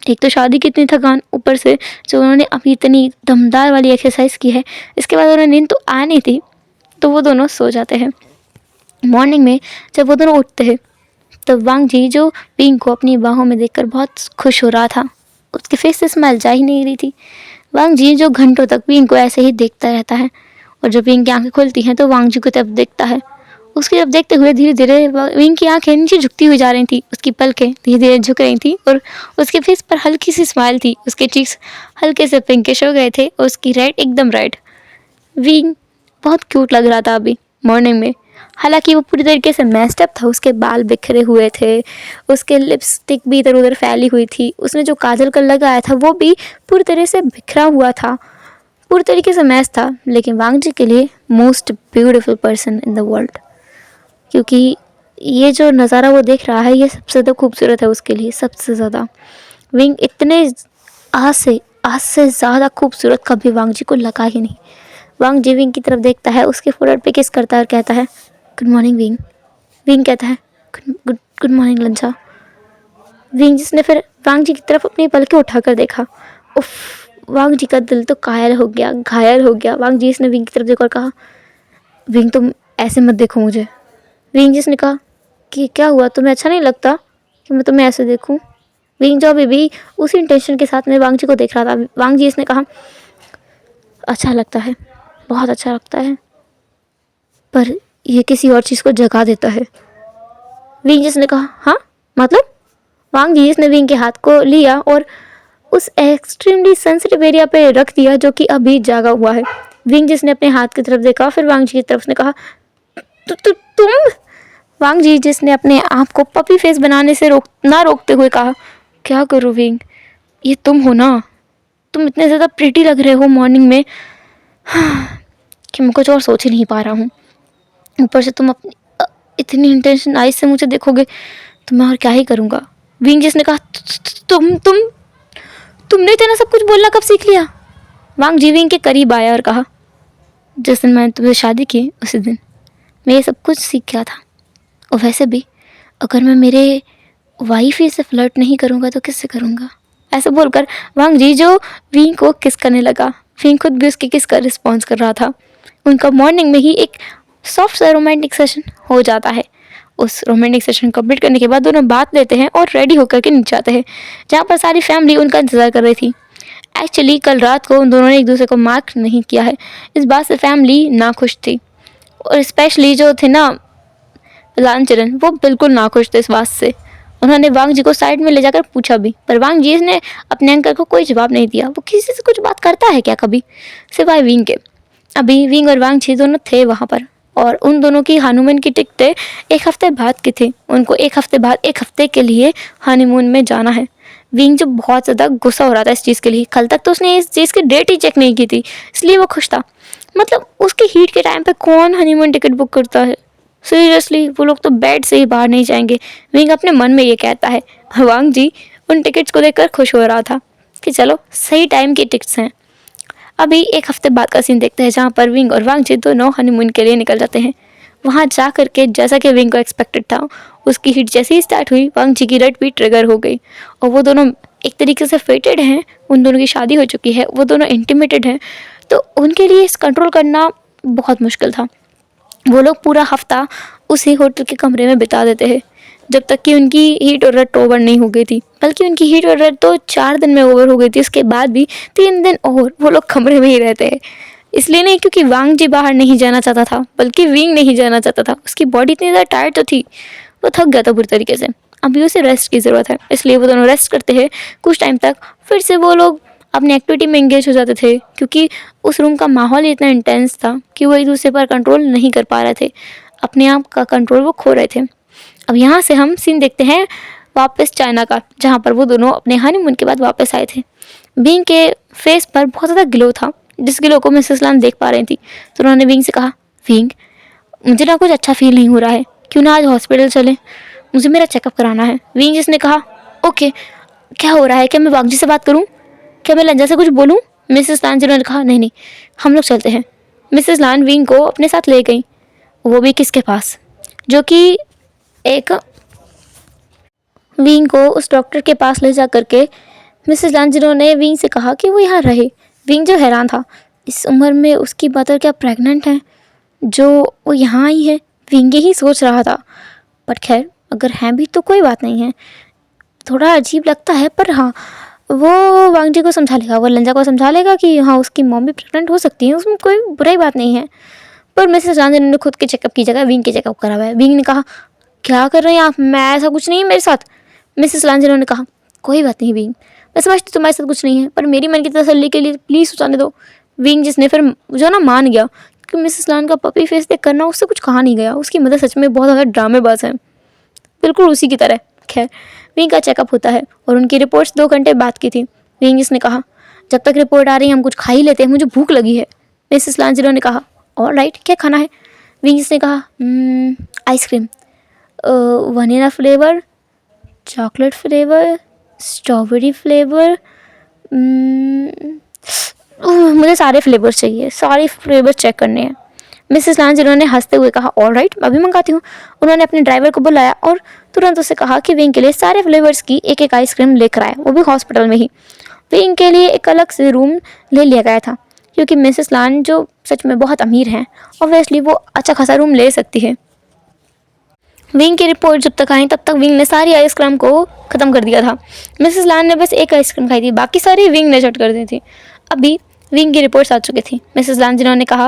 एक तो शादी की इतनी थकान, ऊपर से जो उन्होंने अभी इतनी दमदार वाली एक्सरसाइज की है, इसके बाद उन्हें नींद तो आ नहीं थी, तो वो दोनों सो जाते हैं। मॉर्निंग में जब वो दोनों उठते हैं तो वांग जी जो विंग को अपनी बाहों में देखकर बहुत खुश हो रहा था, उसके फेस से स्माइल जा ही नहीं रही थी। वांग जी जो घंटों तक विंग को ऐसे ही देखता रहता है और जब विंग की आंखें खुलती हैं तो वांग जी को तब देखता है। उसकी तरफ देखते हुए धीरे धीरे विंग की आंखें नीचे झुकती हुई जा रही थी, उसकी पलकें धीरे धीरे झुक रही थी और उसके फेस पर हल्की सी स्माइल थी। उसके चीक्स हल्के से पिंकिश हो गए थे और उसकी रेड एकदम रेड। विंग बहुत क्यूट लग रहा था अभी मॉर्निंग में। हालांकि वो पूरी तरीके से मेस्ड अप था, उसके बाल बिखरे हुए थे, उसके लिपस्टिक भी इधर उधर फैली हुई थी, उसने जो काजल कर लगाया था वो भी पूरी तरह से बिखरा हुआ था, पूरी तरीके से मैस था। लेकिन वांग जी के लिए most beautiful person in the world, क्योंकि ये जो नज़ारा वो देख रहा है ये सबसे ज़्यादा खूबसूरत है उसके लिए, सबसे ज़्यादा। विंग इतने आज से ज़्यादा खूबसूरत कभी वांग जी को लगा ही नहीं। वांग जी विंग की तरफ देखता है, उसके फोrehead पे किस करता है और कहता है गुड मॉर्निंग विंग। विंग कहता है गुड मॉर्निंग लंचा। विंग जिसने फिर वांग जी की तरफ अपनी पलकें उठाकर देखा, उफ, वांग जी का दिल तो कायल हो गया, घायल हो गया। वांग जी ने विंग की तरफ देखा और कहा, विंग तुम ऐसे मत देखो मुझे। विंग जिस ने कहा कि क्या हुआ, तुम्हें अच्छा नहीं लगता कि मैं तुम्हें ऐसे देखूं? विंग जो अभी भी उसी इंटेंशन के साथ में वांग जी को देख रहा था। वांग जी इसने कहा, अच्छा लगता है, बहुत अच्छा लगता है, पर यह किसी और चीज़ को जगा देता है। विंग जिस ने कहा, हाँ मतलब? वांग जी ने विंग के हाथ को लिया और उस एक्सट्रीमली सेंसिटिव एरिया पे रख दिया जो कि अभी जागा हुआ है। विंग जिसने अपने हाथ की तरफ देखा, फिर वांग जी की तरफ ने कहा, तुम? वांग जी जिसने अपने आप को पपी फेस बनाने से रोकते हुए कहा, क्या करूँ विंग, ये तुम हो ना? तुम इतने ज़्यादा प्रिटी लग रहे हो मॉर्निंग में कि मैं कुछ और सोच ही नहीं पा रहा हूँ। ऊपर से तुम अपनी इतनी इंटेंशन आइज से मुझे देखोगे तो मैं और क्या ही करूँगा। विंग जिसने कहा, तुमने इतना सब कुछ बोलना कब सीख लिया? वांग जी विंग के करीब आया और कहा, जिस दिन मैंने तुमसे शादी की उसी दिन मैं ये सब कुछ सीख गया था। और वैसे भी अगर मैं मेरे वाइफ ही से फ्लर्ट नहीं करूँगा तो किससे करूँगा? ऐसे बोलकर वांग जी जो विंग को किस करने लगा। विंग खुद भी उसके किस का रिस्पॉन्स कर रहा था। उनका मॉर्निंग में ही एक सॉफ्ट सा रोमांटिक सेशन हो जाता है। उस रोमांटिक सेशन कंप्लीट करने के बाद दोनों बात लेते हैं और रेडी होकर के नीचे आते हैं, जहाँ पर सारी फैमिली उनका इंतज़ार कर रही थी। एक्चुअली कल रात को उन दोनों ने एक दूसरे को मार्क नहीं किया है, इस बात से फैमिली नाखुश थी। और स्पेशली जो थे ना लालचरण, वो बिल्कुल नाखुश थे इस बात से। उन्होंने वांग जी को साइड में ले जाकर पूछा भी, पर वांग जी ने अपने अंकल को कोई जवाब नहीं दिया। वो किसी से कुछ बात करता है क्या कभी, सिवाय विंग के? अभी विंग और वांग जी दोनों थे वहाँ पर, और उन दोनों की हनीमून की टिकटें एक हफ्ते बाद की थी। उनको एक हफ्ते बाद एक हफ्ते के लिए हनीमून में जाना है। विंग जो बहुत ज़्यादा गुस्सा हो रहा था इस चीज़ के लिए। कल तक तो उसने इस चीज़ की डेट ही चेक नहीं की थी, इसलिए वो खुश था। मतलब उसके हीट के टाइम पे कौन हनीमून टिकट बुक करता है? सीरियसली वो लोग तो बेड से ही बाहर नहीं जाएंगे, विंग अपने मन में ये कहता है। वांग जी उन टिकट्स को देखकर खुश हो रहा था कि चलो सही टाइम की टिकट्स हैं। अभी एक हफ्ते बाद का सीन देखते हैं, जहाँ पर विंग और वांग जी दोनों हनीमून के लिए निकल जाते हैं। वहाँ जा करके जैसा कि विंग को एक्सपेक्टेड था, उसकी हिट जैसे ही स्टार्ट हुई, वांग जी की रट भी ट्रिगर हो गई और वो दोनों एक तरीके से फेटेड हैं। उन दोनों की शादी हो चुकी है, वो दोनों इंटीमेटेड हैं, तो उनके लिए इस कंट्रोल करना बहुत मुश्किल था। वो लोग पूरा हफ्ता उसी होटल के कमरे में बिता देते हैं जब तक कि उनकी हीट और रट ओवर नहीं हो गई थी। बल्कि उनकी हीट और रट तो 4 दिन में ओवर हो गई थी, उसके बाद भी 3 दिन और वो लोग कमरे में ही रहते हैं। इसलिए नहीं क्योंकि वांग जी बाहर नहीं जाना चाहता था, बल्कि विंग नहीं जाना चाहता था। उसकी बॉडी इतनी ज़्यादा टायर्ड तो थी, वो थक गया था बुरी तरीके से। अभी उसे रेस्ट की ज़रूरत है, इसलिए वो दोनों रेस्ट करते हैं कुछ टाइम तक। फिर से वो लोग अपनी एक्टिविटी में एंगेज हो जाते थे, क्योंकि उस रूम का माहौल इतना इंटेंस था कि वो एक दूसरे पर कंट्रोल नहीं कर पा रहे थे। अपने आप का कंट्रोल वो खो रहे थे। अब यहाँ से हम सीन देखते हैं वापस चाइना का, जहाँ पर वो दोनों अपने हनीमून के बाद वापस आए थे। विंग के फेस पर बहुत ज़्यादा ग्लो था, जिस ग्लो को मिसेस लान देख पा रही थी। तो उन्होंने विंग से कहा, विंग मुझे ना कुछ अच्छा फील नहीं हो रहा है, क्यों ना आज हॉस्पिटल चले, मुझे मेरा चेकअप कराना है। विंग जिसने कहा, ओके क्या हो रहा है, क्या मैं वांग जी से बात करूँ, क्या मैं लंजा से कुछ बोलूँ? मिसेस लान जिन्होंने कहा, नहीं नहीं हम लोग चलते हैं। मिसेस लान विंग को अपने साथ ले गई, वो भी किसके पास, जो कि एक विंग को उस डॉक्टर के पास ले जा करके मिसेस लान जिन्होंने विंग से कहा कि वो यहाँ रहे। विंग जो हैरान था, इस उम्र में उसकी मदर क्या प्रेग्नेंट है जो वो यहाँ आई है? विंग ही सोच रहा था, पर खैर अगर हैं भी तो कोई बात नहीं है। थोड़ा अजीब लगता है, पर हाँ वो वांग जी को समझा लेगा, वो लंजा को समझा लेगा कि हाँ उसकी मॉम भी प्रेग्नेंट हो सकती है, उसमें कोई बुराई बात नहीं है। पर मिसेस लान ने खुद के चेकअप की जगह विंग के चेकअप करा हुआ है। विंग ने कहा, क्या कर रहे हैं आप, मैं ऐसा कुछ नहीं है मेरे साथ। मिसेस लान ने कहा, कोई बात नहीं विंग, मैं समझती तुम्हारे साथ कुछ नहीं है, पर मेरी मन की तसल्ली के लिए प्लीज़ सोचाने दो। विंग जिसने फिर जो ना मान गया कि मिसेस लान का पपी फेस देख करना उससे कुछ कहा नहीं गया। उसकी मदर सच में बहुत ज़्यादा ड्रामेबाज है, बिल्कुल उसी की तरह। खैर विंग का चेकअप होता है और उनकी रिपोर्ट्स 2 घंटे बाद की थी। विंग जिसने कहा, जब तक रिपोर्ट आ रही है हम कुछ खा ही लेते हैं, मुझे भूख लगी है। मिसेस लान ने कहा, ऑल राइट क्या खाना है? विंग जिसने कहा, ice cream, vanilla flavour, chocolate flavour, strawberry flavour, मुझे सारे फ्लेवर्स चाहिए, सारे फ्लेवर्स चेक करने हैं। मिसेस लान जिन्होंने हंसते हुए कहा, ऑल राइट मैं भी मंगाती हूँ। उन्होंने अपने ड्राइवर को बुलाया और तुरंत उसे कहा कि विंग के लिए सारे फ्लेवर्स की एक एक आइसक्रीम लेकर आए, वो भी हॉस्पिटल में ही। विंग के लिए एक अलग से रूम ले लिया गया था, क्योंकि मिसेस लान जो सच में बहुत अमीर हैं, ऑब्वियसली वो अच्छा खासा रूम ले सकती है। विंग की रिपोर्ट जब तक आई तब तक विंग ने सारी आइसक्रीम को ख़त्म कर दिया था। मिसेस लान ने बस एक आइसक्रीम खाई थी, बाकी सारी विंग ने चट कर दी थी। अभी विंग की रिपोर्ट्स आ चुकी थी। मिसेस लान जिन्होंने कहा,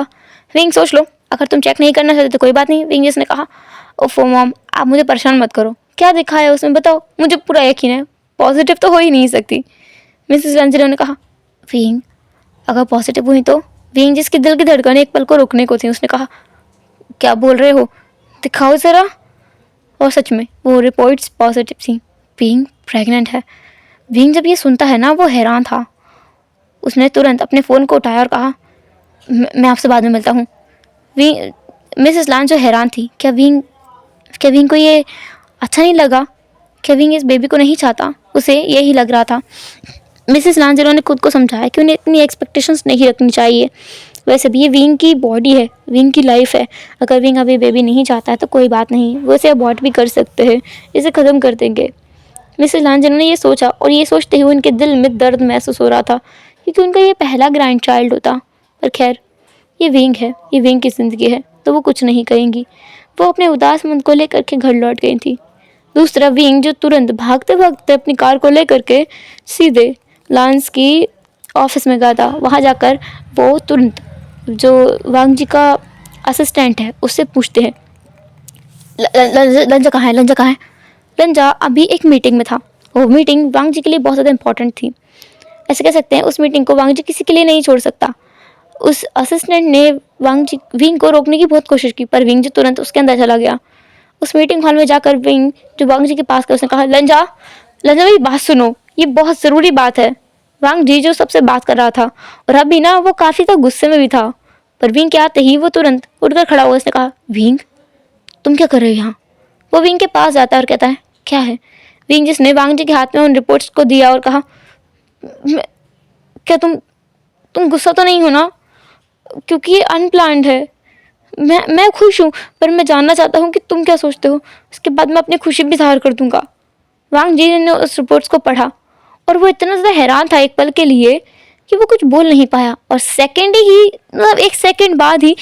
विंग सोच लो, अगर तुम चेक नहीं करना चाहते तो कोई बात नहीं। विंग जिसने कहा, ओफो मॉम, आप मुझे परेशान मत करो, क्या दिखा है उसमें बताओ, मुझे पूरा यकीन है पॉजिटिव तो हो ही नहीं सकती। मिसेस लान जिन्होंने कहा, विंग अगर पॉजिटिव हुई तो। विंग जिसकी दिल की धड़कन एक पल को रुकने को थी, उसने कहा, क्या बोल रहे हो, दिखाओ ज़रा। और सच में वो रिपोर्ट्स पॉजिटिव थी, विंग प्रेग्नेंट है। विंग जब ये सुनता है ना, वो हैरान था। उसने तुरंत अपने फ़ोन को उठाया और कहा, मैं आपसे बाद में मिलता हूँ। विंग मिसेस लान जो हैरान थी, क्या विंग को ये अच्छा नहीं लगा, क्या विंग इस बेबी को नहीं चाहता, उसे यही लग रहा था। मिसेस लान जिन्होंने खुद को समझाया कि उन्हें इतनी एक्सपेक्टेशंस नहीं रखनी चाहिए। वैसे भी ये विंग की बॉडी है, विंग की लाइफ है। अगर विंग अभी बेबी नहीं चाहता है तो कोई बात नहीं, वो इसे अबॉर्ट भी कर सकते हैं, इसे ख़त्म कर देंगे। मिसेस लान जिन्होंने ये सोचा, और ये सोचते हुए उनके दिल में दर्द महसूस हो रहा था, क्योंकि उनका ये पहला ग्रैंड चाइल्ड होता। पर खैर, ये विंग है, ये विंग की ज़िंदगी है, तो वो कुछ नहीं कहेंगी। वो अपने उदास मन को लेकर के घर लौट गई थी। दूसरा विंग जो तुरंत भागते भागते अपनी कार को लेकर के सीधे लांस की ऑफिस में गया था। वहाँ जाकर वो तुरंत जो वांग जी का असिस्टेंट है उससे पूछते हैं, लंजा कहाँ है, लंजा कहाँ है। लंजा अभी एक मीटिंग में था। वो मीटिंग वांग जी के लिए बहुत ज़्यादा इंपॉर्टेंट थी। ऐसे कह सकते हैं उस मीटिंग को वांग जी किसी के लिए नहीं छोड़ सकता। उस असिस्टेंट ने विंग को रोकने की बहुत कोशिश की, पर विंग जी तुरंत उसके अंदर चला गया। उस मीटिंग हॉल में जाकर विंग जो वांग जी के पास गया, उसने कहा, लंजा मेरी बात सुनो, ये बहुत ज़रूरी बात है। वांग जी जो सबसे बात कर रहा था, और अभी ना वो काफ़ी तो गुस्से में भी था। पर विंग के आते ही वो तुरंत उठकर खड़ा हुआ, उसने कहा, विंग तुम क्या कर रहे हो यहाँ। वो विंग के पास जाता है और कहता है, क्या है। विंग जिसने वांग जी के हाथ में उन रिपोर्ट्स को दिया और कहा, क्या तुम गुस्सा तो नहीं हो ना, क्योंकि ये अनप्लान्ड है। मैं खुश हूँ, पर मैं जानना चाहता हूँ कि तुम क्या सोचते हो, उसके बाद मैं अपनी खुशी भी ज़ाहिर कर दूंगा। वांग जी ने उस रिपोर्ट्स को पढ़ा, और वो इतना ज़्यादा हैरान था एक पल के लिए कि वो कुछ बोल नहीं पाया। और मतलब एक सेकंड बाद ही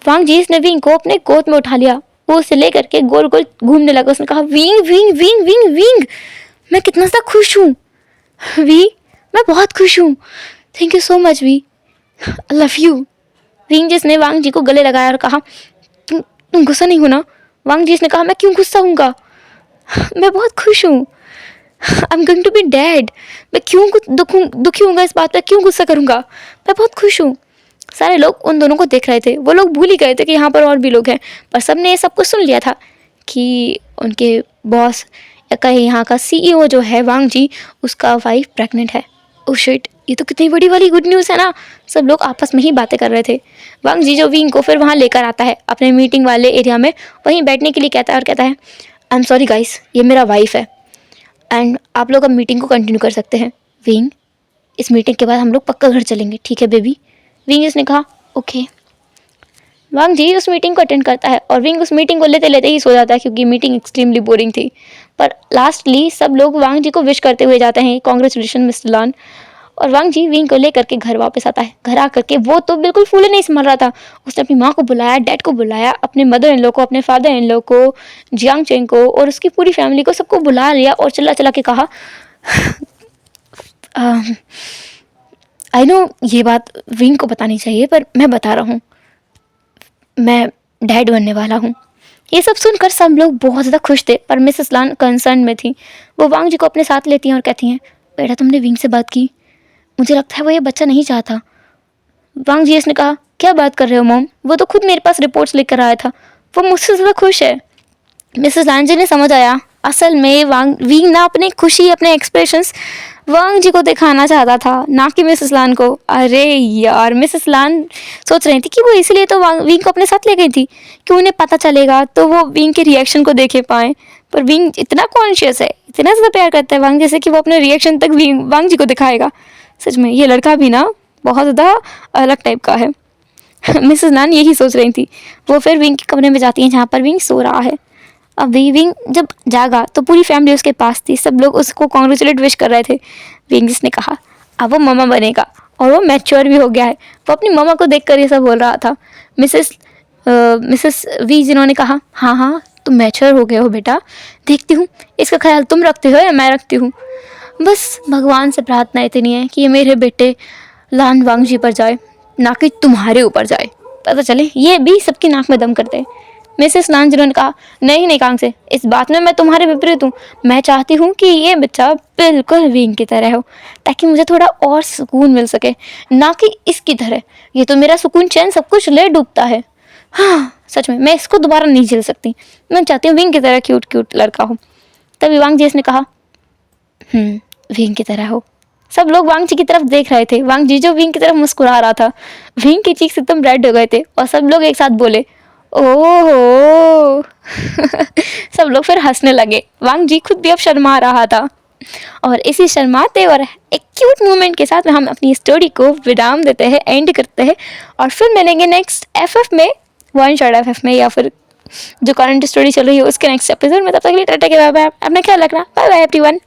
वांग जी ने विंग को अपने गोद में उठा लिया। वो उसे लेकर के गोल गोल घूमने लगा। उसने कहा, wing wing wing wing wing, मैं कितना ज़्यादा खुश हूँ वी, मैं बहुत खुश हूँ, thank you so much V, I love you. Wing जिसने वांग जी को गले लगाया और कहा, तुम गुस्सा नहीं हो ना। वांग जी ने कहा, मैं क्यों गुस्सा हूँगा, मैं बहुत खुश हूँ, I am going to be dad. मैं क्यों दुखी हूँगा इस बात पर, क्यों गुस्सा करूँगा, मैं बहुत खुश हूँ। सारे लोग उन दोनों को देख रहे थे। वो लोग भूल ही गए थे कि यहाँ पर और भी लोग हैं, पर सब ने ये सब कुछ सुन लिया था कि उनके बॉस या कहीं यहाँ का CEO जो है वांग जी, उसका वाइफ प्रेग्नेंट है। ओह शिट, ये तो कितनी बड़ी वाली गुड न्यूज़ है ना। सब लोग आपस में ही बातें कर रहे थे। वांग जी जो विंग को फिर वहाँ लेकर आता है अपने मीटिंग वाले एरिया में, वहीं बैठने के लिए कहता है और कहता है, आई एम सॉरी गाइस, ये मेरा वाइफ है एंड आप लोग अब मीटिंग को कंटिन्यू कर सकते हैं। विंग, इस मीटिंग के बाद हम लोग पक्का घर चलेंगे, ठीक है बेबी। विंग इसने कहा, ओके। वांग जी उस मीटिंग को अटेंड करता है और विंग उस मीटिंग को लेते लेते ही सो जाता है, क्योंकि मीटिंग एक्सट्रीमली बोरिंग थी। पर लास्टली सब लोग वांग जी को विश करते हुए जाते हैं, कॉन्ग्रेचुलेशन मिस्टर लान। और वांग जी विंग को लेकर के घर वापस आता है। घर आकर के वो तो बिल्कुल फूले नहीं संभल रहा था। उसने अपनी माँ को बुलाया, डैड को बुलाया, अपने मदर इन लॉ को, अपने फादर इन लॉ को, जियांग चेंग को और उसकी पूरी फैमिली को, सबको बुला लिया और चिल्ला चिल्ला के कहा, आई नो ये बात विंग को बतानी चाहिए, पर मैं बता रहा हूँ, मैं डैड बनने वाला हूँ। ये सब सुनकर सब लोग बहुत ज़्यादा खुश थे, पर मिसेस लान कंसर्न में थी। वो वांग जी को अपने साथ लेती हैं और कहती हैं, बेटा तुमने विंग से बात की, मुझे लगता है वो ये बच्चा नहीं चाहता। वांग जी ने कहा, क्या बात कर रहे हो मॉम, वो तो खुद मेरे पास रिपोर्ट्स लेकर आया था, वो मुझसे ज़्यादा खुश है। मिसेस लान जी ने समझ आया, असल में विंग ना अपनी खुशी, अपने एक्सप्रेशंस वांग जी को दिखाना चाहता था, ना कि मिसेस लान को। अरे यार, मिसेस लान सोच रही थी कि वो इसलिए तो विंग को अपने साथ ले गई थी कि उन्हें पता चलेगा तो वो विंग के रिएक्शन को देखे पाएँ। पर विंग इतना कॉन्शियस है, इतना ज़्यादा प्यार करता है वांग जैसे कि वो अपने रिएक्शन तक वांग जी को दिखाएगा। सच में ये लड़का भी ना बहुत ज़्यादा अलग टाइप का है। मिसेस लान यही सोच रही थी। वो फिर विंग के कमरे में जाती हैं जहाँ पर विंग सो रहा है। अब विंग जब जागा तो पूरी फैमिली उसके पास थी। सब लोग उसको कॉन्ग्रेचुलेट विश कर रहे थे। विंग ने कहा, अब वो मामा बनेगा और वो मैच्योर भी हो गया है। वो अपनी मामा को देखकर ये सब बोल रहा था। मिसेस वी जिन्होंने कहा, हाँ हाँ तुम मैच्योर हो गए हो बेटा, देखती हूँ इसका ख्याल तुम रखते हो या मैं रखती हूँ। बस भगवान से प्रार्थना इतनी है कि ये मेरे बेटे लान वांगजी पर जाए, ना कि तुम्हारे ऊपर जाए। पता चले ये भी सबकी नाक में दम करते हैं। मिसेस लान जिन्होंने कहा, नहीं नहीं कांग से, इस बात में मैं तुम्हारे विपरीत हूँ। मैं चाहती हूँ कि ये बच्चा बिल्कुल विंग की तरह हो, ताकि मुझे थोड़ा और सुकून मिल सके, ना कि इसकी तरह। ये तो मेरा सुकून चैन सब कुछ ले डूबता है। हाँ सच में मैं इसको दोबारा नहीं झेल सकती। मैं चाहती हूँ विंग की तरह क्यूट क्यूट लड़का हो। तभी वांग जी ने कहा, विंग की तरह हो। सब लोग वांग जी की तरफ देख रहे थे। वांग जी जो विंग की तरफ मुस्कुरा रहा था, विंग की चीक्स एकदम रेड हो गए थे और सब लोग एक साथ बोले, ओहो। सब लोग फिर हंसने लगे। वांग जी खुद भी अब शर्मा रहा था। और इसी शर्माते और एक क्यूट मोमेंट के साथ हम अपनी स्टोरी को विराम देते हैं, एंड करते हैं, और फिर मिलेंगे नेक्स्ट एफएफ में, वन शॉट एफएफ में, या फिर जो करंट स्टोरी चल रही है उसके नेक्स्ट एपिसोड में। तब तक के लिए टाटा के बाय बाय, अपना ख्याल रखना, बाय बाय एवरीवन।